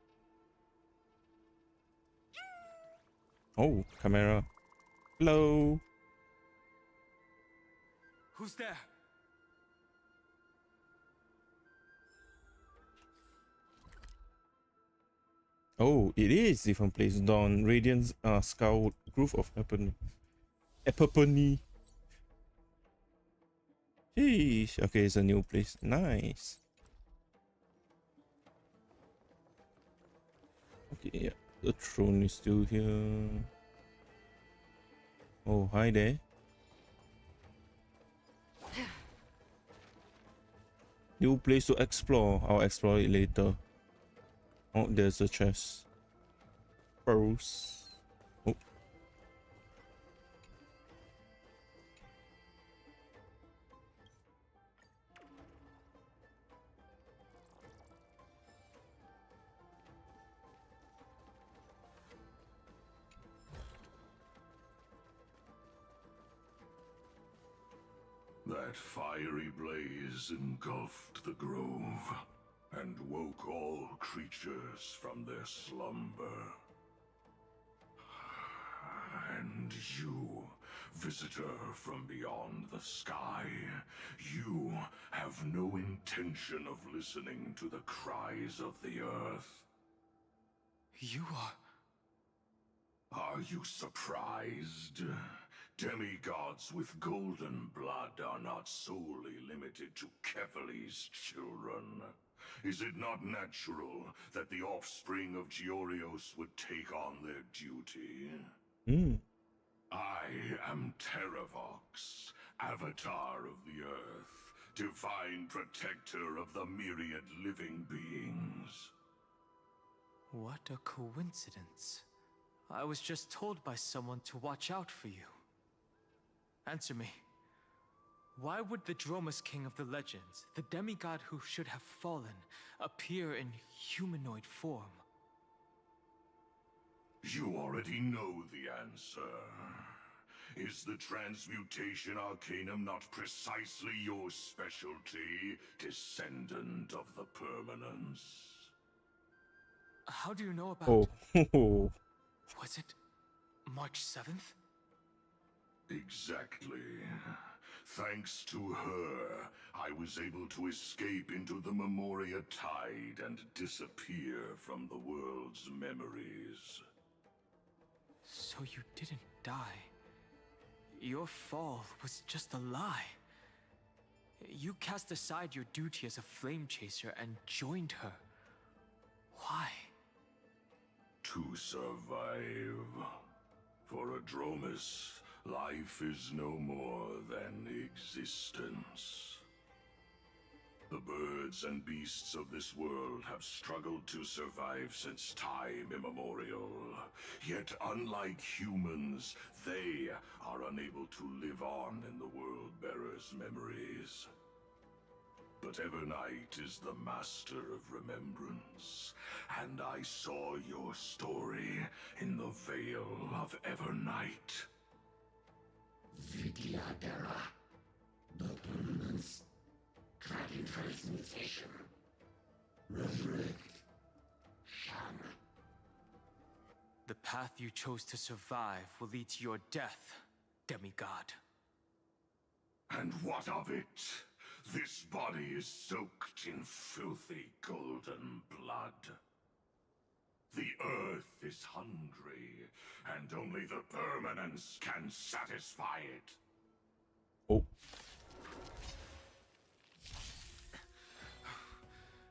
Oh, camera. Hello. Who's there? Oh, it is different place. Dawn, Radiance, Scout, Grove of Epiphany. Sheesh. Okay, it's a new place. Nice. Okay, yeah. The throne is still here. Oh, hi there. New place to explore. I'll explore it later. Oh, there's a chest. Pearls. Oh. That fiery blaze engulfed the grove and woke all creatures from their slumber. And you, visitor from beyond the sky, you have no intention of listening to the cries of the earth. You are... Are you surprised? Demigods with golden blood are not solely limited to Kefali's children. Is it not natural that the offspring of Georios would take on their duty? I am Terravox, Avatar of the Earth, divine protector of the myriad living beings. What a coincidence. I was just told by someone to watch out for you. Answer me. Why would the Dromus King of the legends, the demigod who should have fallen, appear in humanoid form? You already know the answer. Is the Transmutation Arcanum not precisely your specialty, descendant of the Permanence? How do you know about... Oh. Was it March 7th? Exactly. Thanks to her, I was able to escape into the Memoria Tide and disappear from the world's memories. So you didn't die. Your fall was just a lie. You cast aside your duty as a flame chaser and joined her. Why? To survive. For a Dromus, life is no more than existence. The birds and beasts of this world have struggled to survive since time immemorial. Yet unlike humans, they are unable to live on in the World-Bearer's memories. But Evernight is the master of remembrance, and I saw your story in the Veil of Evernight. Vidyadhara, the permanence, tracking transmutation, resurrect, Shan. The path you chose to survive will lead to your death, demigod. And what of it? This body is soaked in filthy golden blood. The earth is hungry, and only the permanence can satisfy it. Oh.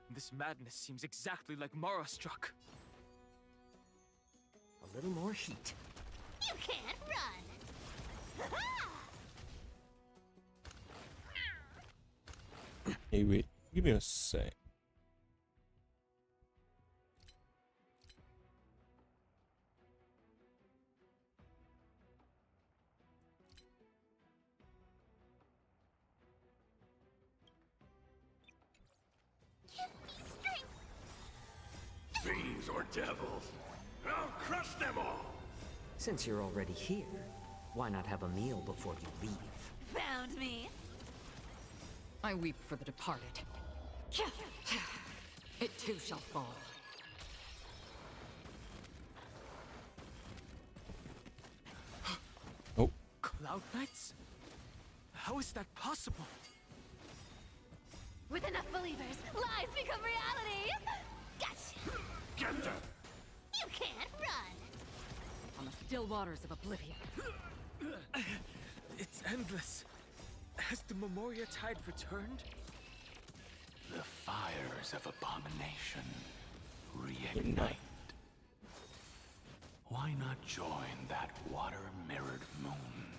This madness seems exactly like Mara struck. A little more heat. You can't run! Hey, wait. Give me a sec. Give me strength! Fiends or devils, I'll crush them all! Since you're already here, why not have a meal before you leave? Found me! I weep for the departed. It too shall fall. Oh. Cloud Knights? How is that possible? With enough believers, lies become reality! Gotcha! Get them! You can't run! On the still waters of oblivion. It's endless. Has the Memoria Tide returned? The fires of abomination reignite. Why not join that water-mirrored moon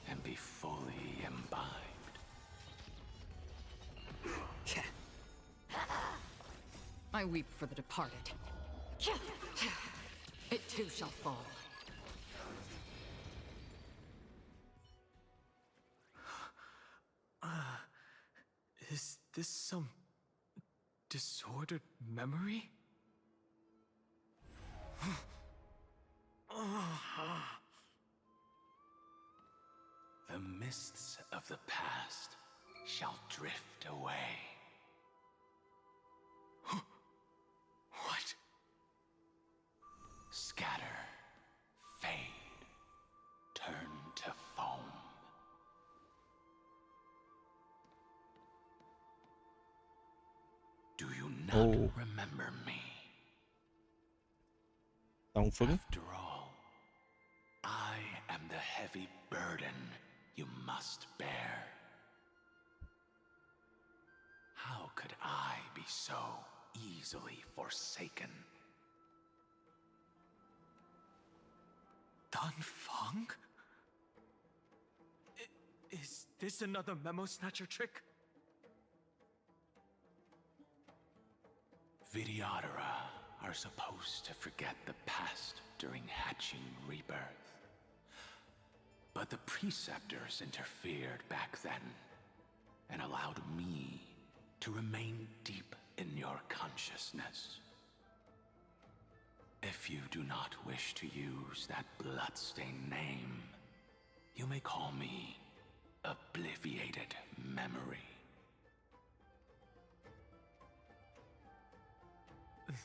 and be fully imbibed? I weep for the departed. It too shall fall. Is this some disordered memory? The mists of the past shall drift away. What? Scatter, fade, turn to foam. Do you not remember me? After all, I am the heavy burden you must bear. How could I be so easily forsaken? Dan Feng? Is this another Memo Snatcher trick? Vidyadhara are supposed to forget the past during hatching rebirth. But the Preceptors interfered back then and allowed me to remain deep in your consciousness. If you do not wish to use that bloodstained name, you may call me Obliviated Memory.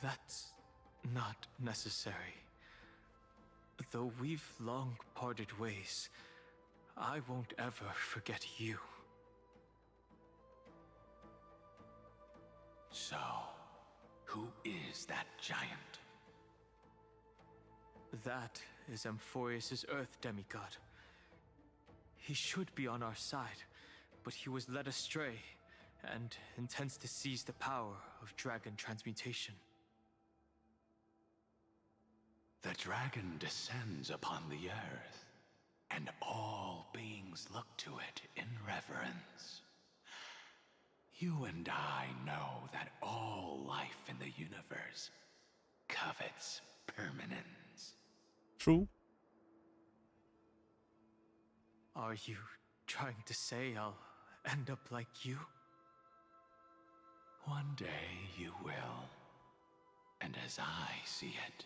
That's not necessary. Though we've long parted ways, I won't ever forget you. So, who is that giant? That is Amphorius' Earth demigod. He should be on our side, but he was led astray and intends to seize the power of dragon transmutation. The dragon descends upon the earth, and all beings look to it in reverence. You and I know that all life in the universe covets permanence. True. Are you trying to say I'll end up like you? One day you will. And as I see it,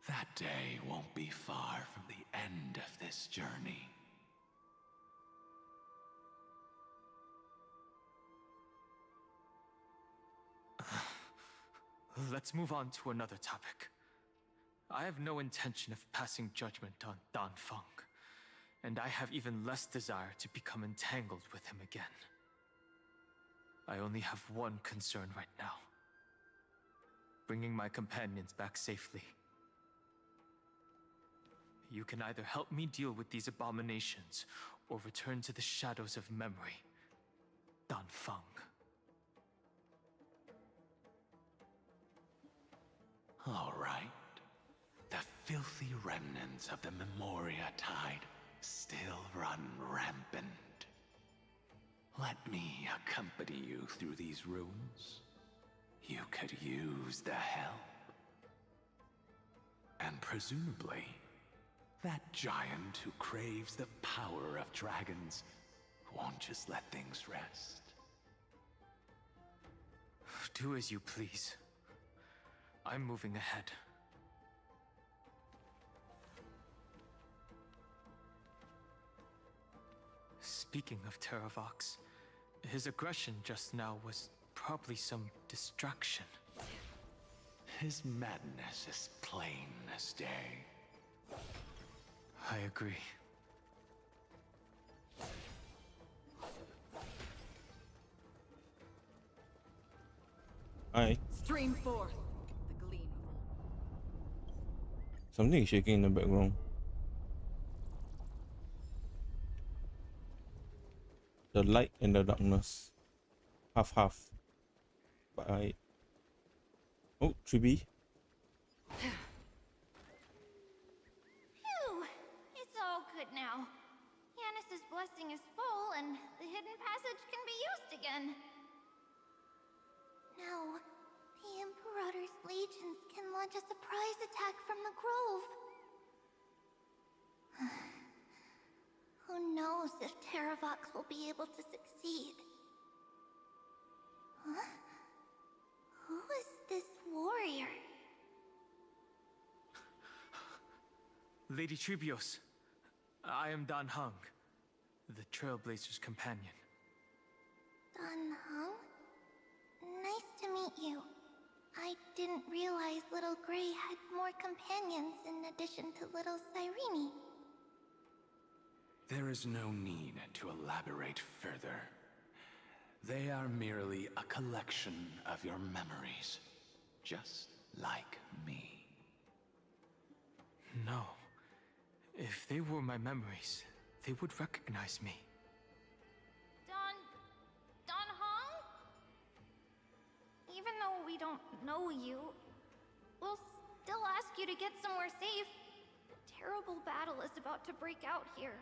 that day won't be far from the end of this journey. Let's move on to another topic. I have no intention of passing judgment on Dan Feng, and I have even less desire to become entangled with him again. I only have one concern right now: bringing my companions back safely. You can either help me deal with these abominations, or return to the shadows of memory. Dan Feng. All right. The filthy remnants of the Memoria Tide still run rampant. Let me accompany you through these rooms. You could use the help. And presumably, that giant who craves the power of dragons won't just let things rest. Do as you please. I'm moving ahead. Speaking of Terravox, his aggression just now was probably some distraction. His madness is plain as day. I agree. Hi. Stream forth the gleam of Something is shaking in the background. The light and the darkness. Half half. But I. Oh, 3B. Phew! It's all good now. Yanis's blessing is full, and the hidden passage can be used again. Now, the Imperator's legions can launch a surprise attack from the grove. Who knows if Terravox will be able to succeed? Huh? Who is this warrior? Lady Tribios, I am Dan Heng, the Trailblazer's companion. Dan Heng? Nice to meet you. I didn't realize Little Gray had more companions in addition to Little Cyrene. There is no need to elaborate further. They are merely a collection of your memories, just like me. No. If they were my memories, they would recognize me. Dan Heng? Even though we don't know you, we'll still ask you to get somewhere safe. A terrible battle is about to break out here.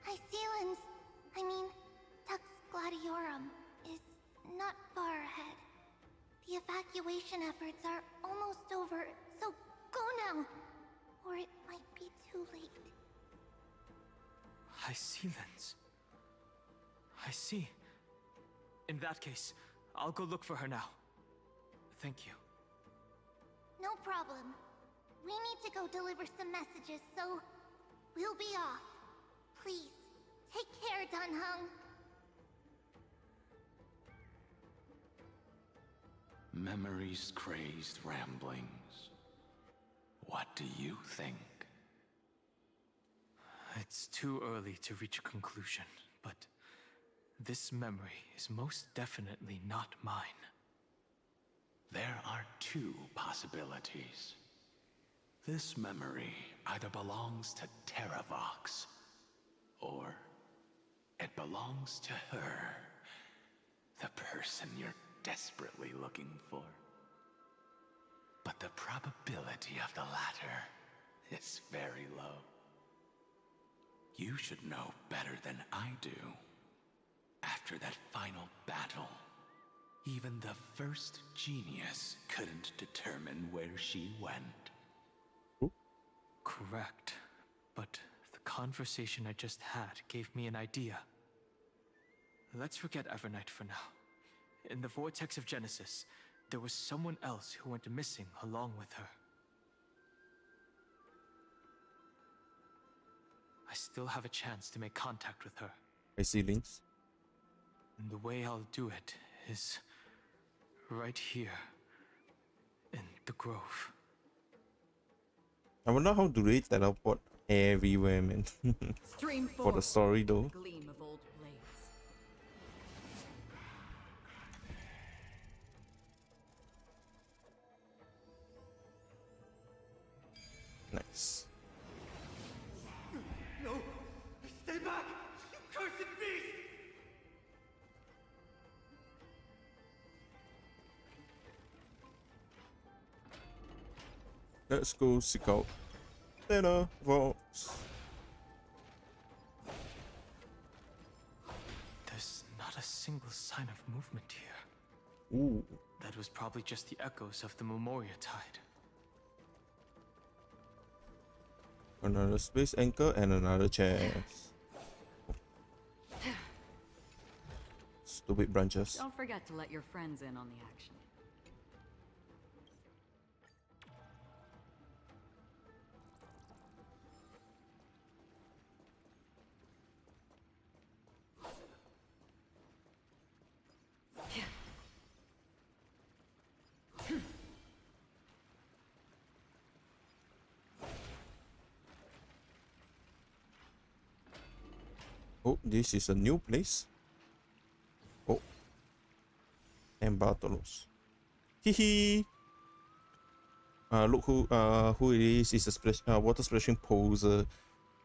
Iceland's, Tux Gladiorum, is not far ahead. The evacuation efforts are almost over, so go now, or it might be too late. Iceland's. I see. In that case, I'll go look for her now. Thank you. No problem. We need to go deliver some messages, so we'll be off. Please, take care, Dan Heng. Memories crazed ramblings. What do you think? It's too early to reach a conclusion, but this memory is most definitely not mine. There are two possibilities. This memory either belongs to Terravox, or it belongs to her, the person you're desperately looking for. But the probability of the latter is very low. You should know better than I do. After that final battle, even the first genius couldn't determine where she went. Correct. But the conversation I just had gave me an idea. Let's forget Evernight for now. In the Vortex of Genesis, there was someone else who went missing along with her. I still have a chance to make contact with her. I see links. And the way I'll do it is right here in the grove. I wonder how do they teleport everywhere, man. Stream For the story though. Gleam of old blades. Nice. No! Stay back! You cursed beast! Let's go seek out Terravox. There's not a single sign of movement here. Ooh. That was probably just the echoes of the Memoria Tide. Another space anchor and another chest. Stupid branches. Don't forget to let your friends in on the action. Oh, this is a new place. Oh. And Bartolos. Hehe. Look who it is. It's a splash, water splashing poser.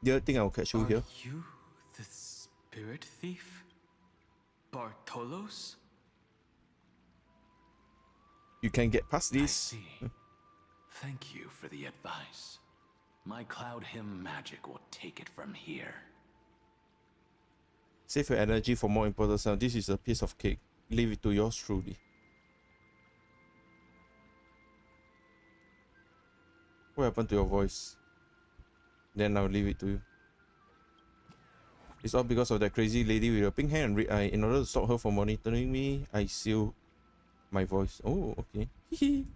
The other thing I'll catch you here. You the spirit thief? Bartolos? You can get past I this. see. Thank you for the advice. My Cloud Hymn magic will take it from here. Save your energy for more important stuff. This is a piece of cake. Leave it to yours truly. What happened to your voice? Then I'll leave it to you. It's all because of that crazy lady with a pink hair and red eye. In order to stop her from monitoring me, I seal my voice. Oh, okay. Hehe.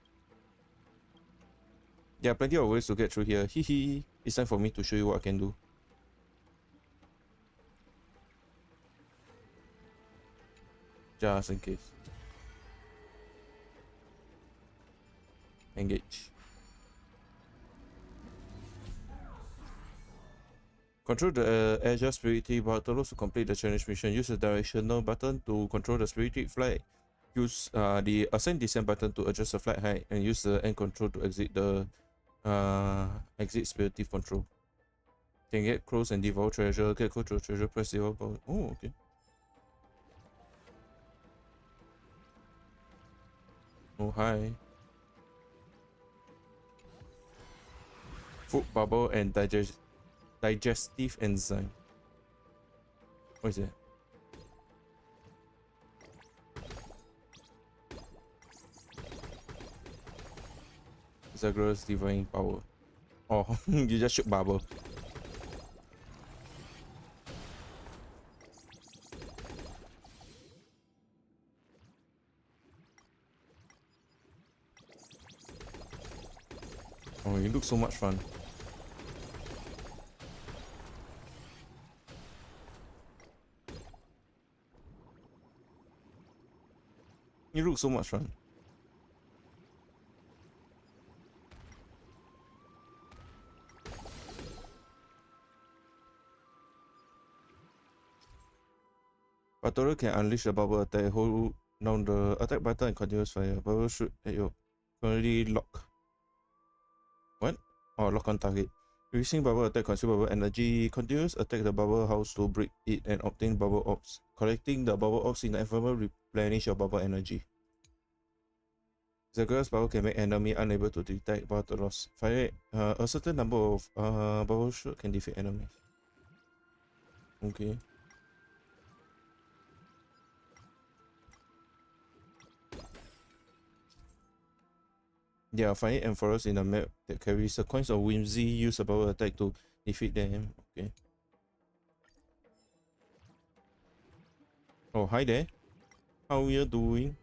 There are plenty of ways to get through here. Hehe. It's time for me to show you what I can do. Just in case. Engage. Control the Azure Spirity Bartolos to complete the challenge mission. Use the directional button to control the Spirity flight. Use the Ascend Descend button to adjust the flight height, and use the End control to exit the exit Spirity control. Can get close and devour treasure. Get close to the treasure. Press devour button. Oh, okay. Oh, hi. Food bubble and digestive enzyme. What is that? Zagreus divine power. Oh, you just shoot bubble. Oh, you look so much fun. You look so much fun. Battle can unleash a bubble attack. Hold down the attack button and continuous fire. Bubble shoot at you. Currently lock. What? Oh, lock on target. Releasing bubble attack consume bubble energy. Continuous attack the bubble house to break it and obtain bubble orbs. Collecting the bubble orbs in the environment replenish your bubble energy. Zagreus bubble can make enemy unable to detect bubble loss. Fire a certain number of bubble shoot can defeat enemies. Okay. Yeah, find emperors in a map that carries a coins of whimsy. Use a bubble attack to defeat them. Okay. Oh, hi there. How are you doing?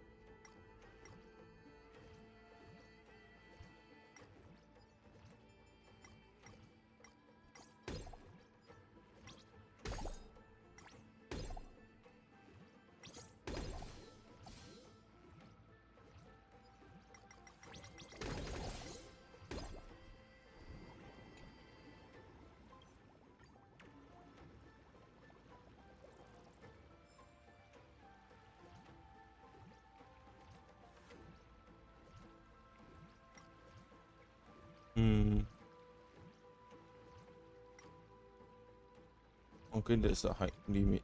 Okay, that's the height limit.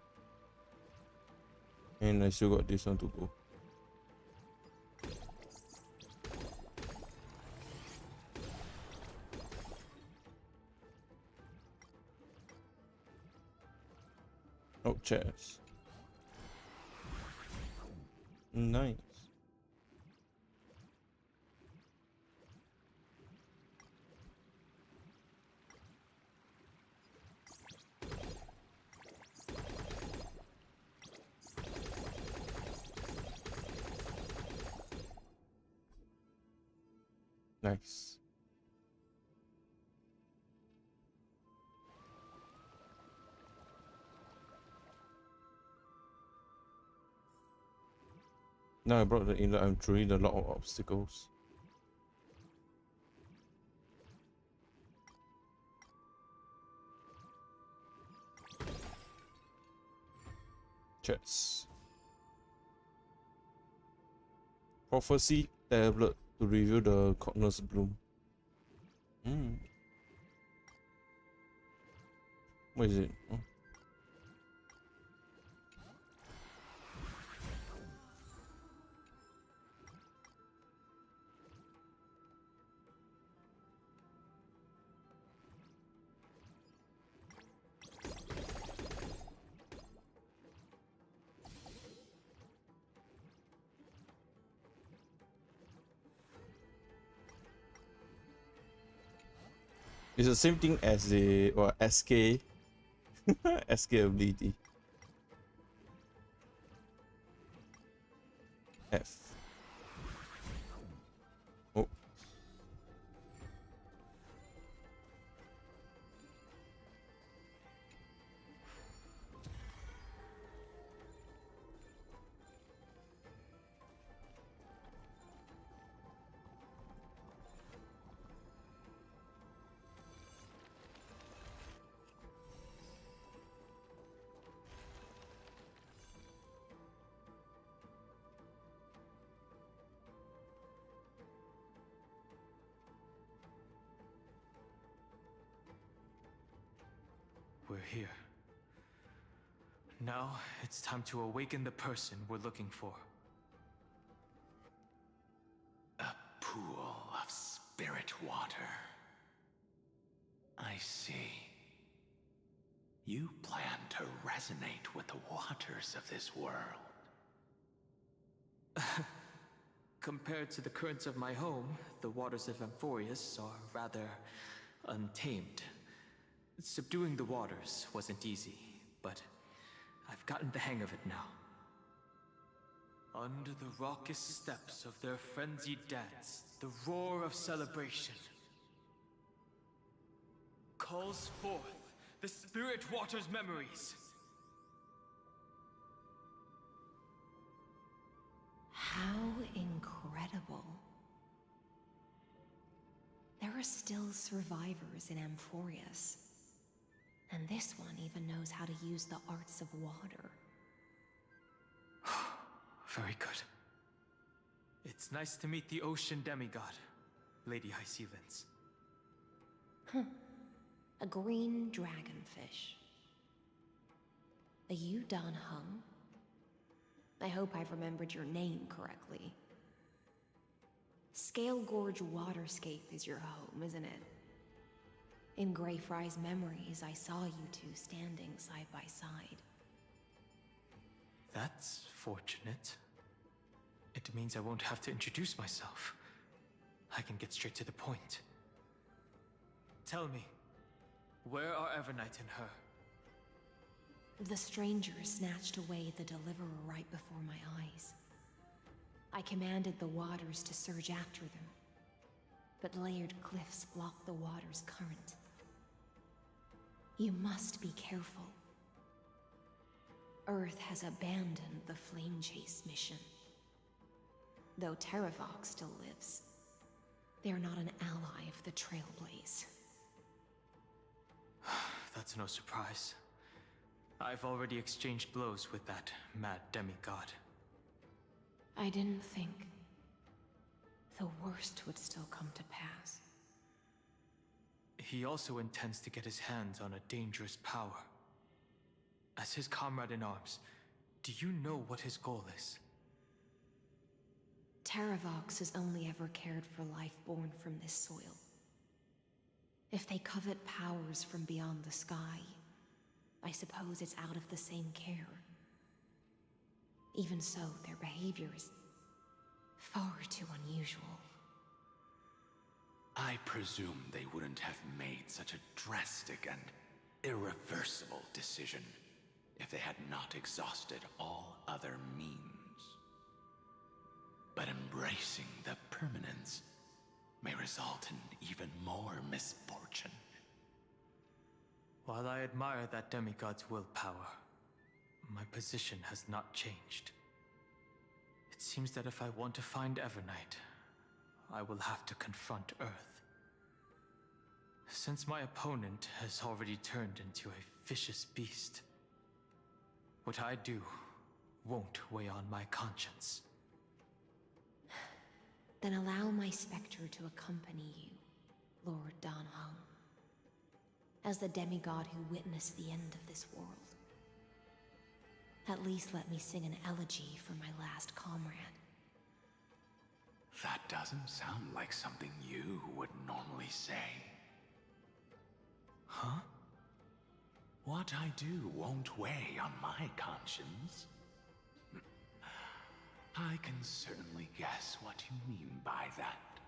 And I still got this one to go. Oh, chairs. Nice. Nice. Now I brought the inlet, I'm throwing a lot of obstacles. Chats. Prophecy tablet to review the Cognos Bloom. What is it? Oh. It's the same thing as the SK SK ability. F. Oh. We're here. Now, it's time to awaken the person we're looking for. A pool of spirit water. I see. You plan to resonate with the waters of this world. Compared to the currents of my home, the waters of Amphorius are rather untamed. Subduing the waters wasn't easy, but I've gotten the hang of it now. Under the raucous steps of their frenzied dance, the roar of celebration calls forth the spirit water's memories. How incredible. There are still survivors in Amphorius. And this one even knows how to use the arts of water. Very good. It's nice to meet the ocean demigod, Lady High Sea Lens. A green dragonfish. Are you Dan Hung? I hope I've remembered your name correctly. Scale Gorge Waterscape is your home, isn't it? In Greyfry's memories, I saw you two standing side by side. That's fortunate. It means I won't have to introduce myself. I can get straight to the point. Tell me, where are Evernight and her? The stranger snatched away the deliverer right before my eyes. I commanded the waters to surge after them, but layered cliffs blocked the water's current. You must be careful. Earth has abandoned the Flame Chase mission. Though Terravok still lives, they're not an ally of the Trailblaze. That's no surprise. I've already exchanged blows with that mad demigod. I didn't think the worst would still come to pass. He also intends to get his hands on a dangerous power. As his comrade in arms, do you know what his goal is? Terravox has only ever cared for life born from this soil. If they covet powers from beyond the sky, I suppose it's out of the same care. Even so, their behavior is far too unusual. I presume they wouldn't have made such a drastic and irreversible decision if they had not exhausted all other means. But embracing the permanence may result in even more misfortune. While I admire that demigod's willpower, my position has not changed. It seems that if I want to find Evernight, I will have to confront Earth. Since my opponent has already turned into a vicious beast, what I do won't weigh on my conscience. Then allow my specter to accompany you, Lord Dan Hung, as the demigod who witnessed the end of this world. At least let me sing an elegy for my last comrade. That doesn't sound like something you would normally say. Huh? What I do won't weigh on my conscience. I can certainly guess what you mean by that.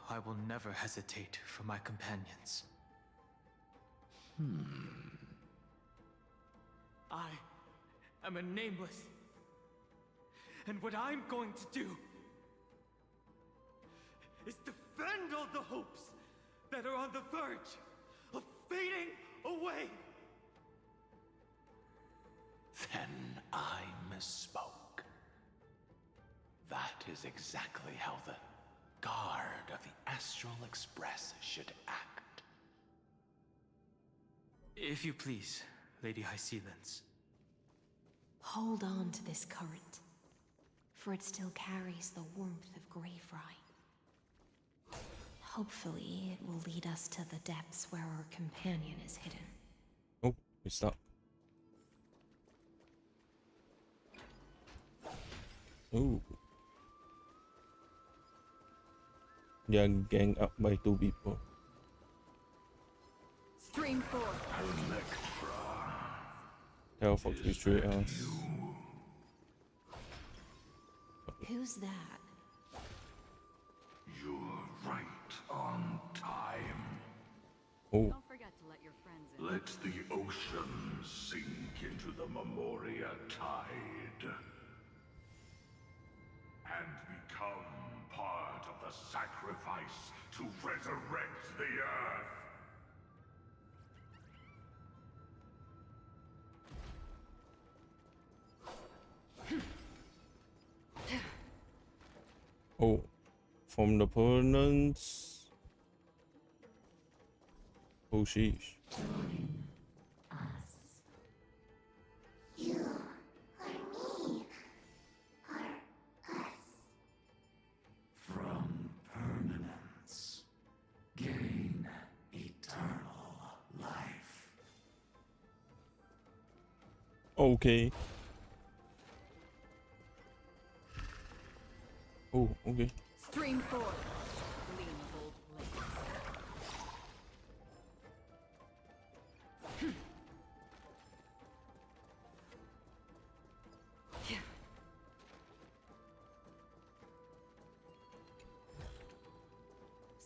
I will never hesitate for my companions. I am a nameless. And what I'm going to do is defend all the hopes that are on the verge of fading away. Then I misspoke. That is exactly how the guard of the Astral Express should act. If you please, Lady High Sea Lens. Hold on to this current, for it still carries the warmth of Greyfry. Hopefully, it will lead us to the depths where our companion is hidden. Oh, we stop. Ooh. They are gang up by 2 people. Stream 4. Terrafox betray us. Who's that? You're right on time. Oh. Don't forget to let your friends in. Let the ocean sink into the Memoria tide and become part of the sacrifice to resurrect the Earth. Oh, from the opponents. Oh, sheesh. You are me. Okay. Oh, okay. Stream forth. Gleam bold blades.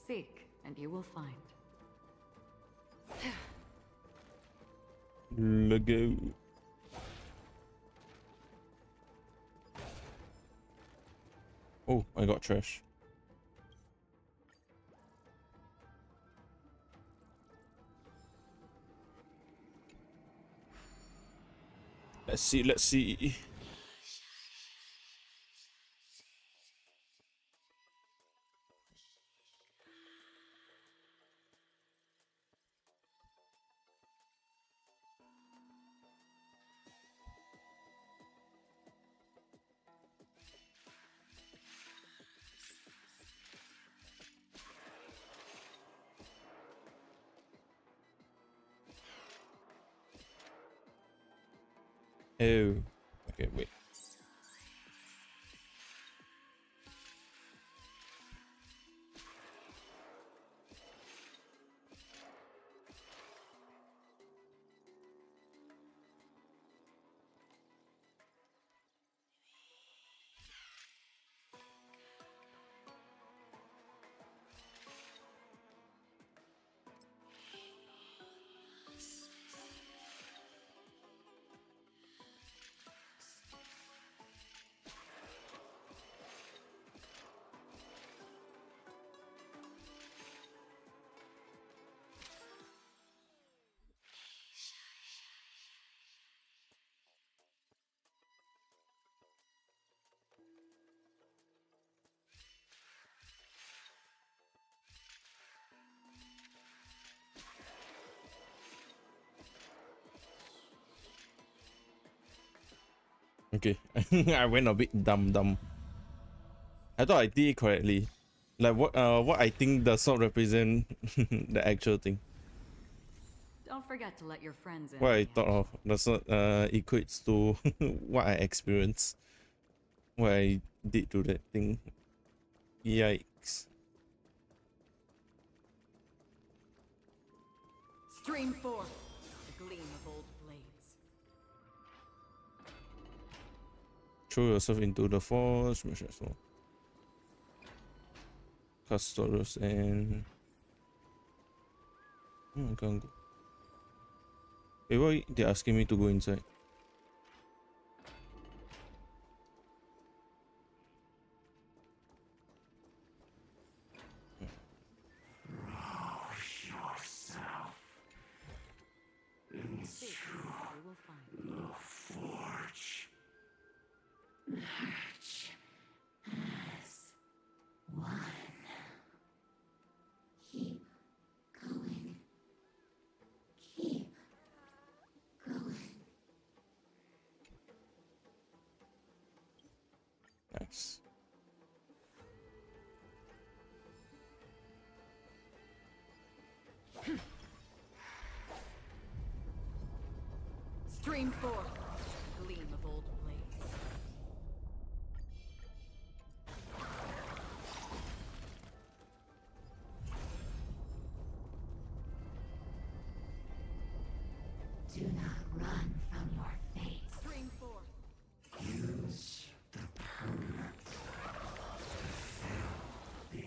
Seek, and you will find. Let's go. Oh, I got trash. Let's see, let's see. Oh, okay, wait. Okay, I went a bit dumb. I thought I did it correctly. Like what I think does not represent the actual thing. Don't forget to let your friends in. What I thought of does not equates to what I experienced. What I did to that thing. Yikes. Stream forth. The gleam of old blades. Throw yourself into the force, smash as well. Customers and I can't go. Hey, why they're asking me to go inside? Yourself into the forge. Match as one. Keep going. Keep going. Nice. Stream forth. Gleam of old blades. Do not run from your fate. Stream forth. Use the permanent to fill the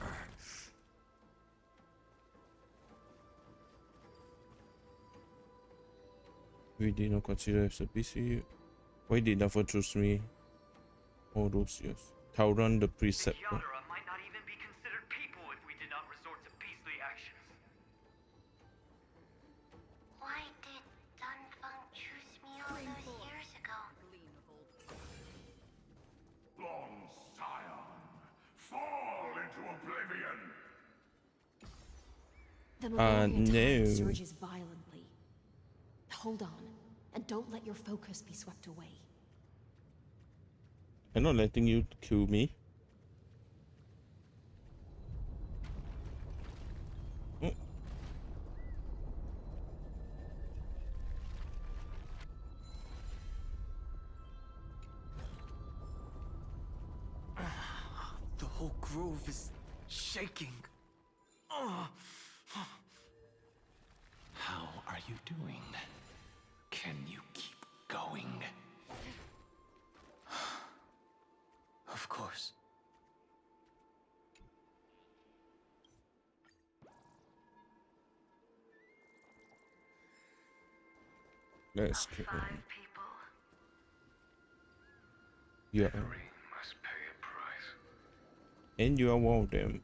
earth. We did not consider as a PC. Why did never choose me all those years? Tauran the Preceptor. might not even be considered people if we did not resort to beastly actions. Why did Dunfeng choose me all those years ago? Long Scion, fall into oblivion. The Mammonian tide no. surges violently. Hold on, and don't let your focus be swept away. I'm not letting you kill me. whole grove is shaking. How are you doing? Can you keep going? Of course. Let's kill him. Yeah. Must pay a price. And you are one of them.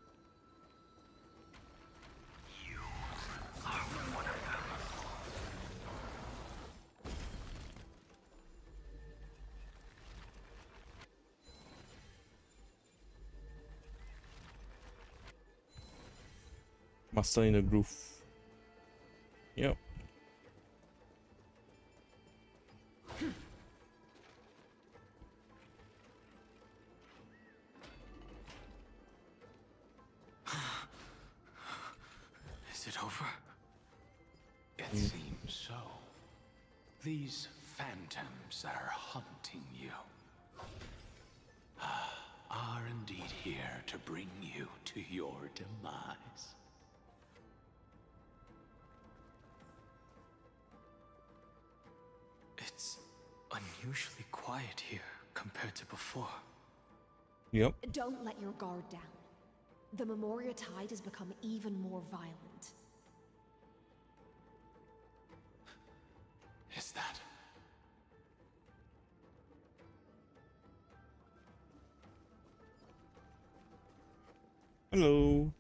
You are one of them. Master in the groove. Yep. Is it over? It seems so. These phantoms that are haunting you are indeed here to bring you to your demise. It's unusually quiet here compared to before. Yep. Don't let your guard down. The Memoria Tide has become even more violent. Is that? Hello.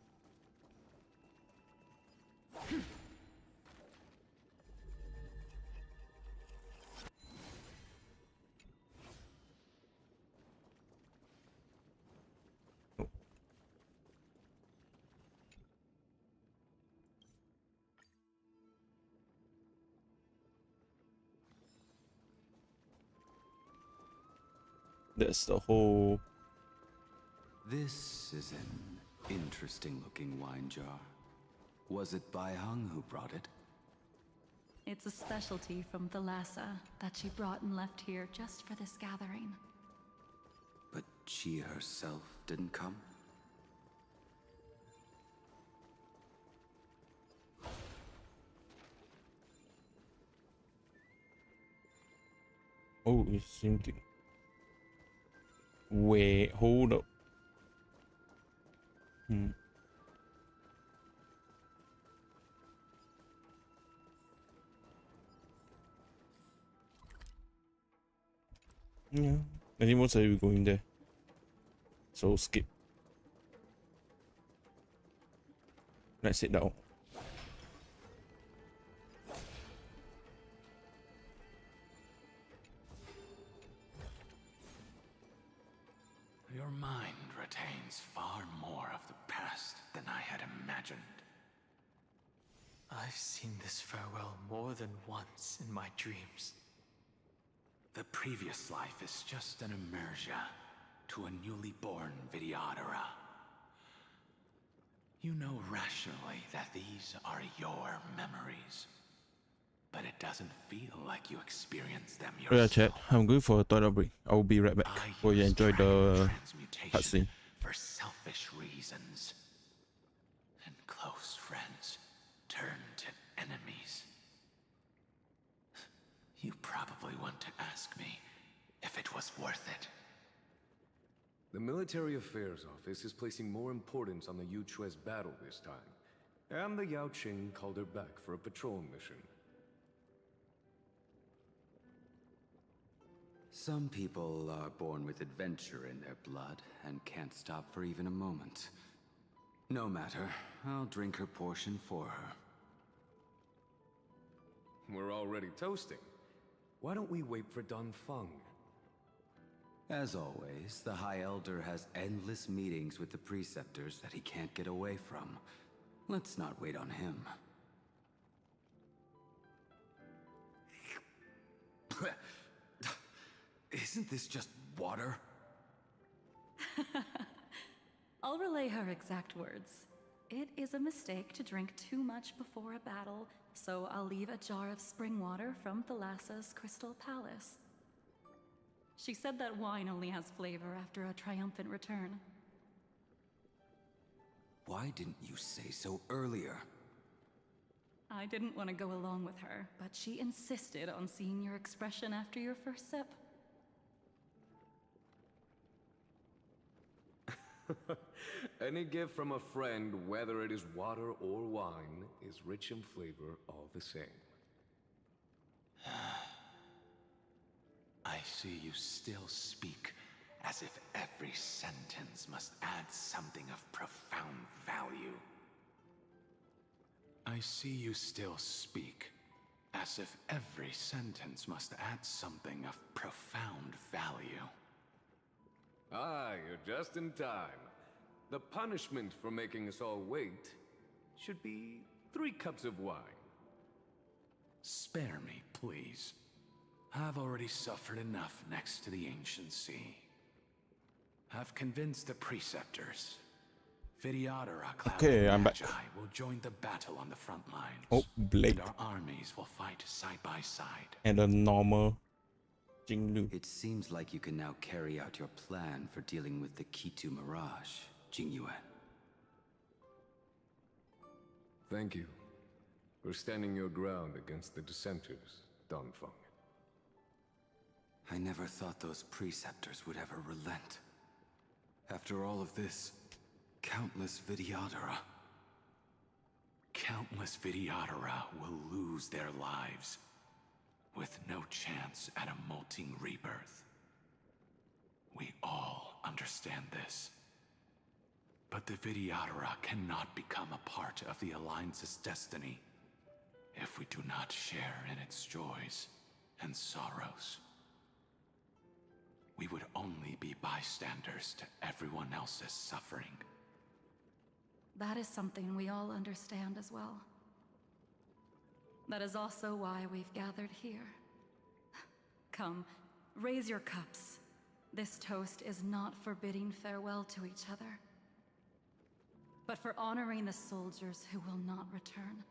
That's the whole. This is an interesting looking wine jar. Was it Bai Hung who brought it? It's a specialty from Thalassa that she brought and left here just for this gathering. But she herself didn't come? Oh, it's sinking. Wait, hold up. Yeah. Anyone say we're going there? So skip. Let's sit down. Your mind retains far more of the past than I had imagined. I've seen this farewell more than once in my dreams. The previous life is just an immersia to a newly born Vidyadhara. You know rationally that these are your memories, but it doesn't feel like you experience them Oh yeah, yourself. chat. I'm going for a toilet break. I'll be right back. Hope you enjoy the cutscene. For selfish reasons. And close friends turn to enemies. You probably want to ask me if it was worth it. The Military Affairs Office is placing more importance on the Yuchue's battle this time. And the Yao Qing called her back for a patrol mission. Some people are born with adventure in their blood and can't stop for even a moment. No matter, I'll drink her portion for her. We're already toasting. Why don't we wait for Don Feng? As always, the High Elder has endless meetings with the Preceptors that he can't get away from. Let's not wait on him. Isn't this just water? I'll relay her exact words. It is a mistake to drink too much before a battle, so I'll leave a jar of spring water from Thalassa's Crystal Palace. She said that wine only has flavor after a triumphant return. Why didn't you say so earlier? I didn't want to go along with her, but she insisted on seeing your expression after your first sip. Any gift from a friend, whether it is water or wine, is rich in flavor all the same. I see you still speak as if every sentence must add something of profound value. I see you still speak as if every sentence must add something of profound value. Ah, you're just in time. The punishment for making us all wait should be 3 cups of wine. Spare me, please. I've already suffered enough next to the ancient sea. I've convinced the preceptors. Vidyadhara, Cloud, Okay, and I'm back. Magi will join the battle on the front lines. Oh, Blake. And our armies will fight side by side. And a normal Jinglu. It seems like you can now carry out your plan for dealing with the Kitu Mirage, Jingyuan. Thank you for standing your ground against the dissenters, Danfeng. I never thought those preceptors would ever relent. After all of this, countless Vidyadhara. Countless Vidyadhara will lose their lives, with no chance at a molting rebirth. We all understand this. But the Vidyadhara cannot become a part of the Alliance's destiny if we do not share in its joys and sorrows. We would only be bystanders to everyone else's suffering. That is something we all understand as well. That is also why we've gathered here. Come, raise your cups. This toast is not for bidding farewell to each other, but for honoring the soldiers who will not return,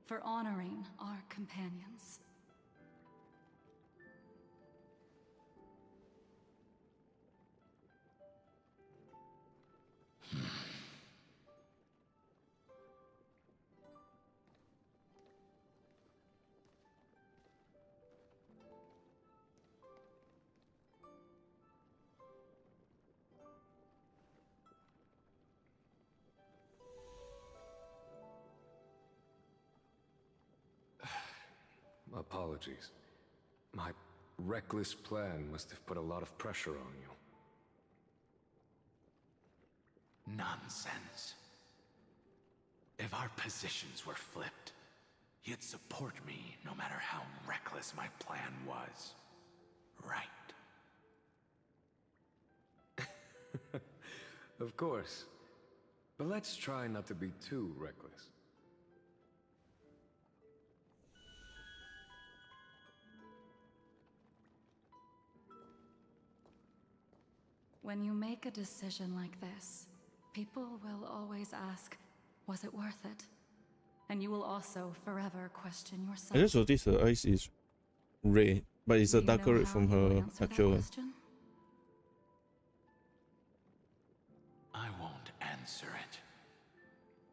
for honoring our companions. Apologies. My reckless plan must have put a lot of pressure on you. Nonsense. If our positions were flipped, you'd support me no matter how reckless my plan was. Right? Of course. But let's try not to be too reckless. When you make a decision like this, people will always ask, was it worth it? And you will also forever question yourself. I just noticed her eyes is red, but it's a Do you know darker red how from you will her answer that actual one. question? I won't answer it.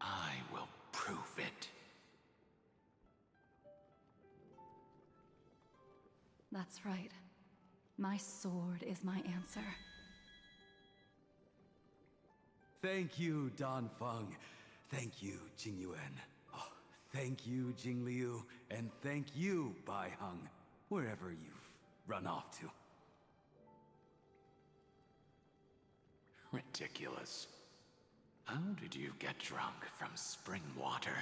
I will prove it. That's right. My sword is my answer. Thank you, Danfeng. Thank you, Jingyuan. Oh, thank you, Jingliu. And thank you, Baiheng, wherever you've run off to. Ridiculous. How did you get drunk from spring water?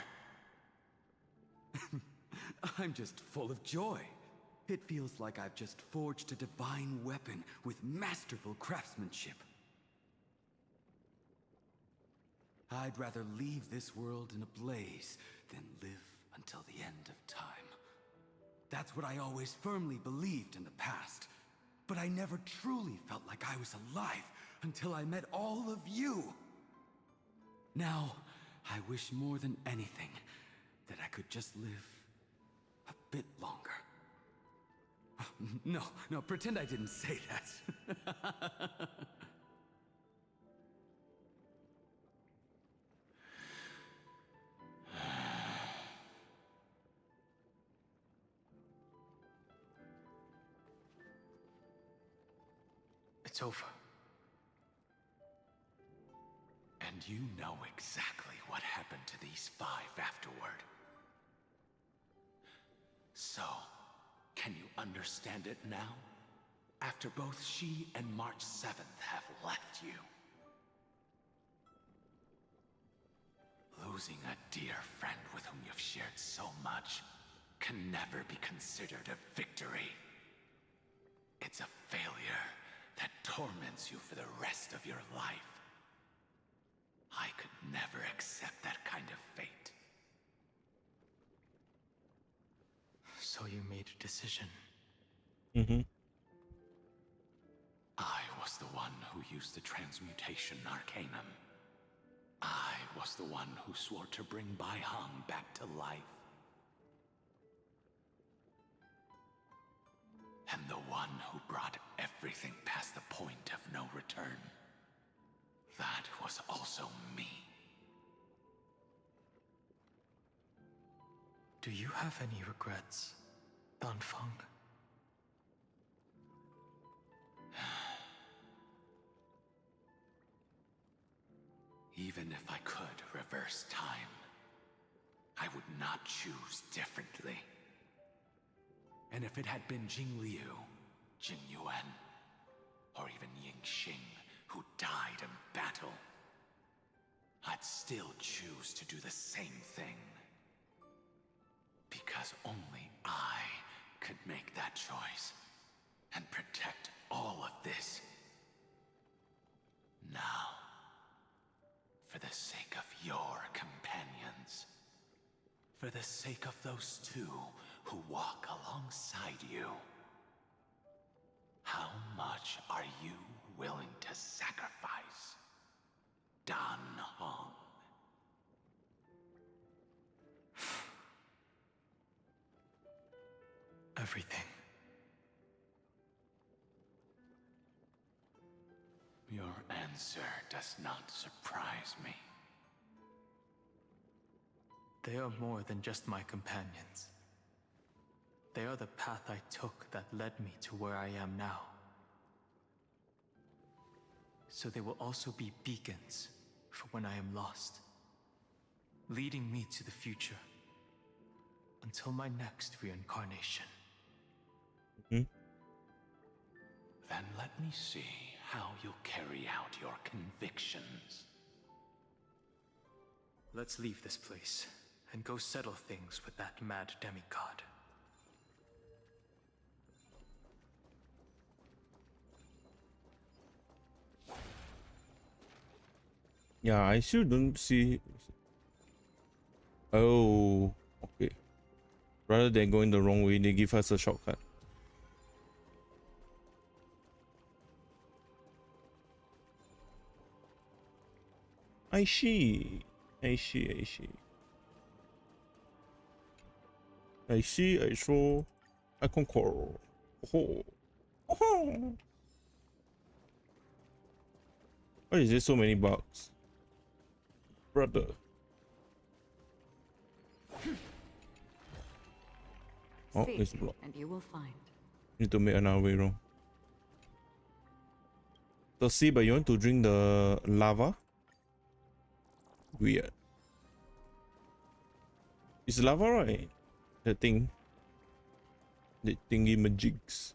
I'm just full of joy. It feels like I've just forged a divine weapon with masterful craftsmanship. I'd rather leave this world in a blaze than live until the end of time. That's what I always firmly believed in the past. But I never truly felt like I was alive until I met all of you. Now, I wish more than anything that I could just live a bit longer. No, pretend I didn't say that. it's over. And you know exactly what happened to these 5 afterward. So, can you understand it now? After both she and March 7th have left you. Losing a dear friend with whom you've shared so much can never be considered a victory. It's a failure that torments you for the rest of your life. I could never accept that kind of fate. So you made a decision. Mm-hmm. I was the one who used the transmutation arcanum. I was the one who swore to bring Bai Hong back to life. And the one who brought everything past the point of no return. That was also me. Do you have any regrets, Danfeng? Even if I could reverse time, I would not choose differently. And if it had been Jing Liu, Jing Yuan, or even Ying Xing who died in battle, I'd still choose to do the same thing. Because only I could make that choice and protect all of this. Now, for the sake of your companions, for the sake of those 2 who walk alongside you, how much are you willing to sacrifice, Dan Hong? Everything. Your answer does not surprise me. They are more than just my companions. They are the path I took that led me to where I am now. So they will also be beacons for when I am lost, leading me to the future until my next reincarnation. Mm-hmm. Then let me see how you'll carry out your convictions. Let's leave this place and go settle things with that mad demigod. Yeah, I still don't see. Oh, okay. Rather than going the wrong way, they give us a shortcut. I see. I see. I see. I see. I saw. I concur. Oh. Oh. Why is there so many bugs? Brother. Oh, Seek, it's blocked. and you will find. Need to make another way wrong. So see, but you want to drink the lava? Weird. It's lava, right? The thing. The thingy majigs.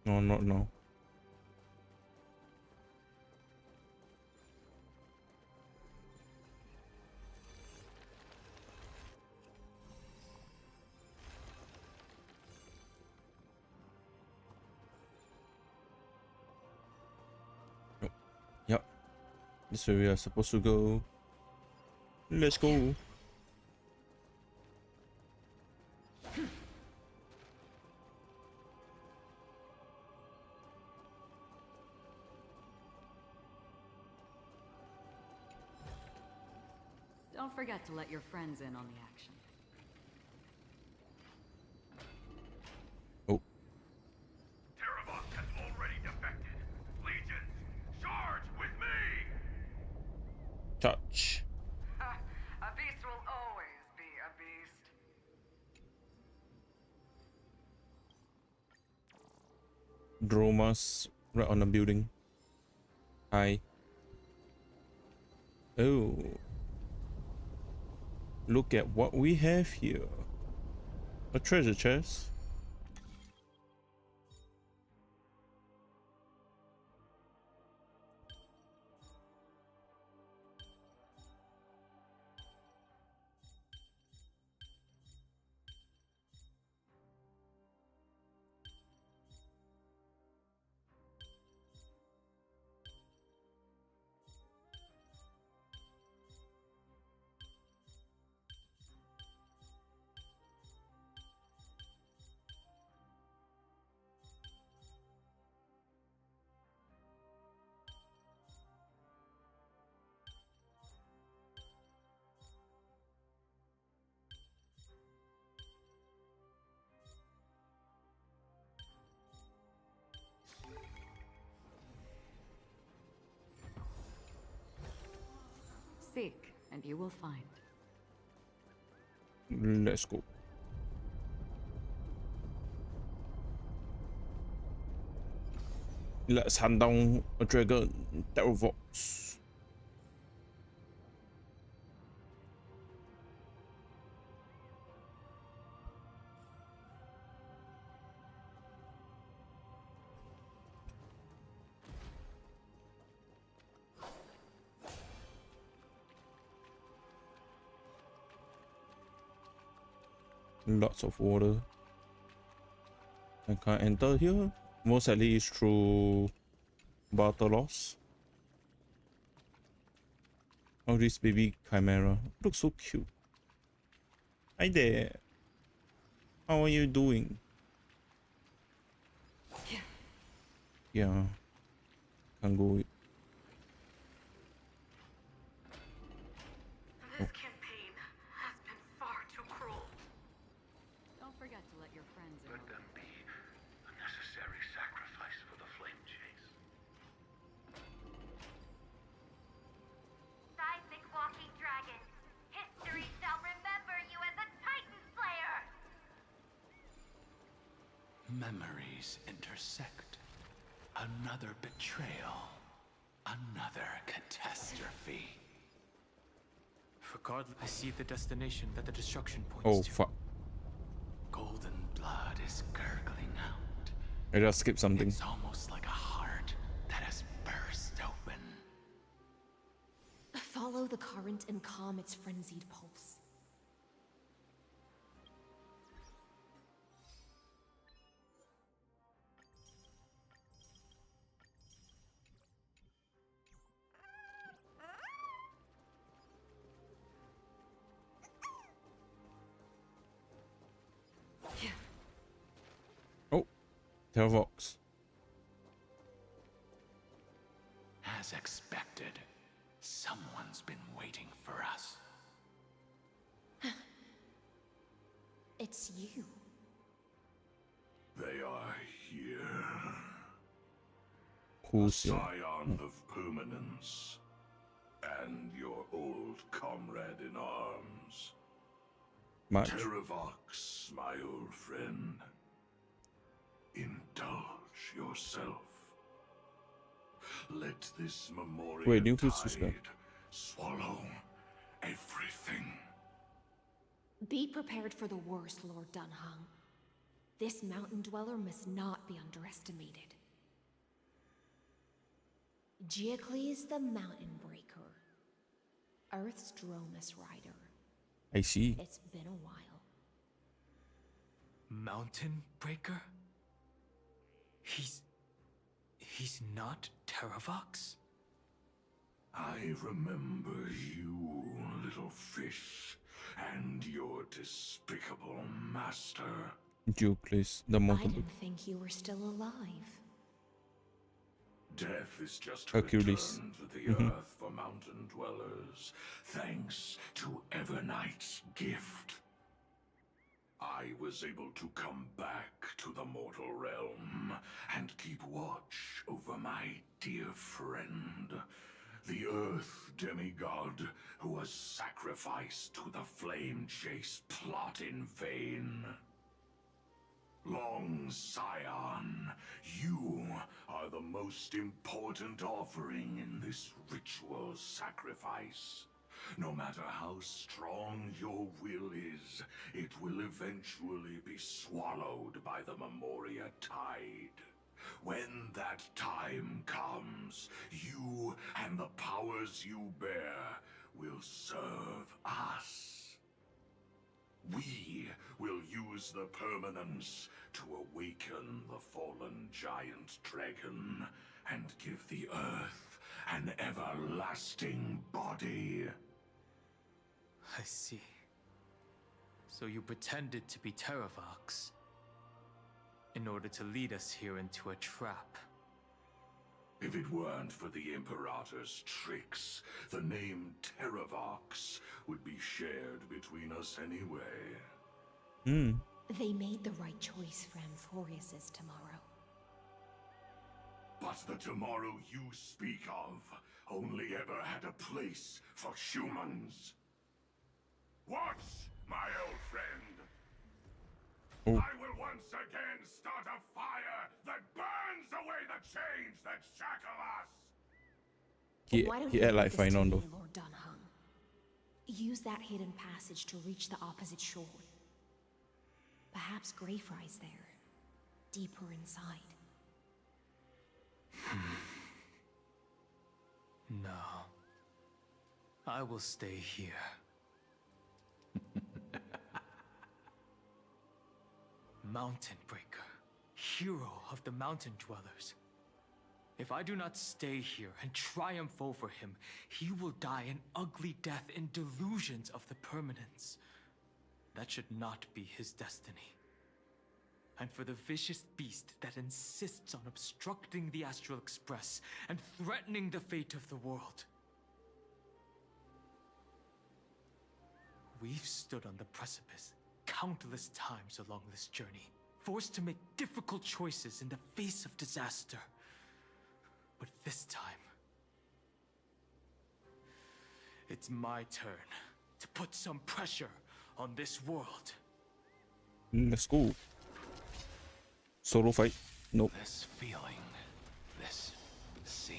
No, not now. Nope. Yep. This way we are supposed to go. Let's go. Don't forget to let your friends in on the action. Oh. Terravox has already defected. Legions, charge! Touch. A beast will always be a beast. Dromas right on the building. Hi. Oh. Look at what we have here. A treasure chest. Seek, and you will find. Let's go. Let's hunt down a dragon Terravox. Lots of water. I can't enter here. Most likely is through battle loss. Oh, this baby chimera looks so cute. Hi there. How are you doing? Yeah. Can't go. This campaign has been far too cruel. Don't forget to let your friends in. Let them be a necessary sacrifice for the flame chase. Seismic walking dragon. History shall remember you as a Titan Slayer! Memories intersect. Another betrayal. Another catastrophe. Regardless, I see the destination that the destruction points Oh, to. fuck. Golden blood is gurgling out. I just skipped something. It's almost like a heart that has burst open. Follow the current and calm its frenzied pulse. Oh, Terravox. As expected, someone's been waiting for us. It's you. They are here. Who's your Scion of permanence. And your old comrade in arms. Much. Terravox, my old friend. Indulge yourself. Let this memorial Wait, new who's this guy? tide swallow everything. Be prepared for the worst, Lord Dunhung. This mountain dweller must not be underestimated. Giacles the Mountain Breaker. Earth's Dromus Rider. I see. It's been a while. Mountain Breaker? He's not Terravox? I remember you, little fish, and your despicable master. Giacles, the I mountain. didn't think you were still alive. Death is just Hercules. returned to the earth for mountain dwellers, thanks to Evernight's gift. I was able to come back to the mortal realm and keep watch over my dear friend, the Earth demigod who was sacrificed to the flame chase plot in vain. Long Scion, you are the most important offering in this ritual sacrifice. No matter how strong your will is, it will eventually be swallowed by the Memoria Tide. When that time comes, you and the powers you bear will serve us. We will use the permanence to awaken the fallen giant dragon and give the Earth an everlasting body. I see. So you pretended to be Terravox in order to lead us here into a trap. If it weren't for the Imperator's tricks, the name Terravox would be shared between us anyway. They made the right choice for Amphorius's tomorrow. But the tomorrow you speak of only ever had a place for humans. Watch, my old friend. I will once again start a fire that burns away the chains that shackle us. Why don't he you act like leave this fine to on me, though. Lord Dunhung? Use that hidden passage to reach the opposite shore. Perhaps Greyfry's there, deeper inside. No. I will stay here. Mountain Breaker, hero of the mountain dwellers. If I do not stay here and triumph over him, he will die an ugly death in delusions of the permanence. That should not be his destiny. And for the vicious beast that insists on obstructing the Astral Express and threatening the fate of the world. We've stood on the precipice countless times along this journey, forced to make difficult choices in the face of disaster. But this time, it's my turn to put some pressure on this world. Let's go. Solo fight? Nope. This feeling, this scene.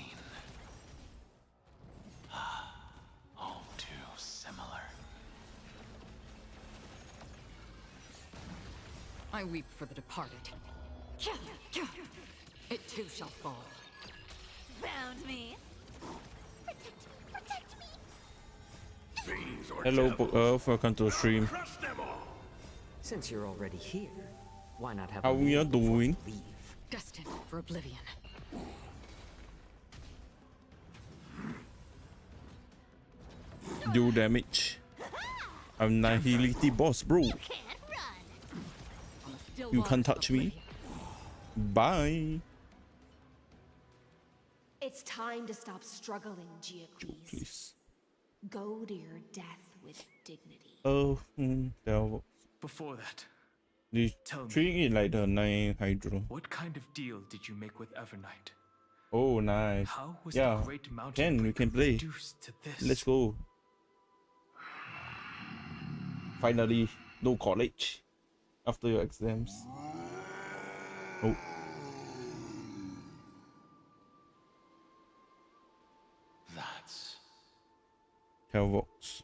All too similar. I weep for the departed. It too shall fall. Found me. Protect me. Hello, welcome to the stream. Since you're already here, why not have How a we meal are before you doing? leave? Destined for oblivion. Do damage. I'm Nihility boss, bro. You can't touch me. Bye. It's time to stop struggling, Geocles. Please. Go to your death with dignity. Oh, Before that, they tell me, treating it like the 9 Hydro. what kind of deal did you make with Evernight? Oh, nice. How was Yeah, the Great Mountain we can play. reduced to this? Let's go. Finally, no college after your exams. Oh. That's Hellvox.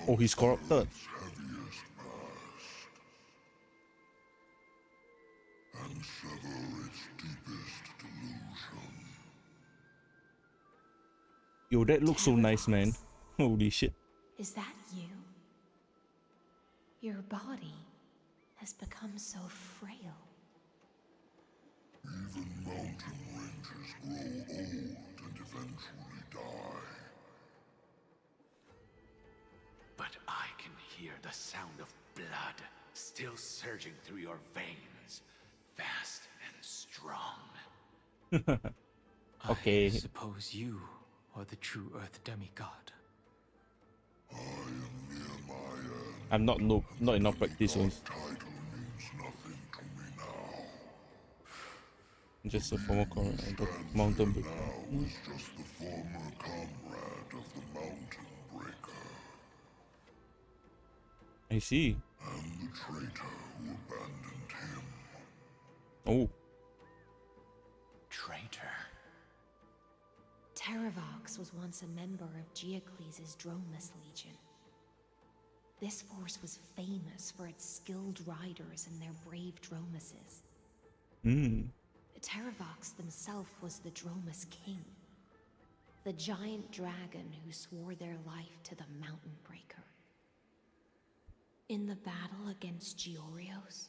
Oh, he's corrupted. And sever its deepest delusion. Yo, that looks so nice, man. Holy shit. Is that you? Your body has become so frail. Even mountain ranges grow old and eventually die. But I can hear the sound of blood still surging through your veins, fast and strong. Okay. I suppose you are the true Earth demigod. I'm not not enough practice ones. Title means nothing to me now. Just a former the mountain breaker. Now is just the former comrade of the Mountain Breaker. I see. And the traitor who abandoned him. Oh. Traitor. Terravox was once a member of Geocles' Dromus Legion. This force was famous for its skilled riders and their brave Dromuses. Terravox himself was the Dromus King, the giant dragon who swore their life to the Mountain Breaker. In the battle against Georios,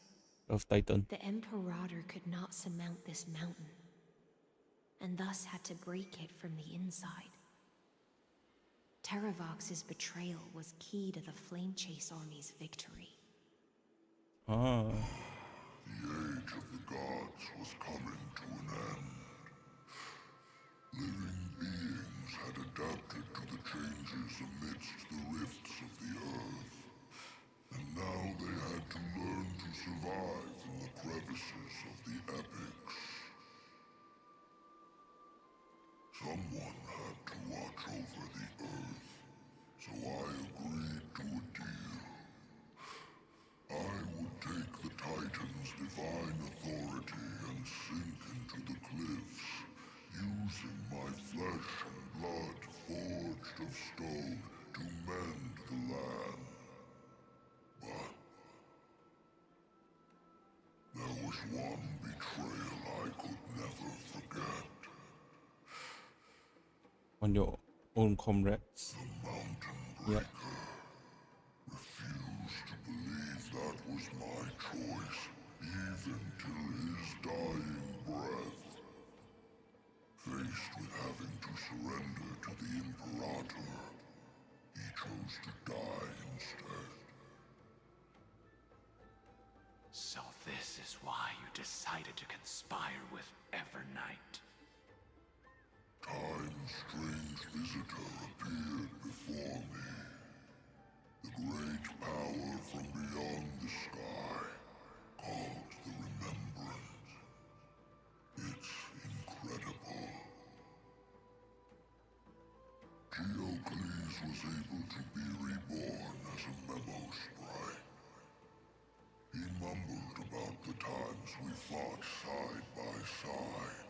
Of Titan. the Imperator could not surmount this mountain, and thus had to break it from the inside. Terravox's betrayal was key to the Flame Chase Army's victory. Ah. The age of the gods was coming to an end. Living beings had adapted to the changes amidst the rifts of the earth, and now they had to learn to survive in the crevices of the epics. Someone had to watch over the earth, so I agreed to a deal. I would take the Titan's divine authority and sink into the cliffs, using my flesh and blood forged of stone to mend the land. But there was one betrayal I could never forget. On your own comrades. The Mountain Yeah. Breaker refused to believe that was my choice, even till his dying breath. Faced with having to surrender to the Imperator, he chose to die instead. So this is why you decided to conspire with Evernight. Time's strange visitor appeared before me. The great power from beyond the sky, called the Remembrance. It's incredible. Geocles was able to be reborn as a memo sprite. He mumbled about the times we fought side by side.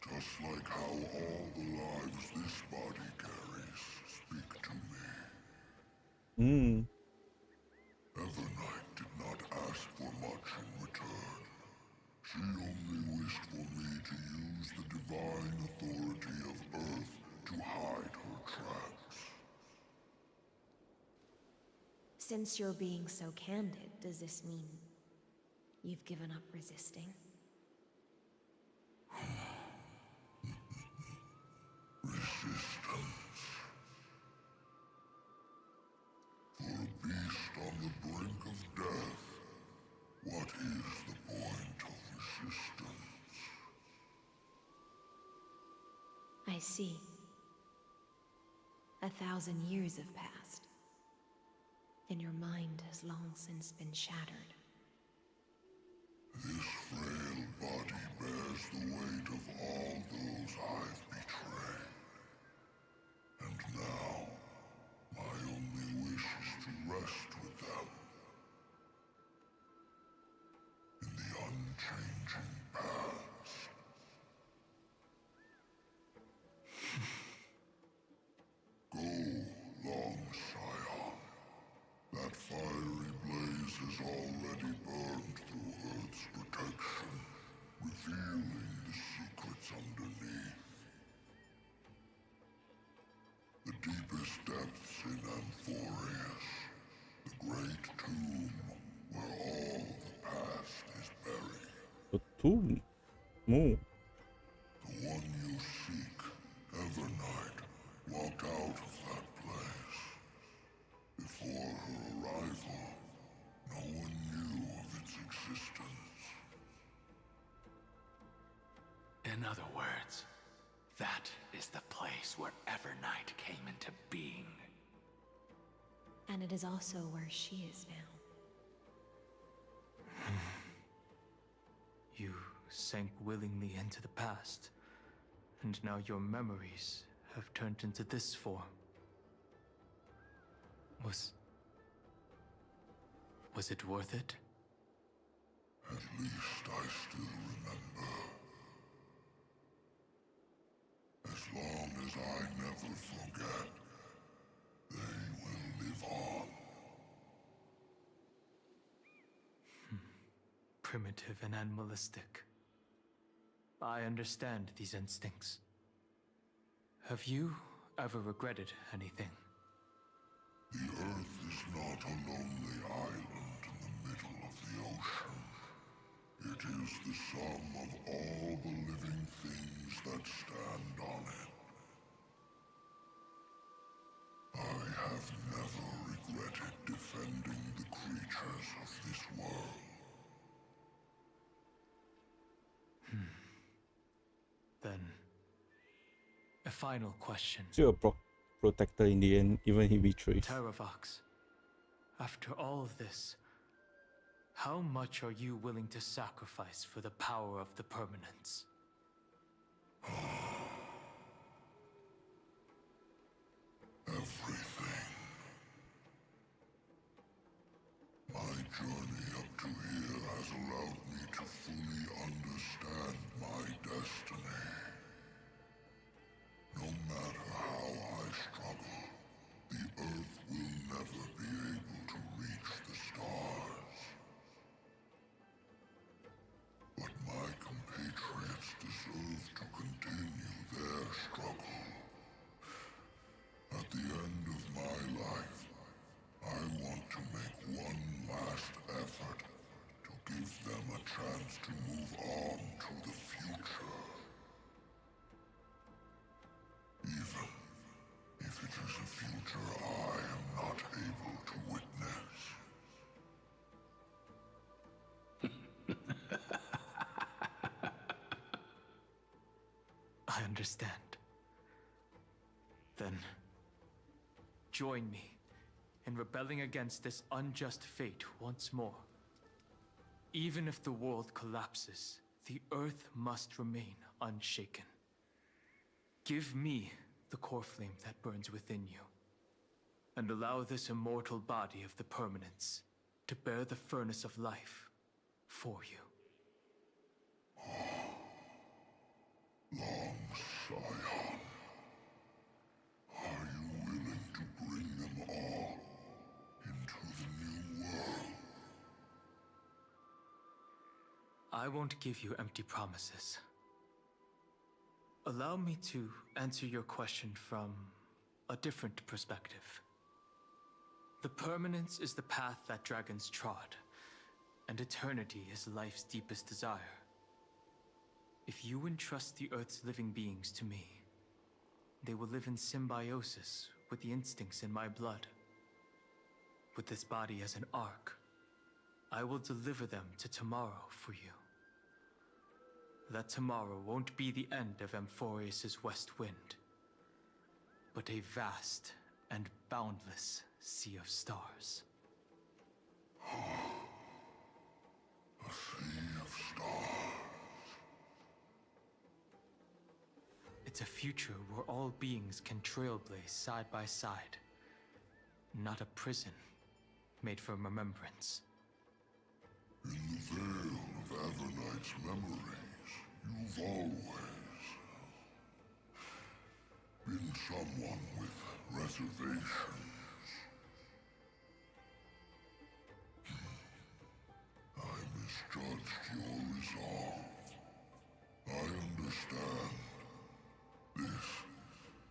Just like how all the lives this body carries speak to me. Evernight did not ask for much in return. She only wished for me to use the divine authority of Earth to hide her tracks. Since you're being so candid, does this mean you've given up resisting? Resistance. For a beast on the brink of death, what is the point of resistance? I see. 1,000 years have passed, and your mind has long since been shattered. This frail body bears the weight of all those I've betrayed. And now, my only wish is to rest with them. In the unchanging past. Go, long Scion. That fiery blaze has already burned through Earth's protection, revealing the secrets underneath. The deepest depths in Amphorius, the great tomb where all the past is buried. The tomb? No. The one you seek, Evernight, walked out of that place. Before her arrival, no one knew of its existence. In other words, that is the place where Evernight came into being. And it is also where she is now. You sank willingly into the past, and now your memories have turned into this form. Was it worth it? At least I still remember. As long as I never forget, they will live on. Primitive and animalistic. I understand these instincts. Have you ever regretted anything? The Earth is not a lonely island in the middle of the ocean. It is the sum of all the living things that stand on it. I have never regretted defending the creatures of this world. Then, a final question. Still a protector in the end, even he betrays. Terravox, after all of this, how much are you willing to sacrifice for the power of the permanence? Everything. My journey up to here has allowed me to fully understand my destiny. No matter how I struggle, the Earth will never be able to reach the stars. But my compatriots deserve to continue their struggle. At the end of my life, I want to make one last effort to give them a chance to move on to the future. Even if it is a future I am not able to witness. I understand. Then, join me in rebelling against this unjust fate once more. Even if the world collapses, the Earth must remain unshaken. Give me the core flame that burns within you, and allow this immortal body of the permanence to bear the furnace of life for you. Long Scion, are you willing to bring them all into the new world? I won't give you empty promises. Allow me to answer your question from a different perspective. The permanence is the path that dragons trod, and eternity is life's deepest desire. If you entrust the Earth's living beings to me, they will live in symbiosis with the instincts in my blood. With this body as an ark, I will deliver them to tomorrow for you. That tomorrow won't be the end of Amphorius' west wind, but a vast and boundless sea of stars. A sea of stars. It's a future where all beings can trailblaze side by side, not a prison made for remembrance. In the veil of Evernight's memories, you've always been someone with reservations. I misjudged your resolve. I understand. This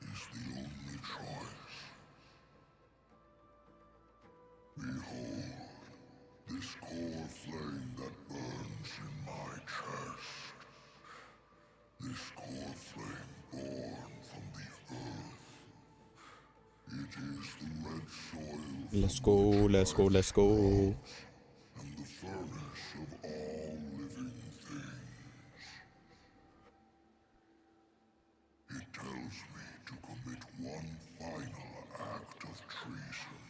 is the only choice. Behold, this core flame that burns in my chest. This core flame born from the earth. It is the red soil. Let's go, let's go, let's go. And the furnace of all living things. It tells me to commit one final act of treason.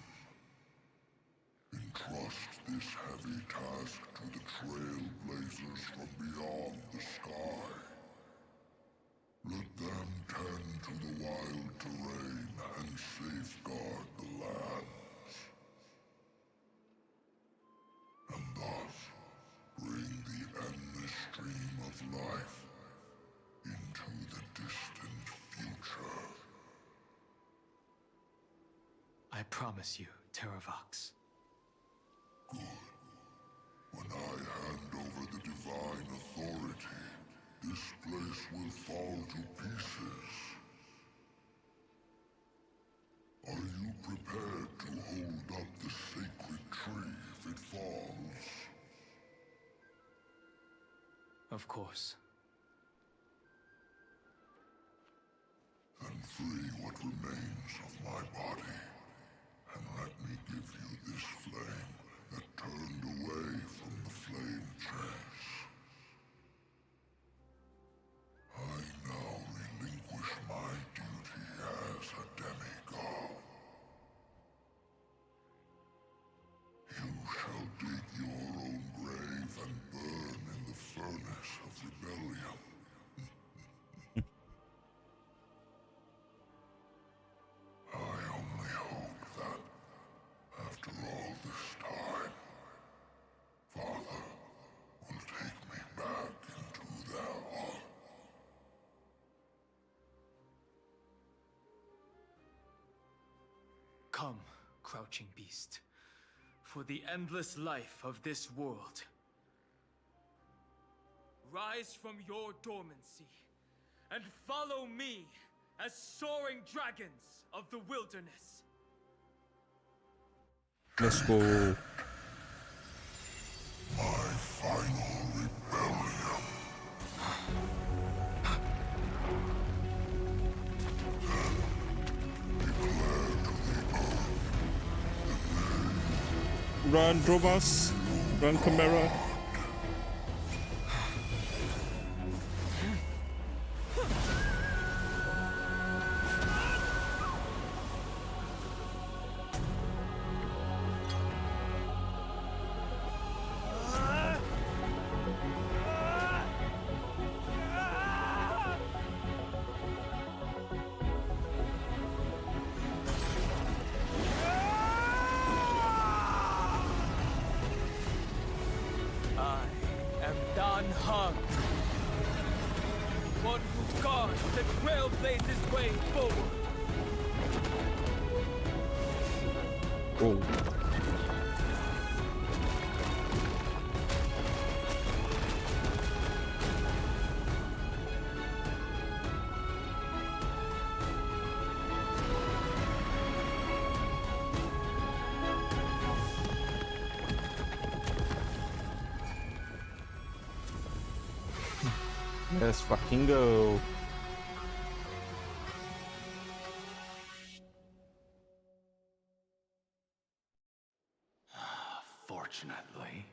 Entrust entrust this heavy task to the trailblazers from beyond the sky. Let them tend to the wild terrain and safeguard the lands. And thus, bring the endless stream of life into the distant future. I promise you, Terravox. Good. When I hand over the divine authority, this place will fall to pieces. Are you prepared to hold up the sacred tree if it falls? Of course. Then free what remains of my body, and let me give you this flame that turned away from the flame chase. I now relinquish my duty as a demigod. You shall dig your own grave and burn in the furnace of rebellion. I only hope that, after all this time, Father will take me back into their heart. Come, crouching beast, for the endless life of this world. Rise from your dormancy, and follow me as soaring dragons of the wilderness. Let's go. My final rebellion. Then declare to the earth the name. Run, Drobas. Run, Chimera. One who guards the trailblazer's way forward. Oh. Let's fucking go. Fortunately,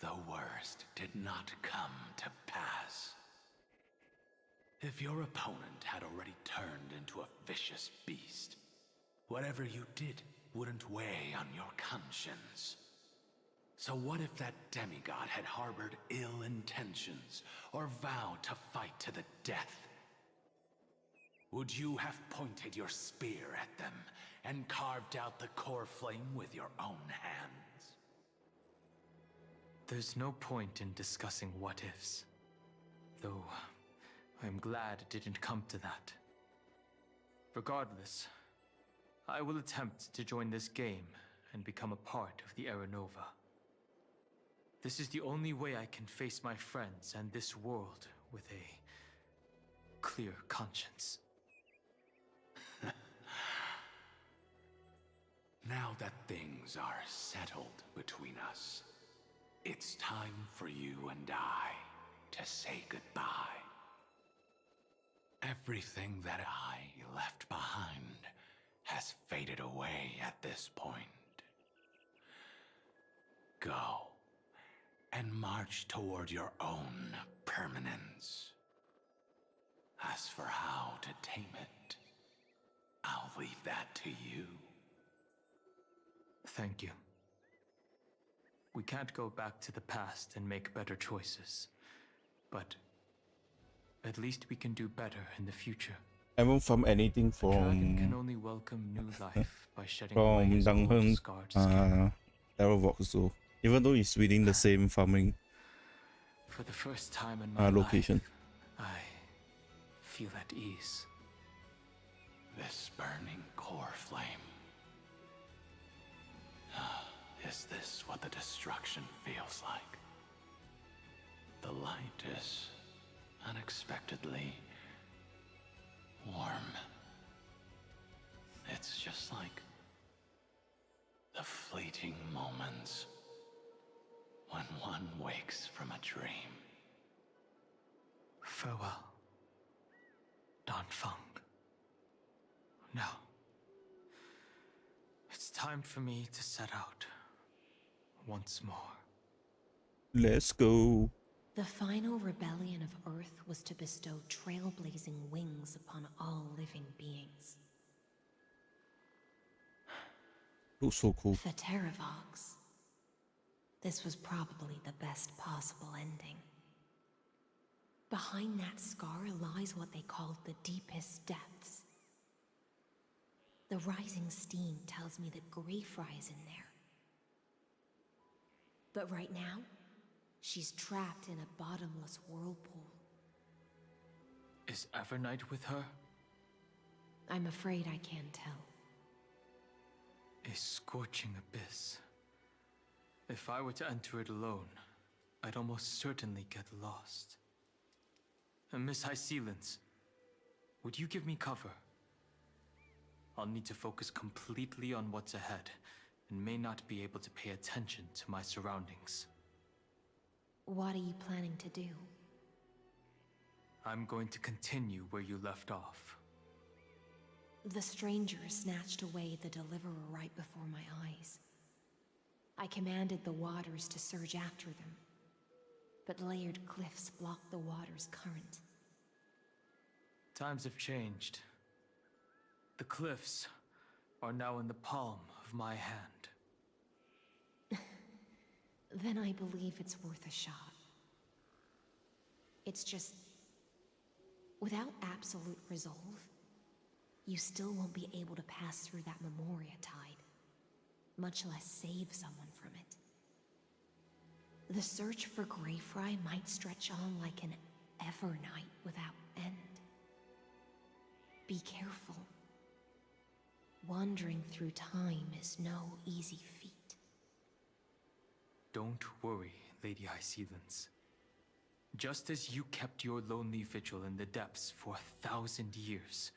the worst did not come to pass. If your opponent had already turned into a vicious beast, whatever you did wouldn't weigh on your conscience. So what if that demigod had harbored ill intentions or vowed to fight to the death? Would you have pointed your spear at them and carved out the core flame with your own hands? There's no point in discussing what-ifs. Though, I'm glad it didn't come to that. Regardless, I will attempt to join this game and become a part of the Aranova. This is the only way I can face my friends and this world with a clear conscience. Now that things are settled between us, it's time for you and I to say goodbye. Everything that I left behind has faded away at this point. Go and march toward your own permanence. As for how to tame it, I'll leave that to you. Thank you. We can't go back to the past and make better choices. But at least we can do better in the future. I won't farm anything Dragon can from only welcome new life by shedding away his Dang old Heng scarred skin. Terror Vox, so even though it's within the same farming For the first time in my location. life, I feel at ease. This burning core flame. Is this what the destruction feels like? The light is unexpectedly warm. It's just like the fleeting moments when one wakes from a dream. Farewell, Danfeng. Now, it's time for me to set out once more. Let's go. The final rebellion of Earth was to bestow trailblazing wings upon all living beings. Looks so cool. For Terravox, this was probably the best possible ending. Behind that scar lies what they called the deepest depths. The rising steam tells me that Greyfry is in there. But right now, she's trapped in a bottomless whirlpool. Is Evernight with her? I'm afraid I can't tell. A scorching abyss. If I were to enter it alone, I'd almost certainly get lost. And Miss High Sealants, would you give me cover? I'll need to focus completely on what's ahead, and may not be able to pay attention to my surroundings. What are you planning to do? I'm going to continue where you left off. The stranger snatched away the deliverer right before my eyes. I commanded the waters to surge after them, but layered cliffs blocked the water's current. Times have changed. The cliffs are now in the palm of my hand. Then I believe it's worth a shot. It's just, without absolute resolve, you still won't be able to pass through that Memoria tide, much less save someone from it. The search for Greyfry might stretch on like an Evernight without end. Be careful. Wandering through time is no easy feat. Don't worry, Lady High Sealants. Just as you kept your lonely vigil in the depths for 1,000 years,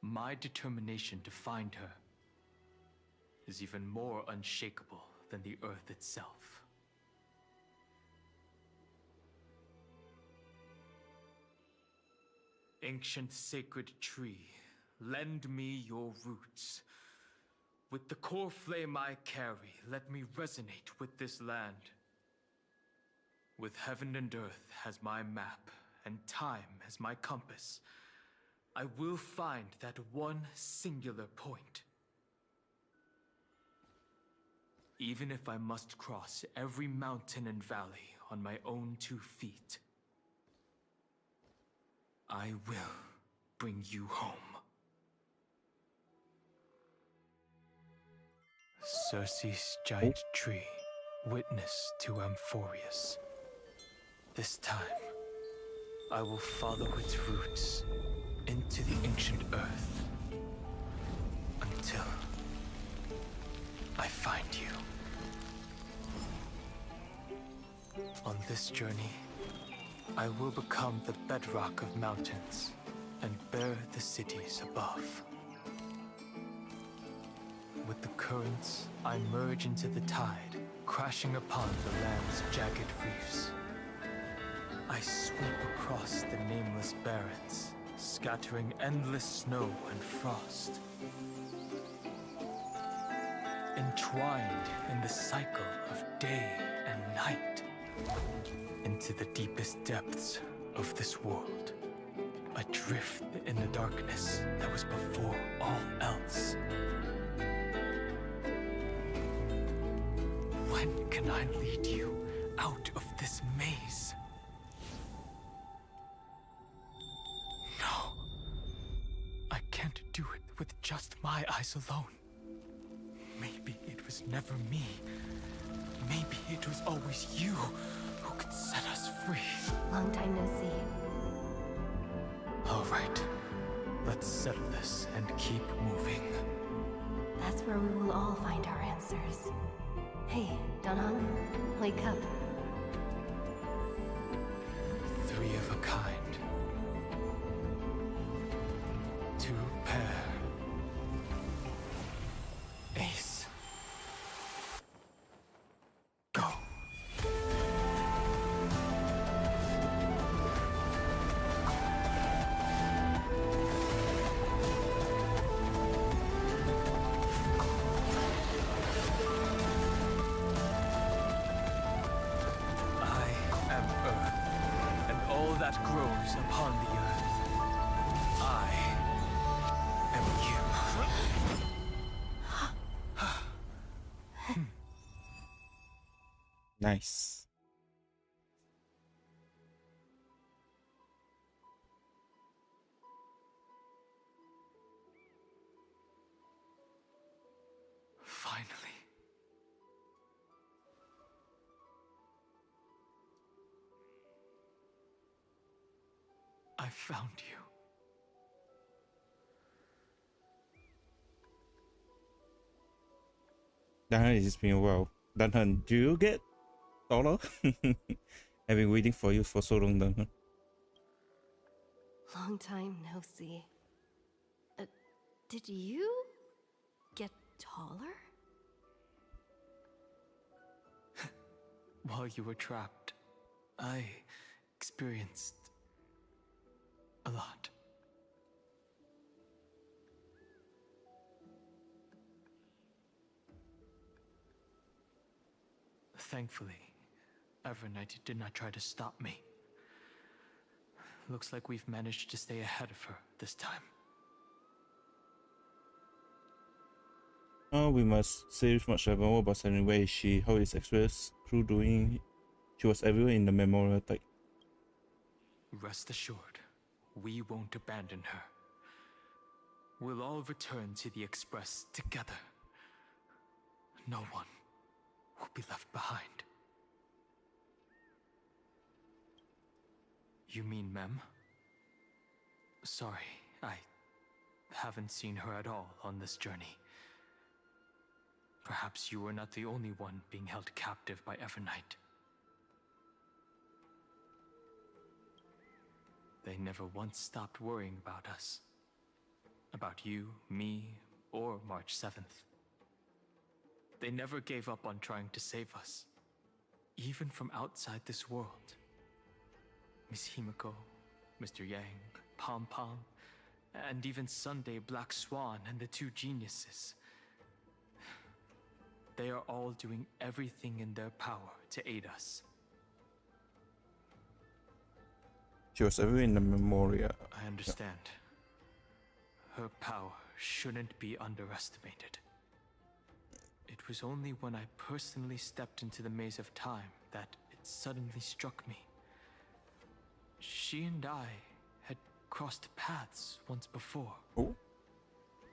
my determination to find her is even more unshakable than the earth itself. Ancient sacred tree, lend me your roots. With the core flame I carry, let me resonate with this land. With heaven and earth as my map, and time as my compass, I will find that one singular point. Even if I must cross every mountain and valley on my own 2 feet, I will bring you home. Circe's giant tree, witness to Amphorius. This time, I will follow its roots into the ancient earth until I find you. On this journey, I will become the bedrock of mountains and bear the cities above. With the currents, I merge into the tide, crashing upon the land's jagged reefs. I sweep across the nameless barrens, scattering endless snow and frost. Entwined in the cycle of day and night, into the deepest depths of this world, adrift in the darkness that was before all else. When can can I lead you out of this maze? No. I can't do it with just my eyes alone. Maybe it was never me. Maybe it was always you who could set us free. Long time no see. All right. Let's settle this and keep moving. That's where we will all find our answers. Hey, Danhong, wake up. Three of a kind. Two pair. Ace. Go. I am Earth, and all that grows upon the earth. I am you. Nice. Finally. I found you. Danhan, it's been a while. Danhan, do you get taller? I've been waiting for you for so long, Danhan. Long time no see. Did you get taller? While you were trapped, I experienced a lot. Thankfully, Evernight did not try to stop me. Looks like we've managed to stay ahead of her this time. We must save much more about where is she, how is Express crew doing? She was everywhere in the memorial tag. Rest assured, we won't abandon her. We'll all return to the Express together. No one will be left behind. You mean Mem? Sorry, I haven't seen her at all on this journey. Perhaps you were not the only one being held captive by Evernight. They never once stopped worrying about us. About you, me, or March 7th. They never gave up on trying to save us. Even from outside this world. Miss Himiko, Mr. Yang, Pom Pom, and even Sunday Black Swan and the two geniuses. They are all doing everything in their power to aid us. She was everywhere in the memorial. I understand. Her power shouldn't be underestimated. It was only when I personally stepped into the maze of time that it suddenly struck me. She and I had crossed paths once before. Oh?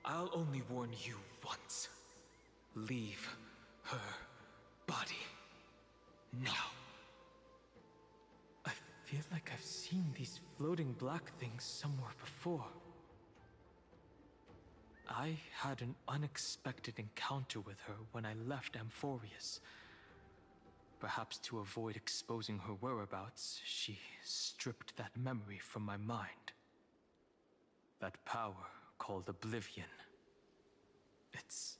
I'll only warn you once. Leave her body. Now. I feel like I've seen these floating black things somewhere before. I had an unexpected encounter with her when I left Amphorius. Perhaps to avoid exposing her whereabouts, she stripped that memory from my mind. That power called Oblivion. It's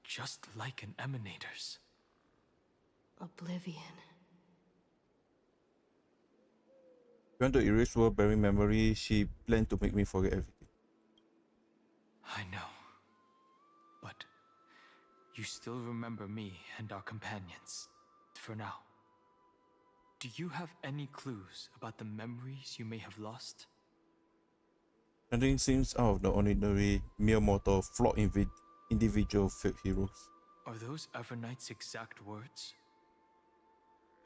just like an emanator's. Oblivion. Trying to erase her berry memory, she planned to make me forget everything. I know. But you still remember me and our companions, for now. Do you have any clues about the memories you may have lost? Nothing seems out of the ordinary, mere mortal, flawed individual fake heroes. Are those Evernight's exact words?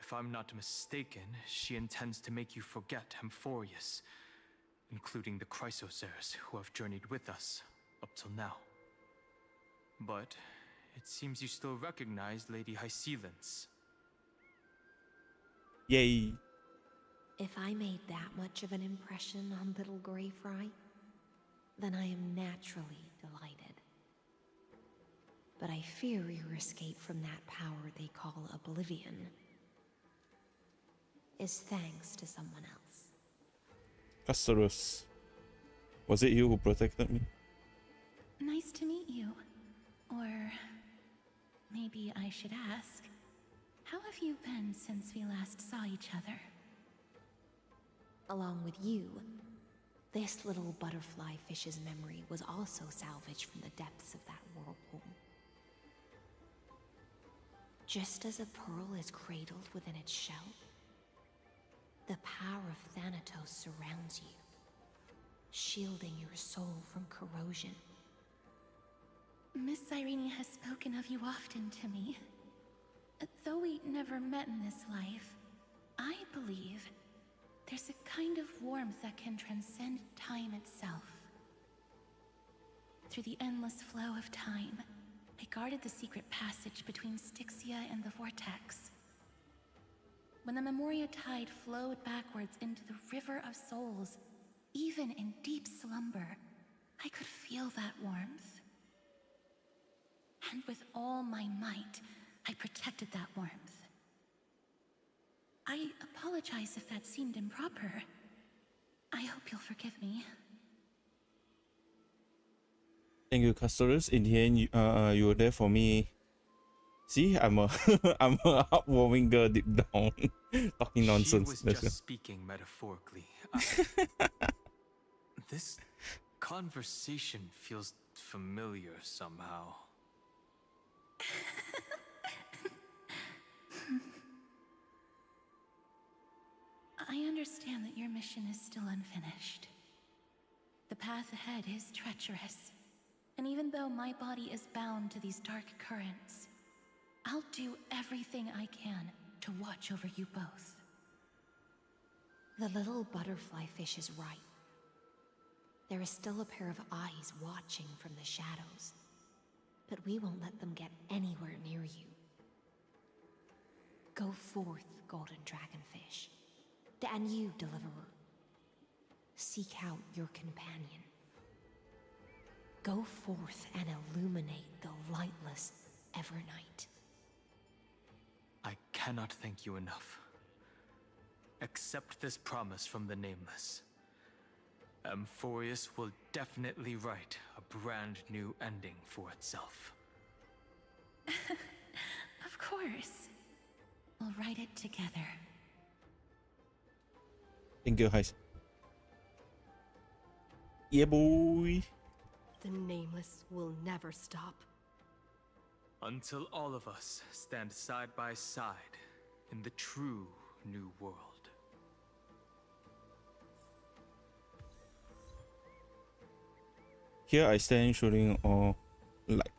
If I'm not mistaken, she intends to make you forget Amphorius, including the Chrysosers who have journeyed with us up till now. But it seems you still recognize Lady Hycelens. Yay! If I made that much of an impression on little Grey Fry, then I am naturally delighted. But I fear your escape from that power they call Oblivion is thanks to someone else. Castorus, was it you who protected me? Nice to meet you. Or maybe I should ask, how have you been since we last saw each other? Along with you, this little butterfly fish's memory was also salvaged from the depths of that whirlpool. Just as a pearl is cradled within its shell, the power of Thanatos surrounds you, shielding your soul from corrosion. Miss Irene has spoken of you often to me. Though we never met in this life, I believe there's a kind of warmth that can transcend time itself. Through the endless flow of time, I guarded the secret passage between Styxia and the Vortex. When the Memoria Tide flowed backwards into the River of Souls, even in deep slumber, I could feel that warmth. And with all my might, I protected that warmth. I apologize if that seemed improper. I hope you'll forgive me. Thank you, Castorus. In the end, you were there for me. See, I'm a I'm a heartwarming girl deep down, talking nonsense. She was just speaking metaphorically. This conversation feels familiar somehow. I understand that your mission is still unfinished. The path ahead is treacherous, and even though my body is bound to these dark currents, I'll do everything I can to watch over you both. The little butterfly fish is right. There is still a pair of eyes watching from the shadows, but we won't let them get anywhere near you. Go forth, golden dragonfish. And you, deliverer. Seek out your companion. Go forth and illuminate the lightless Evernight. I cannot thank you enough. Accept this promise from the Nameless. Amphorius will definitely write a brand new ending for itself. Of course. We'll write it together. Thank you, guys. Yeah, boy. The Nameless will never stop. Until all of us stand side by side in the true new world. Here I stand shooting all light,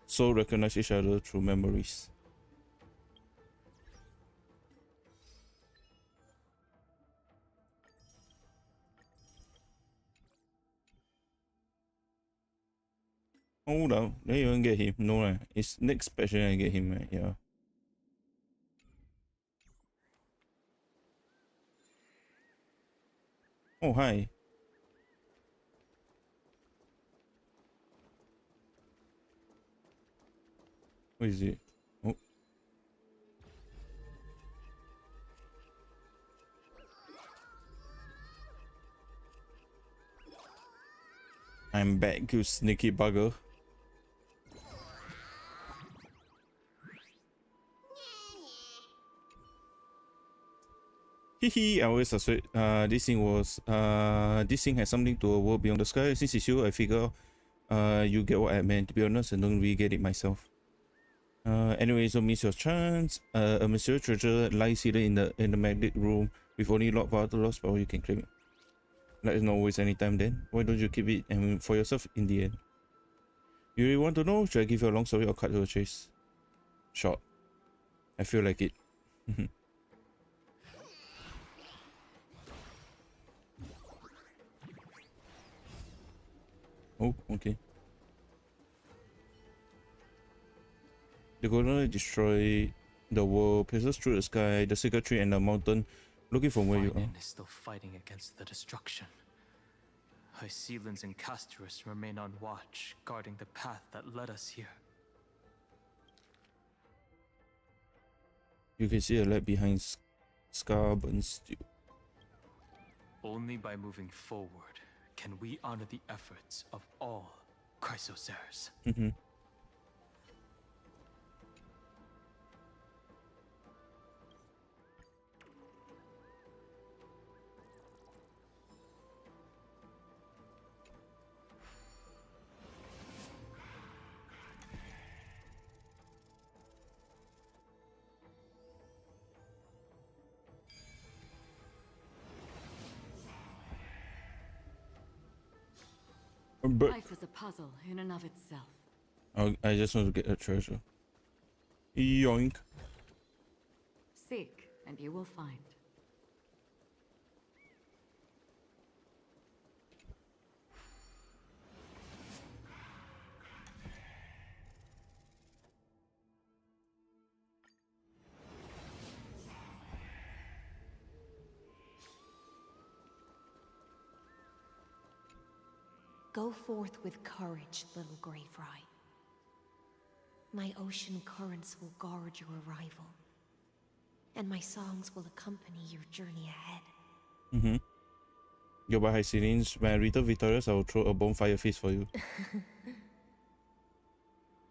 so recognize each other through memories. Hold up, they even get him. No, right? It's next special I get him, right? Yeah. Oh, hi. What is it? Oh. I'm back, you sneaky bugger. Hehe, I always suspect this thing has something to a world beyond the sky. Since it's you, I figure you get what I meant. To be honest, I don't really get it myself. Anyway, so miss your chance. A mysterious treasure lies hidden in the magnet room with only Lord Vartalos power you can claim it. Let's not waste any time then. Why don't you keep it and for yourself in the end? You really want to know? Should I give you a long story or cut to the chase? Short. I feel like it. Oh, okay. The Golden Knight destroy the world, pierces through the sky, the sacred tree, and the mountain, looking from where you are. Finin is still fighting against the destruction. Hycelins and Castorus remain on watch, guarding the path that led us here. You can see a light behind Scarbon Stew. Only by moving forward can we honor the efforts of all Chrysoceres. But Life is a puzzle in and of itself. I just want to get a treasure. Yoink. Seek, and you will find. Go forth with courage, little Grey Fry. My ocean currents will guard your arrival, and my songs will accompany your journey ahead. Goodbye, Hycelins. When I return victorious, I will throw a bonfire feast for you.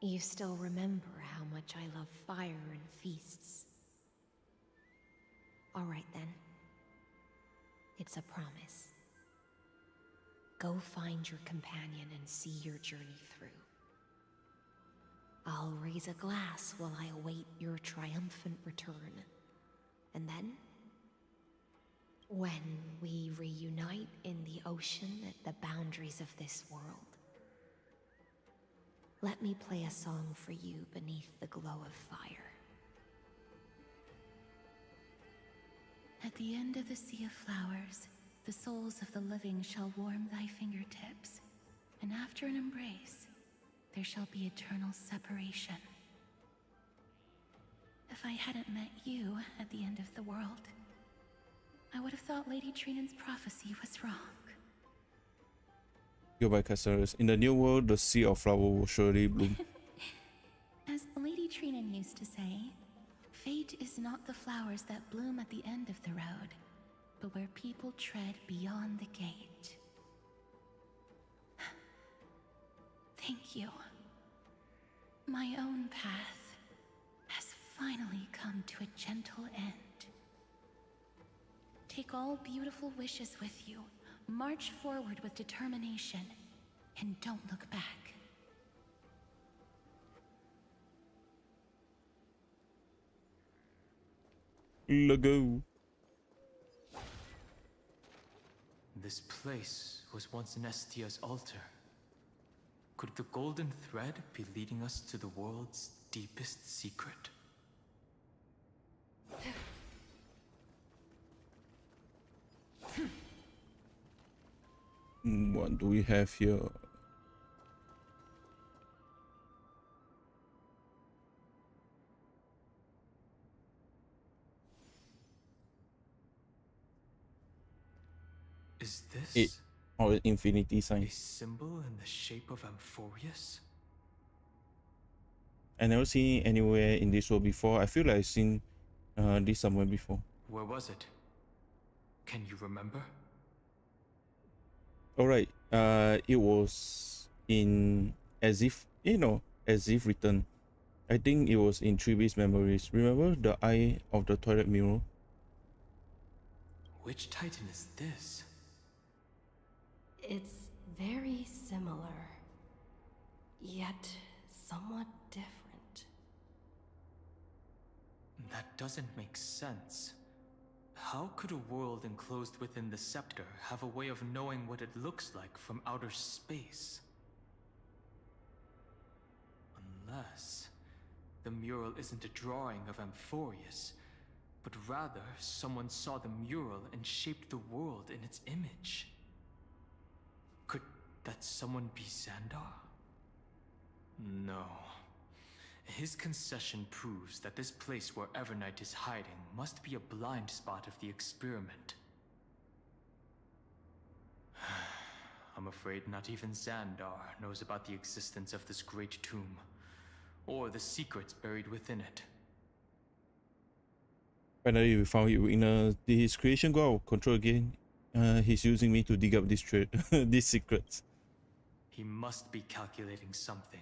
You still remember how much I love fire and feasts. All right then. It's a promise. Go find your companion and see your journey through. I'll raise a glass while I await your triumphant return. And then, when we reunite in the ocean at the boundaries of this world, let me play a song for you beneath the glow of fire. At the end of the sea of flowers, the souls of the living shall warm thy fingertips, and after an embrace, there shall be eternal separation. If I hadn't met you at the end of the world, I would have thought Lady Trinan's prophecy was wrong. Goodbye, Castorus. In the new world, the sea of flower will surely bloom. As Lady Trinan used to say, fate is not the flowers that bloom at the end of the road, but where people tread beyond the gate. Thank you. My own path has finally come to a gentle end. Take all beautiful wishes with you, march forward with determination, and don't look back. Let go. This place was once Nestia's altar. Could the golden thread be leading us to the world's deepest secret? What do we have here? Is this It or infinity sign? a symbol in the shape of Amphorius? I never seen it anywhere in this world before. I feel like I've seen this somewhere before. Where was it? Can you remember? Alright, it was in As If, As If Written. I think it was in 3B's Memories. Remember the eye of the toilet mirror? Which Titan is this? It's very similar, yet somewhat different. That doesn't make sense. How could a world enclosed within the scepter have a way of knowing what it looks like from outer space? Unless the mural isn't a drawing of Amphorius, but rather someone saw the mural and shaped the world in its image. Could that someone be Xandar? No. His concession proves that this place where Evernight is hiding must be a blind spot of the experiment. I'm afraid not even Xandar knows about the existence of this great tomb, or the secrets buried within it. Finally, we found it. Did his creation go out of control again? He's using me to dig up these secrets. He must be calculating something.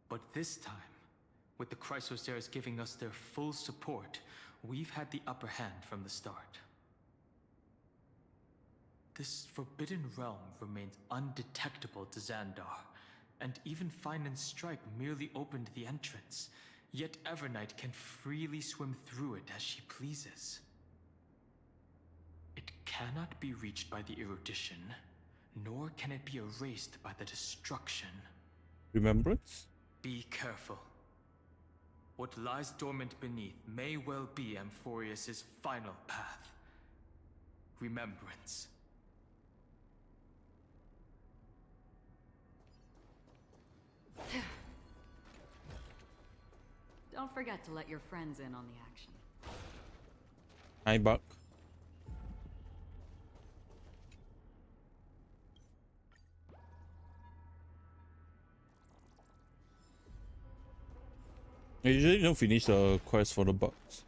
But this time, with the Chrysoceres giving us their full support, we've had the upper hand from the start. This forbidden realm remains undetectable to Xandar, and even Fine and Stripe merely opened the entrance, yet Evernight can freely swim through it as she pleases. It cannot be reached by the erudition, nor can it be erased by the destruction. Remembrance? Be careful. What lies dormant beneath may well be Amphorius's final path. Remembrance. Don't forget to let your friends in on the action. Hi, Buck. I usually don't finish the quest for the bugs.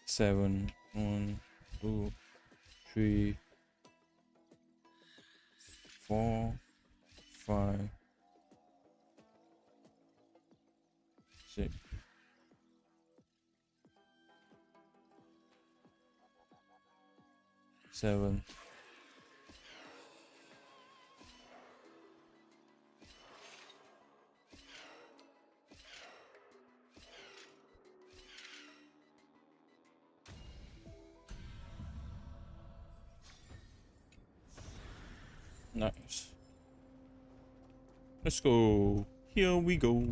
Seven, 1, 2, 3, 4, 5, 6. Seven. Nice. Let's go. Here we go.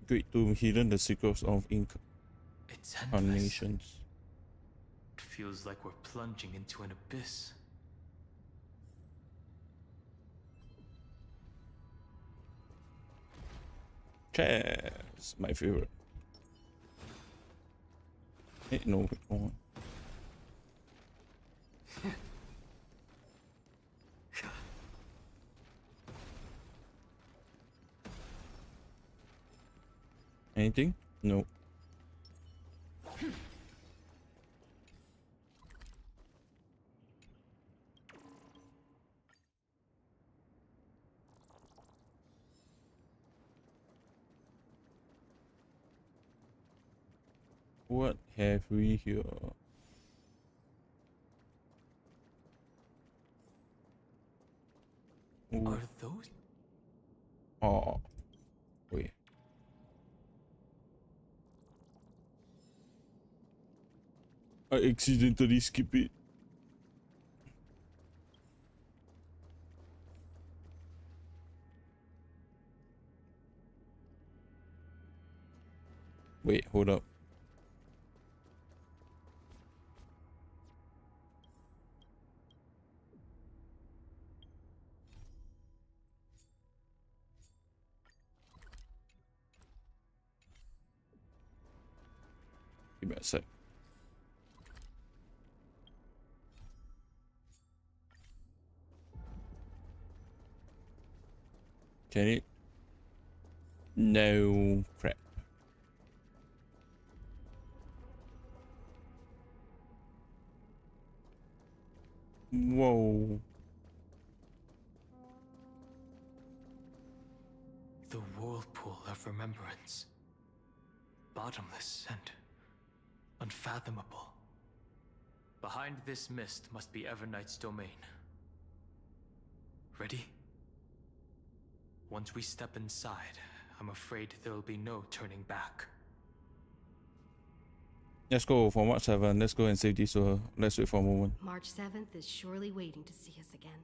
Great Tomb, hidden the secrets of It's endless. incarnations. It feels like we're plunging into an abyss. Chess, my favorite. Hey, no, wait, hold on. Anything? No. What have we here? Ooh. Are those? Oh, wait. I accidentally skip it. Wait, hold up. Give me a sec. Can it? No, crap. Whoa. The whirlpool of remembrance. Bottomless and unfathomable. Behind this mist must be Evernight's domain. Ready? Once we step inside, I'm afraid there'll be no turning back. Let's go for March 7. Let's go and save this world. Let's wait for a moment. March 7th is surely waiting to see us again.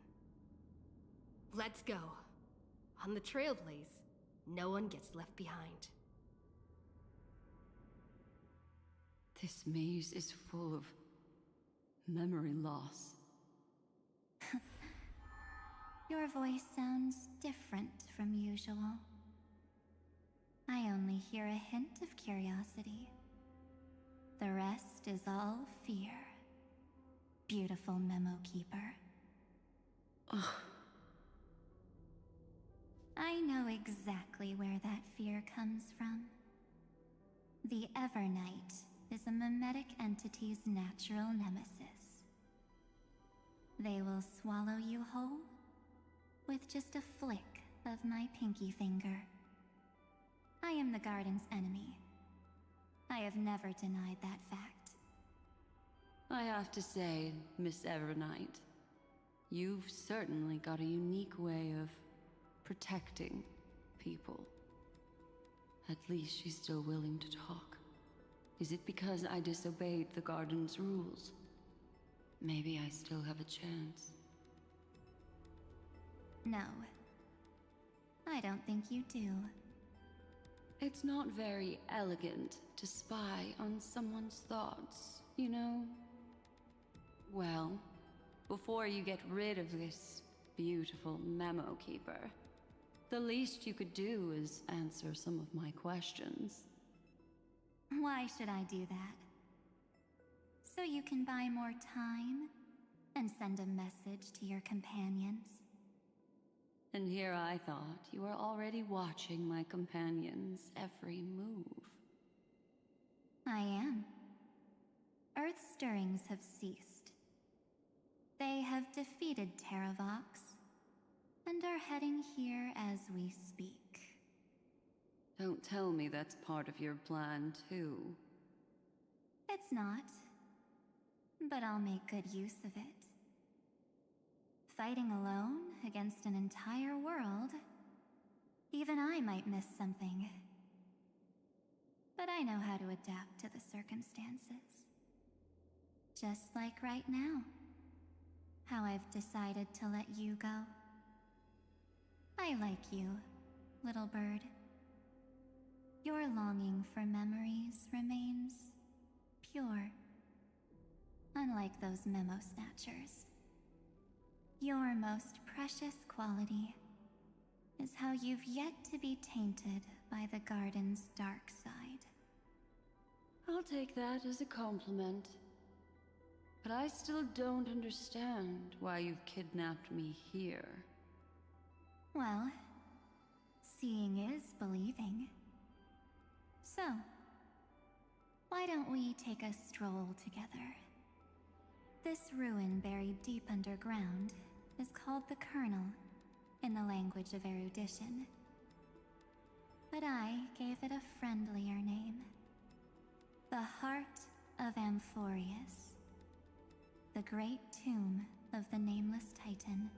Let's go. On the Trailblaze, no one gets left behind. This maze is full of memory loss. Your voice sounds different from usual. I only hear a hint of curiosity. The rest is all fear. Beautiful Memo Keeper. I know exactly where that fear comes from. The Evernight is a mimetic entity's natural nemesis. They will swallow you whole with just a flick of my pinky finger. I am the garden's enemy. I have never denied that fact. I have to say, Miss Evernight, you've certainly got a unique way of protecting people. At least she's still willing to talk. Is it because I disobeyed the garden's rules? Maybe I still have a chance. No. I don't think you do. It's not very elegant to spy on someone's thoughts, you know? Well, before you get rid of this beautiful Memo Keeper, the least you could do is answer some of my questions. Why should I do that? So you can buy more time and send a message to your companions? And here I thought you were already watching my companion's every move. I am. Earth stirrings have ceased. They have defeated Terravox and are heading here as we speak. Don't tell me that's part of your plan, too. It's not. But I'll make good use of it. Fighting alone against an entire world, even I might miss something. But I know how to adapt to the circumstances. Just like right now. How I've decided to let you go. I like you, little bird. Your longing for memories remains pure. Unlike those memo snatchers. Your most precious quality is how you've yet to be tainted by the garden's dark side. I'll take that as a compliment. But I still don't understand why you've kidnapped me here. Well, seeing is believing. So, why don't we take a stroll together? This ruin buried deep underground is called the Kernel in the language of erudition. But I gave it a friendlier name. The Heart of Amphorius. The great tomb of the Nameless Titan.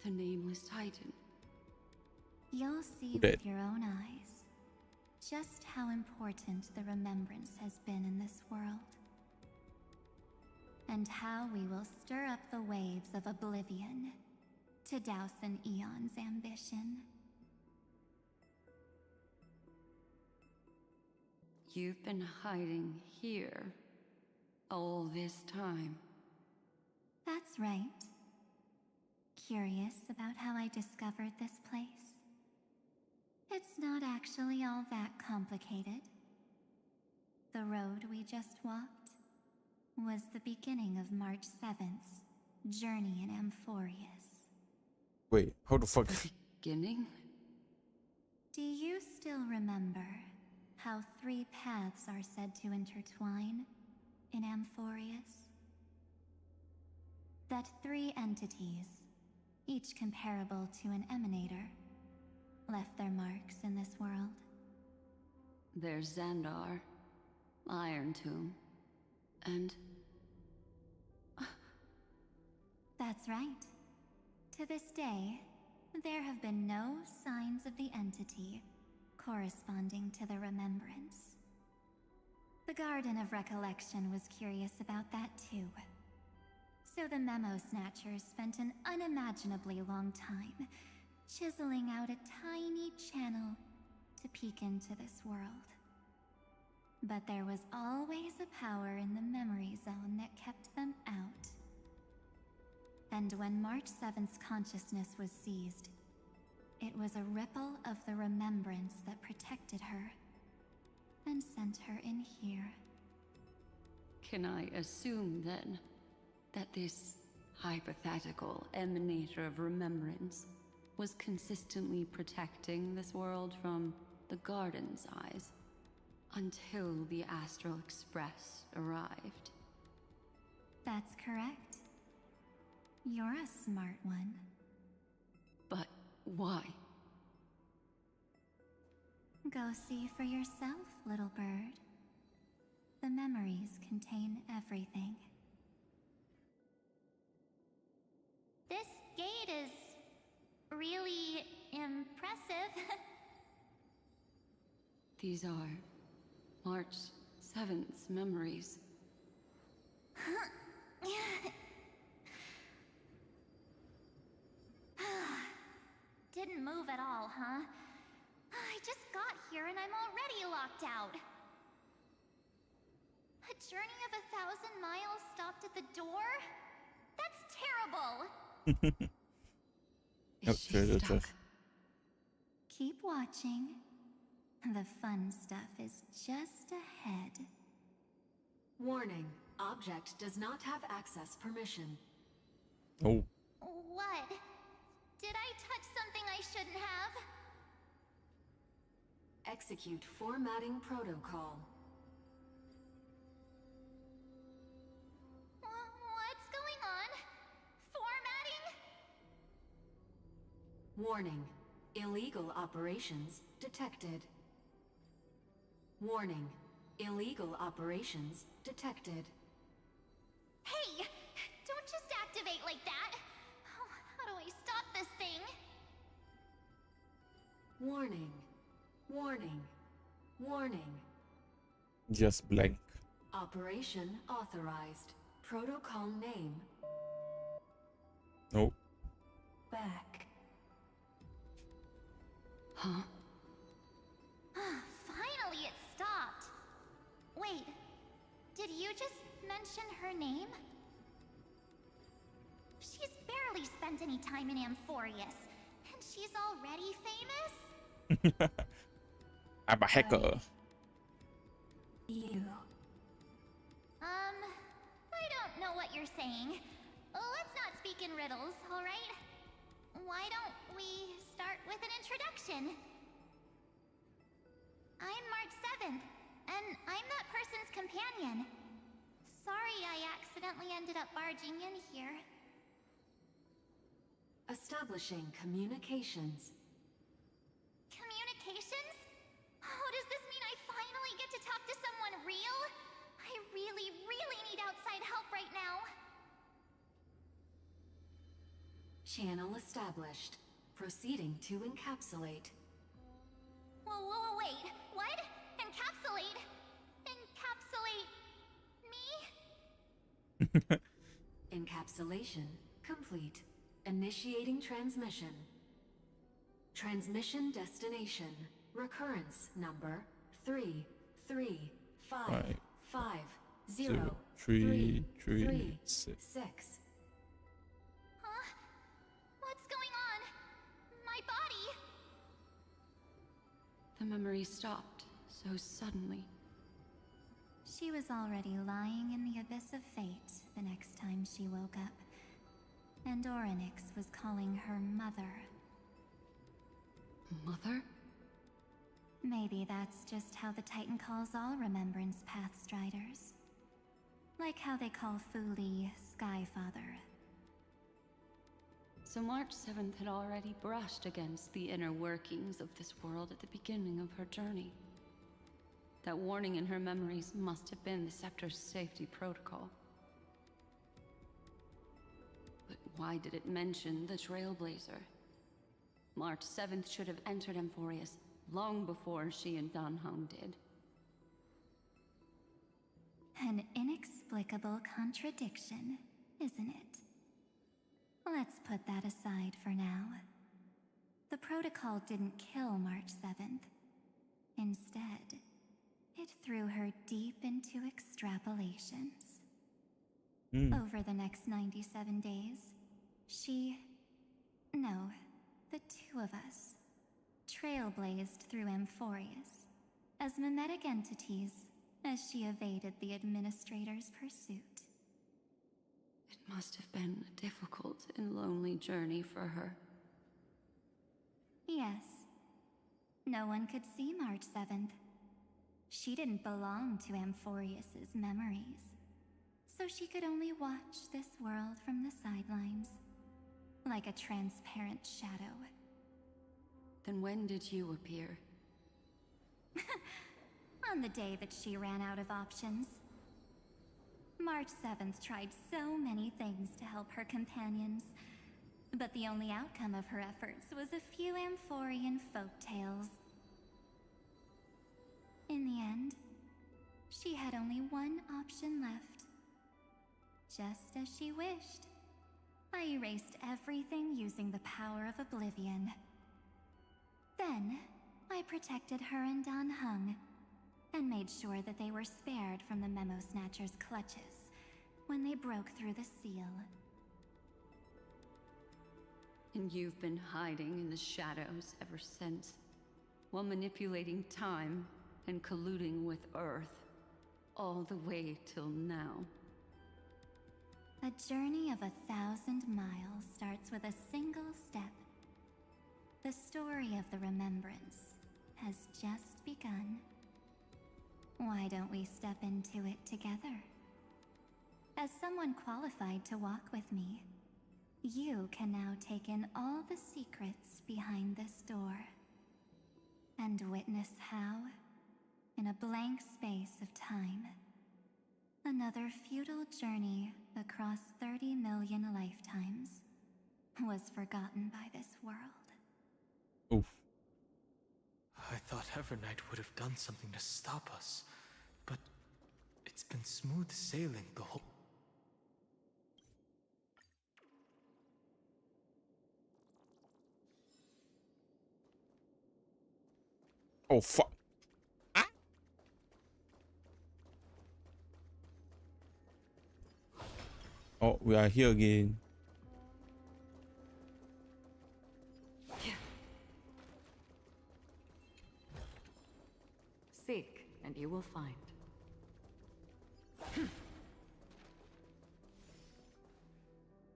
The Nameless Titan? You'll see Dead. with your own eyes just how important the remembrance has been in this world. And how we will stir up the waves of oblivion to douse an eon's ambition. You've been hiding here all this time. That's right. Curious about how I discovered this place? It's not actually all that complicated. The road we just walked was the beginning of March 7th's journey in Amphorius. Wait, how the fuck? Beginning? Do you still remember how 3 paths are said to intertwine in Amphorius? That 3 entities, each comparable to an emanator, left their marks in this world. There's Xandar, Iron Tomb, and... That's right. To this day, there have been no signs of the entity corresponding to the remembrance. The The Garden of Recollection was curious about that too. So the Memo Snatchers spent an unimaginably long time chiseling out a tiny channel to peek into this world. But there was always a power in the memory zone that kept them out. And when March 7th's consciousness was seized, it was a ripple of the remembrance that protected her and sent her in here. Can I assume, then, that this hypothetical emanator of remembrance was consistently protecting this world from the Garden's eyes until the Astral Express arrived? That's correct. You're a smart one. But why? Go see for yourself, little bird. The memories contain everything. This gate is really impressive. These are March 7th's memories. Didn't move at all, huh? I just got here and I'm already locked out. A journey of 1,000 miles stopped at the door? That's terrible! Is she stuck? Keep watching. The fun stuff is just ahead. Warning. Object does not have access permission. Oh. What? Did I touch something I shouldn't have? Execute formatting protocol. What's going on? Formatting? Warning. Illegal operations detected. Warning. Illegal operations detected. Hey! Don't just activate like that! Oh, how do I stop this thing? Warning. Warning. Warning. Just blank. Operation authorized. Protocol name. Nope. Back. Huh? Finally it stopped! Wait, did you just mention her name? She's barely spent any time in Amphorius, and she's already famous? I'm a hacker. You. I don't know what you're saying. Let's not speak in riddles, alright? Why don't we start with an introduction? I'm March 7th, and I'm that person's companion. Sorry I accidentally ended up barging in here. Establishing communications. Communications? Oh, does this mean I finally get to talk to someone real? I really, really need outside help right now. Channel established. Proceeding to encapsulate. Whoa, wait. What? Encapsulate? Encapsulate me? Encapsulation complete. Initiating transmission. Transmission destination. Recurrence number 335503336. Huh? What's going on? My body? The memory stopped so suddenly. She was already lying in the abyss of fate the next time she woke up. And Orynyx was calling her mother. Mother? Maybe that's just how the Titan calls all Remembrance Path Striders. Like how they call Fuli Skyfather. So March 7th had already brushed against the inner workings of this world at the beginning of her journey. That warning in her memories must have been the Scepter's safety protocol. But why did it mention the Trailblazer? March 7th should have entered Amphorius long before she and Dan Heng did. An inexplicable contradiction, isn't it? Let's put that aside for now. The protocol didn't kill March 7th. Instead, it threw her deep into extrapolations. Over the next 97 days, the two of us, trailblazed through Amphorius as mimetic entities as she evaded the Administrator's pursuit. It must have been a difficult and lonely journey for her. Yes. No one could see March 7th. She didn't belong to Amphorius's memories, so she could only watch this world from the sidelines, like a transparent shadow. Then when did you appear? On the day that she ran out of options. March 7th tried so many things to help her companions, but the only outcome of her efforts was a few Amphorian folktales. In the end, she had only one option left. Just as she wished, I erased everything using the power of oblivion. Then, I protected her and Dan Heng, and made sure that they were spared from the Memo Snatcher's clutches when they broke through the seal. And you've been hiding in the shadows ever since, while manipulating time and colluding with Earth, all the way till now. A journey of 1,000 miles starts with a single step. The story of the Remembrance has just begun. Why don't we step into it together? As someone qualified to walk with me, you can now take in all the secrets behind this door, and witness how, in a blank space of time, another futile journey across 30 million lifetimes was forgotten by this world. Oof. I thought Evernight would have done something to stop us, but it's been smooth sailing the whole... Oh, fuck. Ah! Oh, we are here again. Seek, and you will find.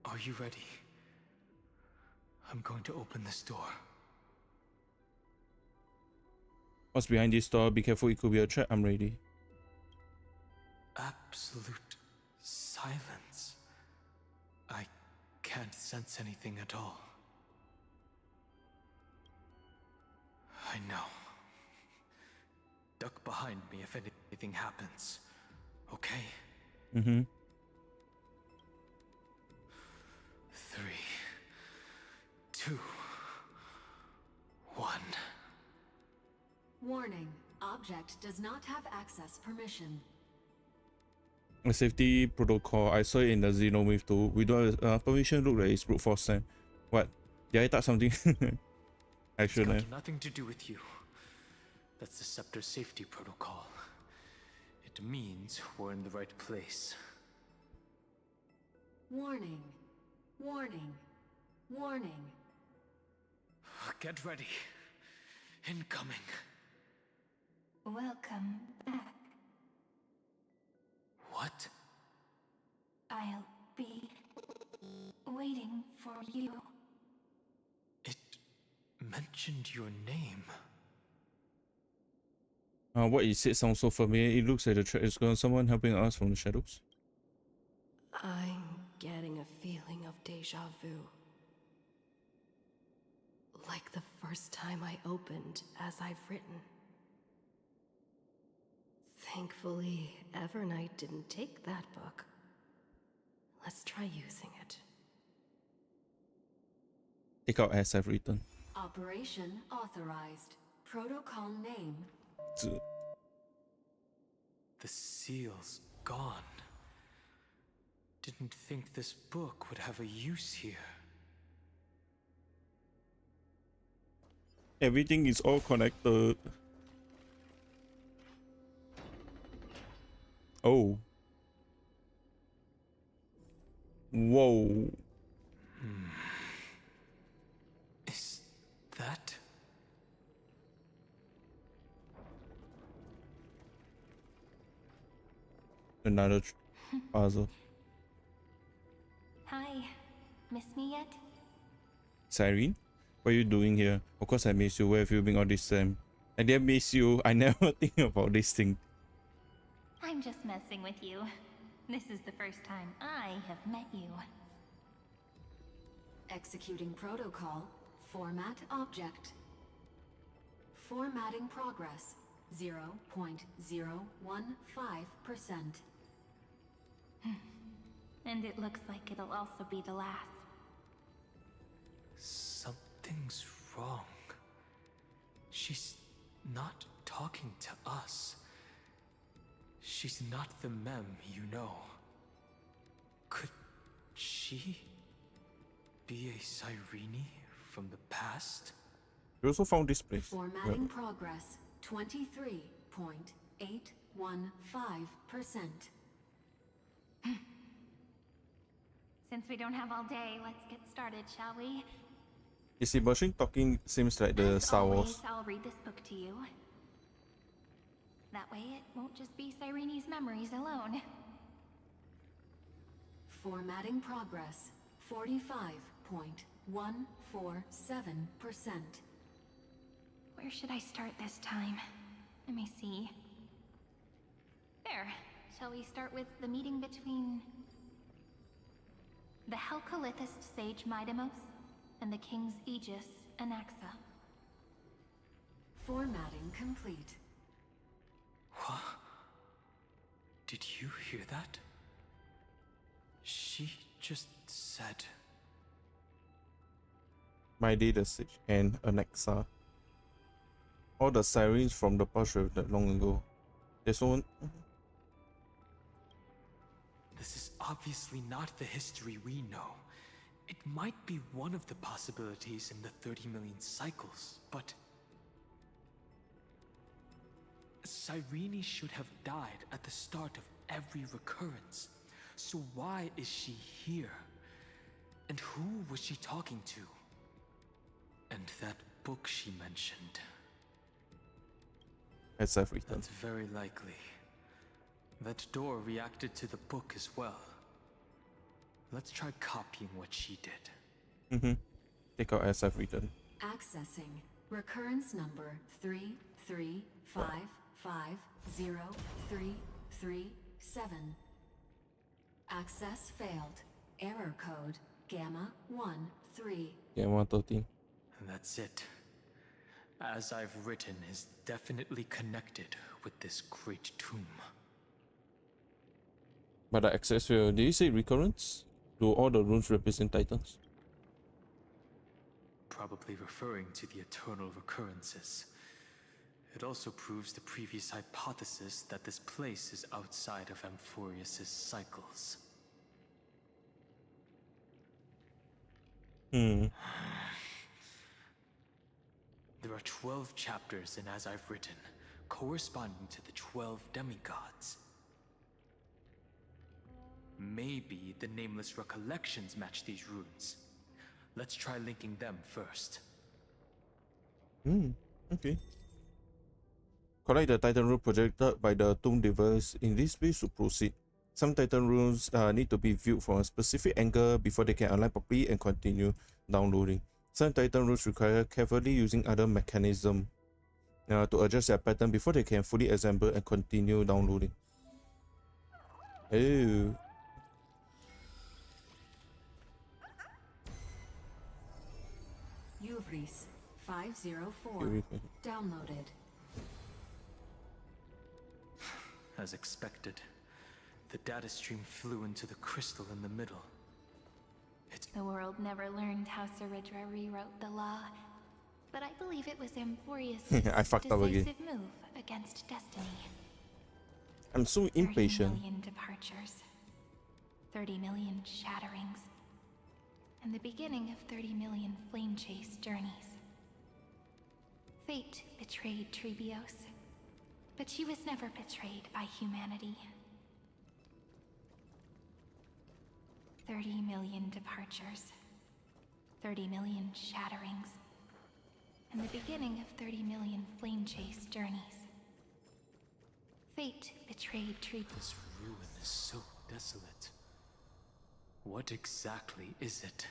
Are you ready? I'm going to open this door. What's behind this door? Be careful, it could be a trap. I'm ready. Absolute silence. I can't sense anything at all. I know. Duck behind me if anything happens. Okay? Mm-hmm. 3, 2, 1. Warning. Object does not have access permission. A safety protocol. I saw it in the Xenomorph too. We don't have permission. Look like it's brute force time. What? Did I touch something? I It's shouldn't have. got nothing to do with you. That's the Scepter safety protocol. It means we're in the right place. Warning. Warning. Warning. Get ready. Incoming. Welcome back. What? I'll be waiting for you. It mentioned your name. What you said sounds so familiar. It looks like the track is going. Someone helping us from the shadows. I'm getting a feeling of deja vu. Like the first time I opened as I've written. Thankfully, Evernight didn't take that book. Let's try using it. Take out as I've written. Operation authorized. Protocol name. The seal's gone. Didn't think this book would have a use here. Everything is all connected. Oh. Whoa. Is that? Another puzzle. Hi. Miss me yet? Cyrene? What are you doing here? Of course I miss you. Where have you been all this time? I didn't miss you. I never think about this thing. I'm just messing with you. This is the first time I have met you. Executing protocol. Format object. Formatting progress. 0.015%. And it looks like it'll also be the last. Something's wrong. She's not talking to us. She's not the Mem you know. Could she be a Cyrene from the past? You also found this place. Formatting progress. 23.815%. Since we don't have all day, let's get started, shall we? You see, machine talking seems like the Star Wars. I'll read this book to you. That way it won't just be Cyrene's memories alone. Formatting progress. 45.147%. Where should I start this time? Let me see. There. Shall we start with the meeting between the Helcolithist sage Midamos and the King's Aegis Anaxa? Formatting complete. What? Did you hear that? She just said... My data sage and Anaxa. All the sirens from the past were that long ago. There's no one... This is obviously not the history we know. It might be one of the possibilities in the 30 million cycles, but... Cyrene should have died at the start of every recurrence. So why is she here? And who was she talking to? And that book she mentioned. That's everything. That's very likely. That door reacted to the book as well. Let's try copying what she did. Take out SF written. Accessing. Recurrence number 335503337. Access failed. Error code Gamma 13. Yeah, 113. That's it. As I've written is definitely connected with this great tomb. But the access here, did you say recurrence? Do all the runes represent titans? Probably referring to the eternal recurrences. It also proves the previous hypothesis that this place is outside of Amphorius' cycles. There are 12 chapters in As I've Written, corresponding to the 12 demigods. Maybe the Nameless Recollections match these runes. Let's try linking them first. Okay. Collect the Titan rune projected by the tomb device. In this way to proceed. Some Titan runes need to be viewed from a specific angle before they can align properly and continue downloading. Some Titan runes require carefully using other mechanisms to adjust their pattern before they can fully assemble and continue downloading. Oh. Uvris 504. Downloaded. As expected, the data stream flew into the crystal in the middle. The world never learned how Ceridra rewrote the law, but I believe it was Amphorius' I fucked up again. decisive move against destiny. I'm so impatient. 30 million 30 million shatterings, and the beginning of 30 million flame chase journeys. Fate betrayed Trebios, but she was never betrayed by humanity. 30 million departures, 30 million shatterings, and the beginning of 30 million flame chase journeys. Fate betrayed Trebios. This ruin is so desolate. What exactly is it?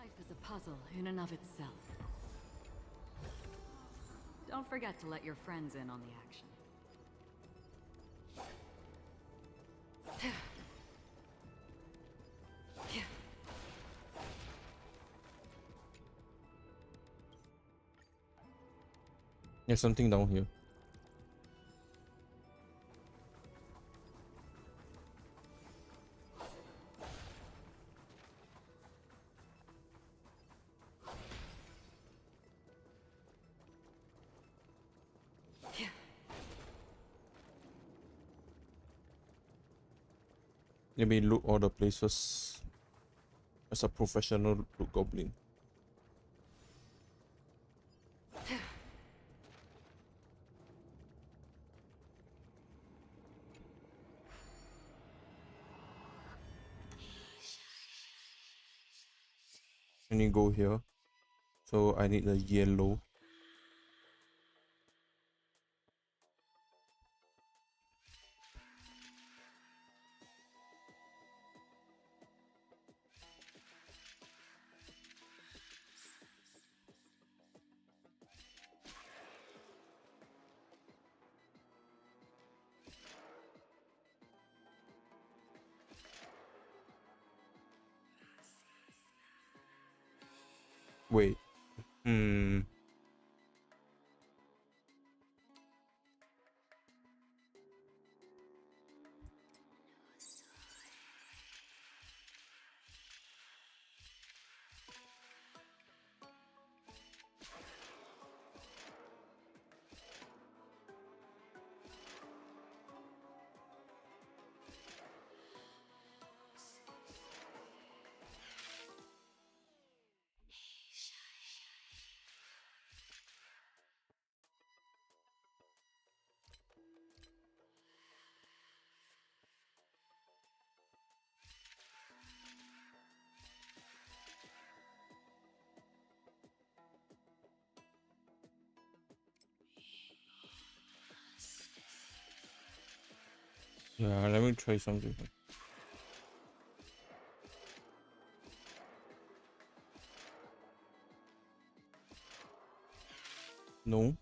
Life is a puzzle in and of itself. Don't forget to let your friends in on the action. There's something down here. Let me loot all the places as a professional loot goblin. Can you go here? So I need a yellow. Wait. Yeah, let me try something. No.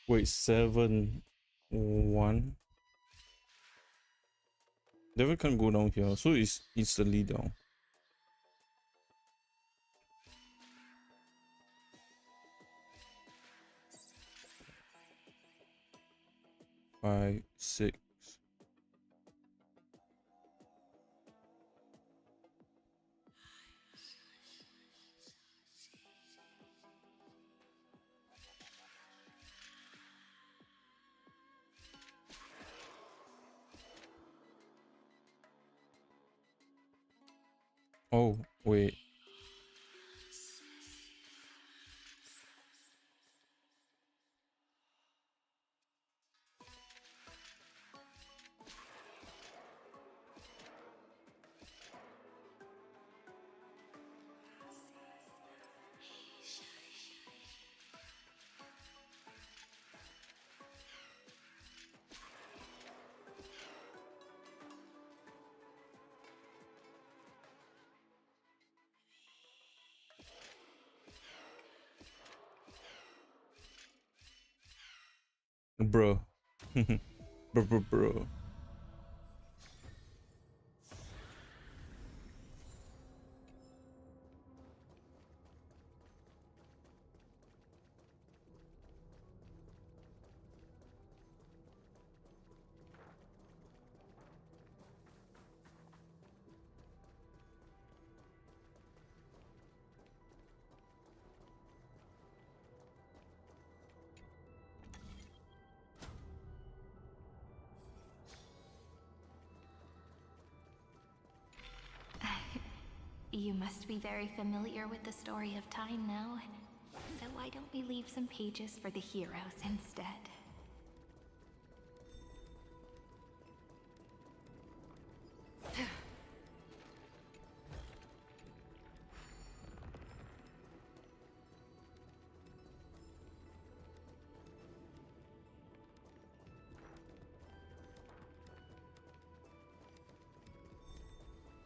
Wait, 7, 1. Devil can't go down here, so it's instantly down. 5, 6. Oh, wait. Bro. Bro. You must be very familiar with the story of time now. So why don't we leave some pages for the heroes instead?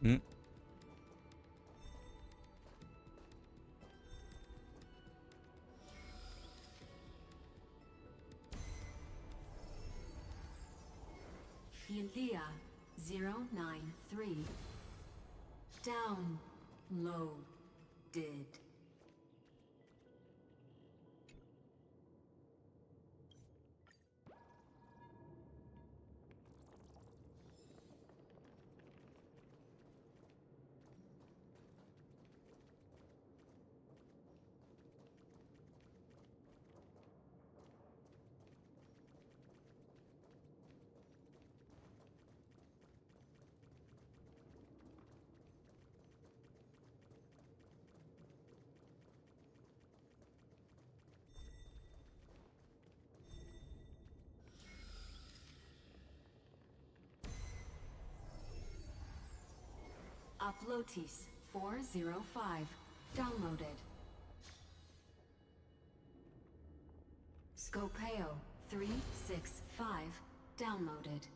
Hmm. Philia 093. Downloaded. Uplotis 405. Downloaded. Scopeo 365. Downloaded.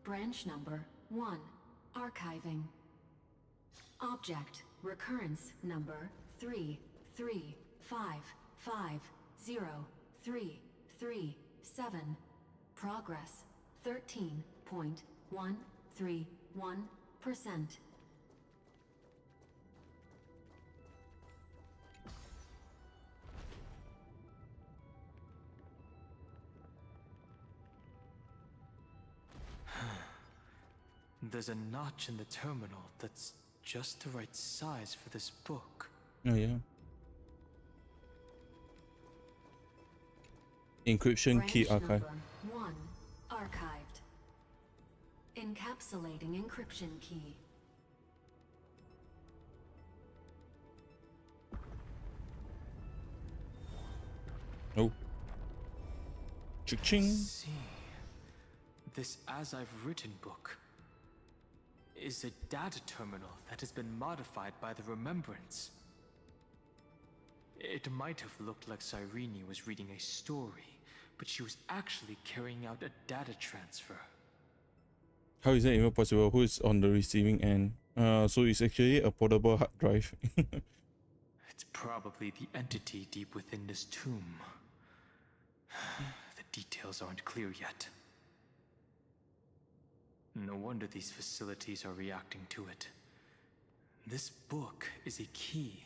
Branch number 1. Archiving. Object recurrence number 335503337. Progress 13.131%. There's a notch in the terminal that's just the right size for this book. Oh yeah. Encryption key Branch archive. number 1. Archived. Encapsulating encryption key. Oh. Ching. See, this As I've Written book is a data terminal that has been modified by the Remembrance. It might have looked like Cyrene was reading a story, but she was actually carrying out a data transfer. How is that even possible? Who is on the receiving end? So it's actually a portable hard drive. It's probably the entity deep within this tomb. The details aren't clear yet. No wonder these facilities are reacting to it. This book is a key.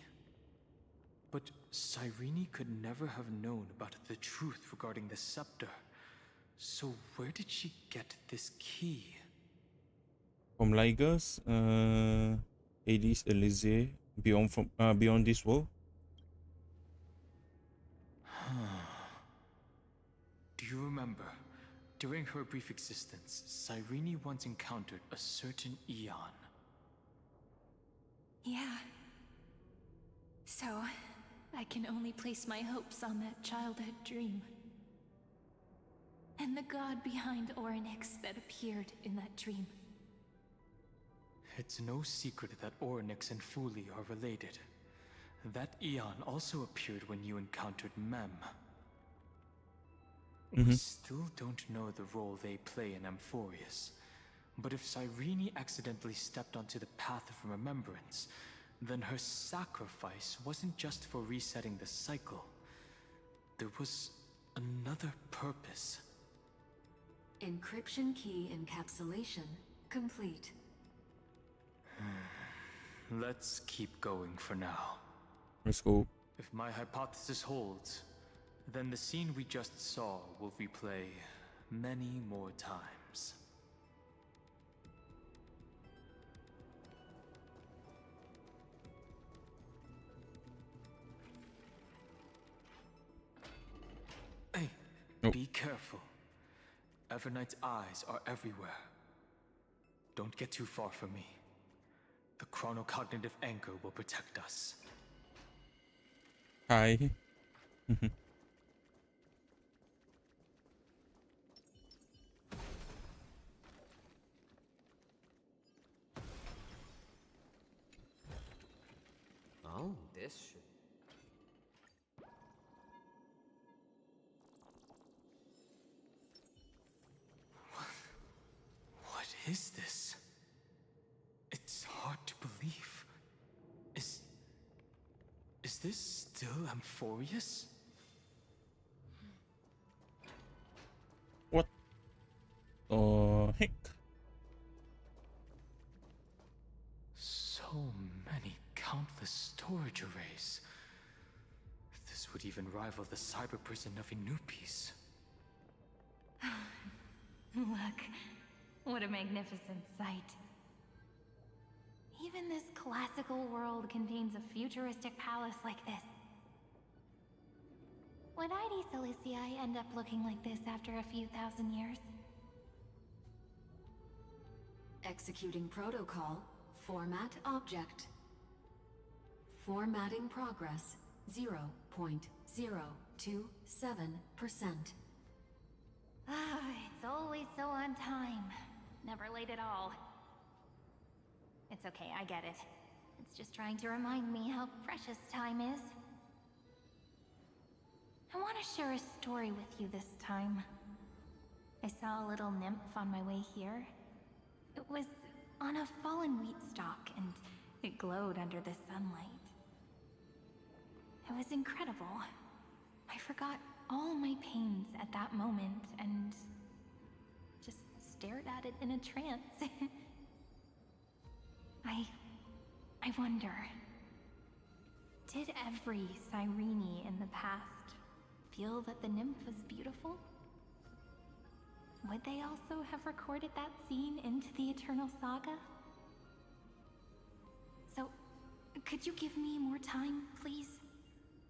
But Cyrene could never have known about the truth regarding the scepter. So where did she get this key? From Ligers, Hades, Elysee, beyond this world. Do you remember? During her brief existence, Cyrene once encountered a certain Eon. Yeah. So, I can only place my hopes on that childhood dream. And the god behind Orynyx that appeared in that dream. It's no secret that Orynyx and Fuli are related. That Eon also appeared when you encountered Mem. We still don't know the role they play in Amphorius. But if Cyrene accidentally stepped onto the path of remembrance, then her sacrifice wasn't just for resetting the cycle. There was another purpose. Encryption key encapsulation complete. Let's keep going for now. Let's go. If my hypothesis holds, then the scene we just saw will replay many more times. Hey, be careful. Evernight's eyes are everywhere. Don't get too far from me. The chronocognitive anchor will protect us. Hi. Oh, this should... What is this? It's hard to believe. Is this still Amphorius? What? Heck? So many countless storage arrays. This would even rival the cyber prison of Inupis. Look, what a magnificent sight. Even this classical world contains a futuristic palace like this. Would ID Silicii end up looking like this after a few thousand years? Executing protocol. Format object. Formatting progress 0.027%. Ah, it's always so on time. Never late at all. It's okay, I get it. It's just trying to remind me how precious time is. I want to share a story with you this time. I saw a little nymph on my way here. It was on a fallen wheat stalk, and it glowed under the sunlight. It was incredible. I forgot all my pains at that moment, and just stared at it in a trance. I wonder, did every Cyrene in the past feel that the nymph was beautiful? Would they also have recorded that scene into the Eternal Saga? So, could you give me more time, please?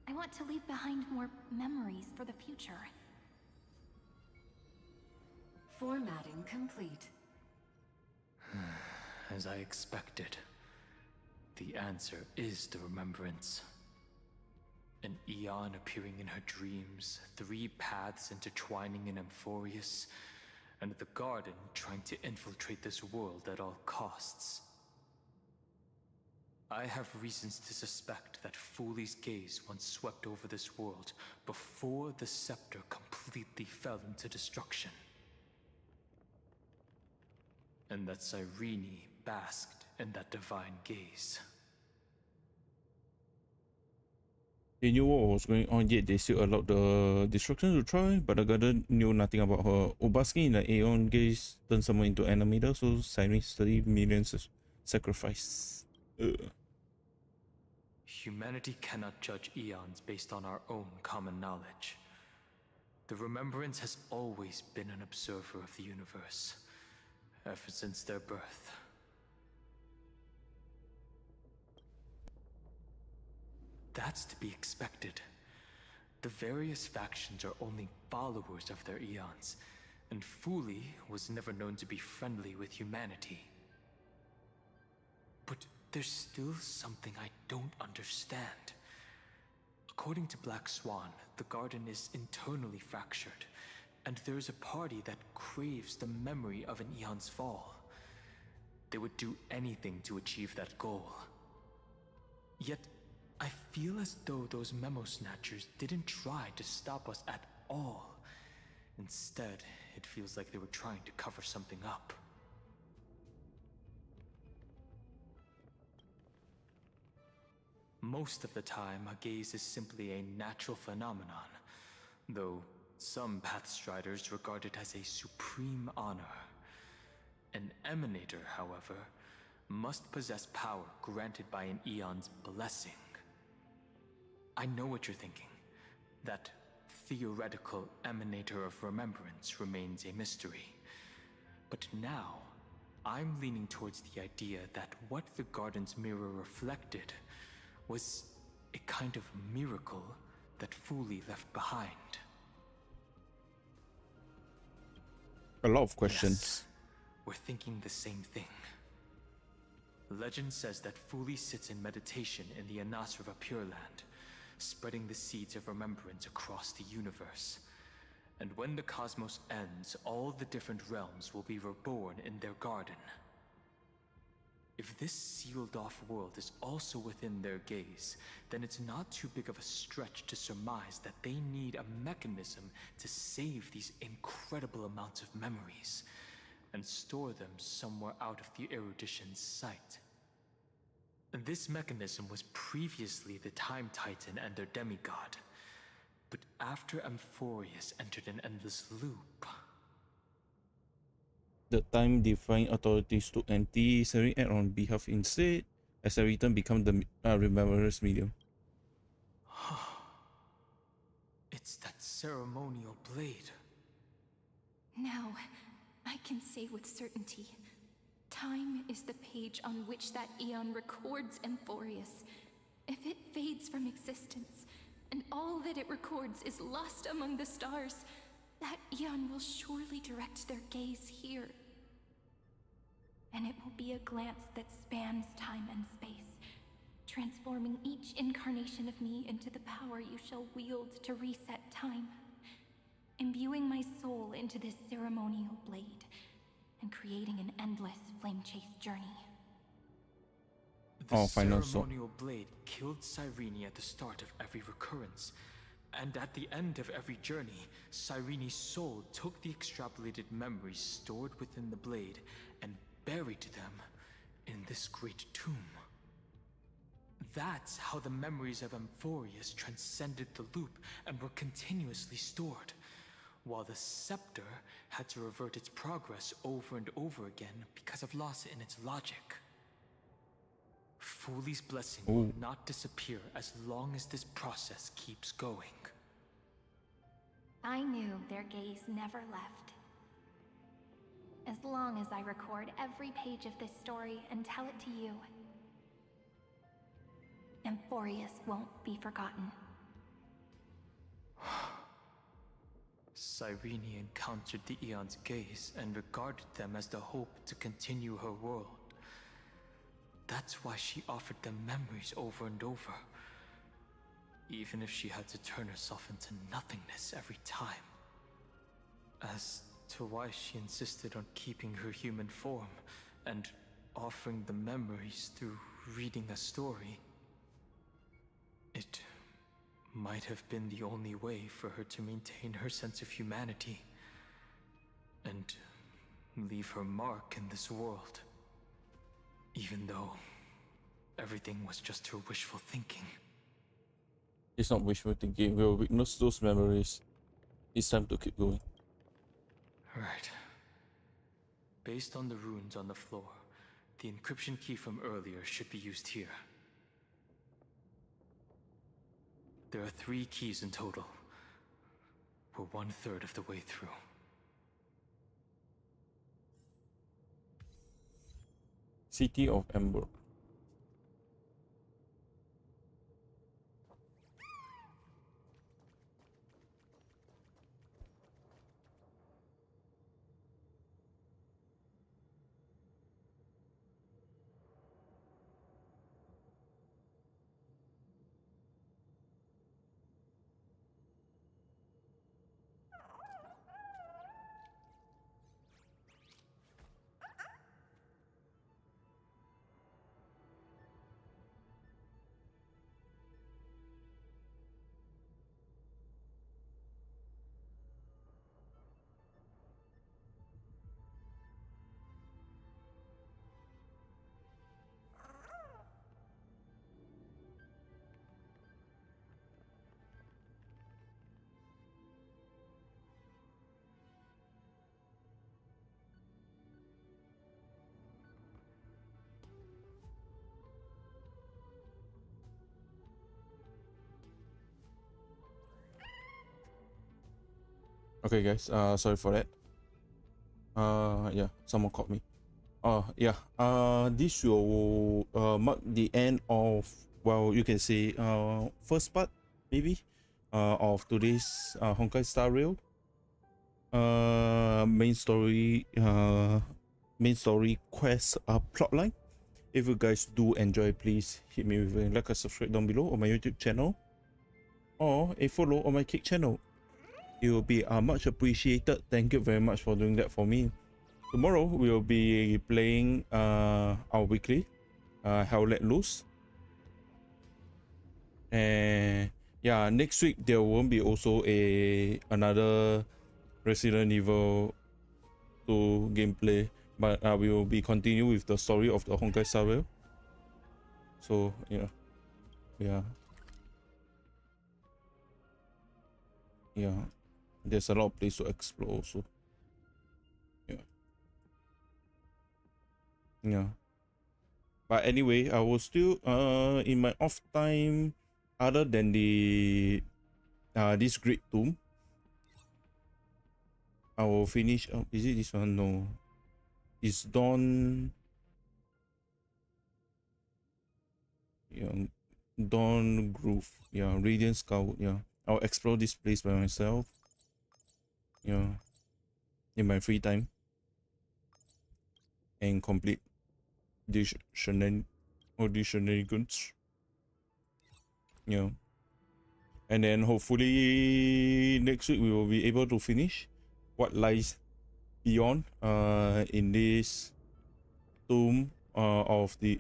I want to leave behind more memories for the future. Formatting complete. As I expected, the answer is the remembrance. An Eon appearing in her dreams, 3 paths intertwining in Amphorius, and the Garden trying to infiltrate this world at all costs. I have reasons to suspect that Fooley's gaze once swept over this world before the scepter completely fell into destruction. And that Cyrene basked in that divine gaze. They knew what was going on, yet they still allowed the destruction to try, but the garden knew nothing about her. Basking in the Aeon gaze turned someone into animator, so Sirene's 30 million sacrifice. Humanity cannot judge eons based on our own common knowledge. The Remembrance has always been an observer of the universe, ever since their birth. That's to be expected. The various factions are only followers of their eons, and Fooley was never known to be friendly with humanity. But there's still something I don't understand. According to Black Swan, the Garden is internally fractured, and there is a party that craves the memory of an eon's fall. They would do anything to achieve that goal. Yet, I feel as though those memo snatchers didn't try to stop us at all. Instead, it feels like they were trying to cover something up. Most of the time, a gaze is simply a natural phenomenon, though some Pathstriders regard it as a supreme honor. An Emanator, however, must possess power granted by an Eon's blessing. I know what you're thinking. That theoretical Emanator of Remembrance remains a mystery. But now, I'm leaning towards the idea that what the garden's mirror reflected was a kind of miracle that Fuli left behind. A lot of questions. Yes, we're thinking the same thing. Legend says that Fuli sits in meditation in the Anasrava Pure Land, spreading the seeds of remembrance across the universe. And when the cosmos ends, all the different realms will be reborn in their garden. If this sealed-off world is also within their gaze, then it's not too big of a stretch to surmise that they need a mechanism to save these incredible amounts of memories and store them somewhere out of the erudition's sight. This mechanism was previously the Time Titan and their demigod, but after Amphorius entered an endless loop... The time-defying authorities took anti-Sari act on behalf instead, as a return become the remembrance medium. It's that ceremonial blade. Now, I can say with certainty, time is the page on which that Eon records Amphorius. If it fades from existence, and all that it records is lost among the stars, that Eon will surely direct their gaze here. And it will be a glance that spans time and space, transforming each incarnation of me into the power you shall wield to reset time, imbuing my soul into this ceremonial blade, and creating an endless flame-chased journey. The ceremonial blade killed Cyrene at the start of every recurrence, and at the end of every journey, Cyrene's soul took the extrapolated memories stored within the blade and buried them in this great tomb. That's how the memories of Amphorius transcended the loop and were continuously stored, while the scepter had to revert its progress over and over again because of loss in its logic. Fuli's blessing will not disappear as long as this process keeps going. I knew their gaze never left. As long as I record every page of this story and tell it to you, Amphorius won't be forgotten. Cyrene encountered the Eon's gaze and regarded them as the hope to continue her world. That's why she offered them memories over and over, even if she had to turn herself into nothingness every time. As to why she insisted on keeping her human form and offering the memories through reading a story, it might have been the only way for her to maintain her sense of humanity and leave her mark in this world, even though everything was just her wishful thinking. It's not wishful thinking. We'll witness those memories. It's time to keep going. Right. Based on the runes on the floor, the encryption key from earlier should be used here. There are 3 keys in total. We're 1/3 of the way through. City of Ember. Okay, guys. Sorry for that. Yeah, someone called me. Yeah. This will mark the end of, well, you can say first part maybe of today's Honkai Star Rail. Main story quest plotline. If you guys do enjoy, please hit me with a like or subscribe down below on my YouTube channel, or a follow on my Kick channel. It will be much appreciated. Thank you very much for doing that for me. Tomorrow we will be playing our weekly Hell Let Loose, and yeah, next week there won't be also another Resident Evil 2 gameplay, but we will be continue with the story of the Honkai Star Rail. So yeah, there's a lot of place to explore also. Yeah. But anyway, I will still in my off time, other than the this Great Tomb, I will finish. Is it this one? No, it's Dawn. Yeah, Dawn Grove. Yeah, Radiant Scout. Yeah, I'll explore this place by myself. Yeah, in my free time, and complete these shenanigans. Yeah, and then hopefully next week we will be able to finish what lies beyond in this tomb of the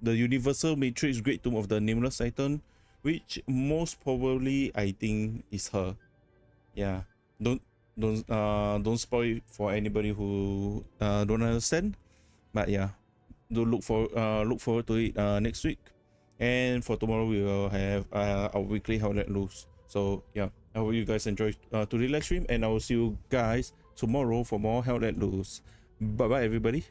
Universal Matrix Great Tomb of the Nameless Titan, which most probably I think is her. Yeah, don't spoil it for anybody who don't understand, but yeah, do look forward to it next week. And for tomorrow we will have our weekly Hell Let Loose. So yeah, I hope you guys enjoy today's live stream, and I will see you guys tomorrow for more Hell Let Loose. Bye bye everybody.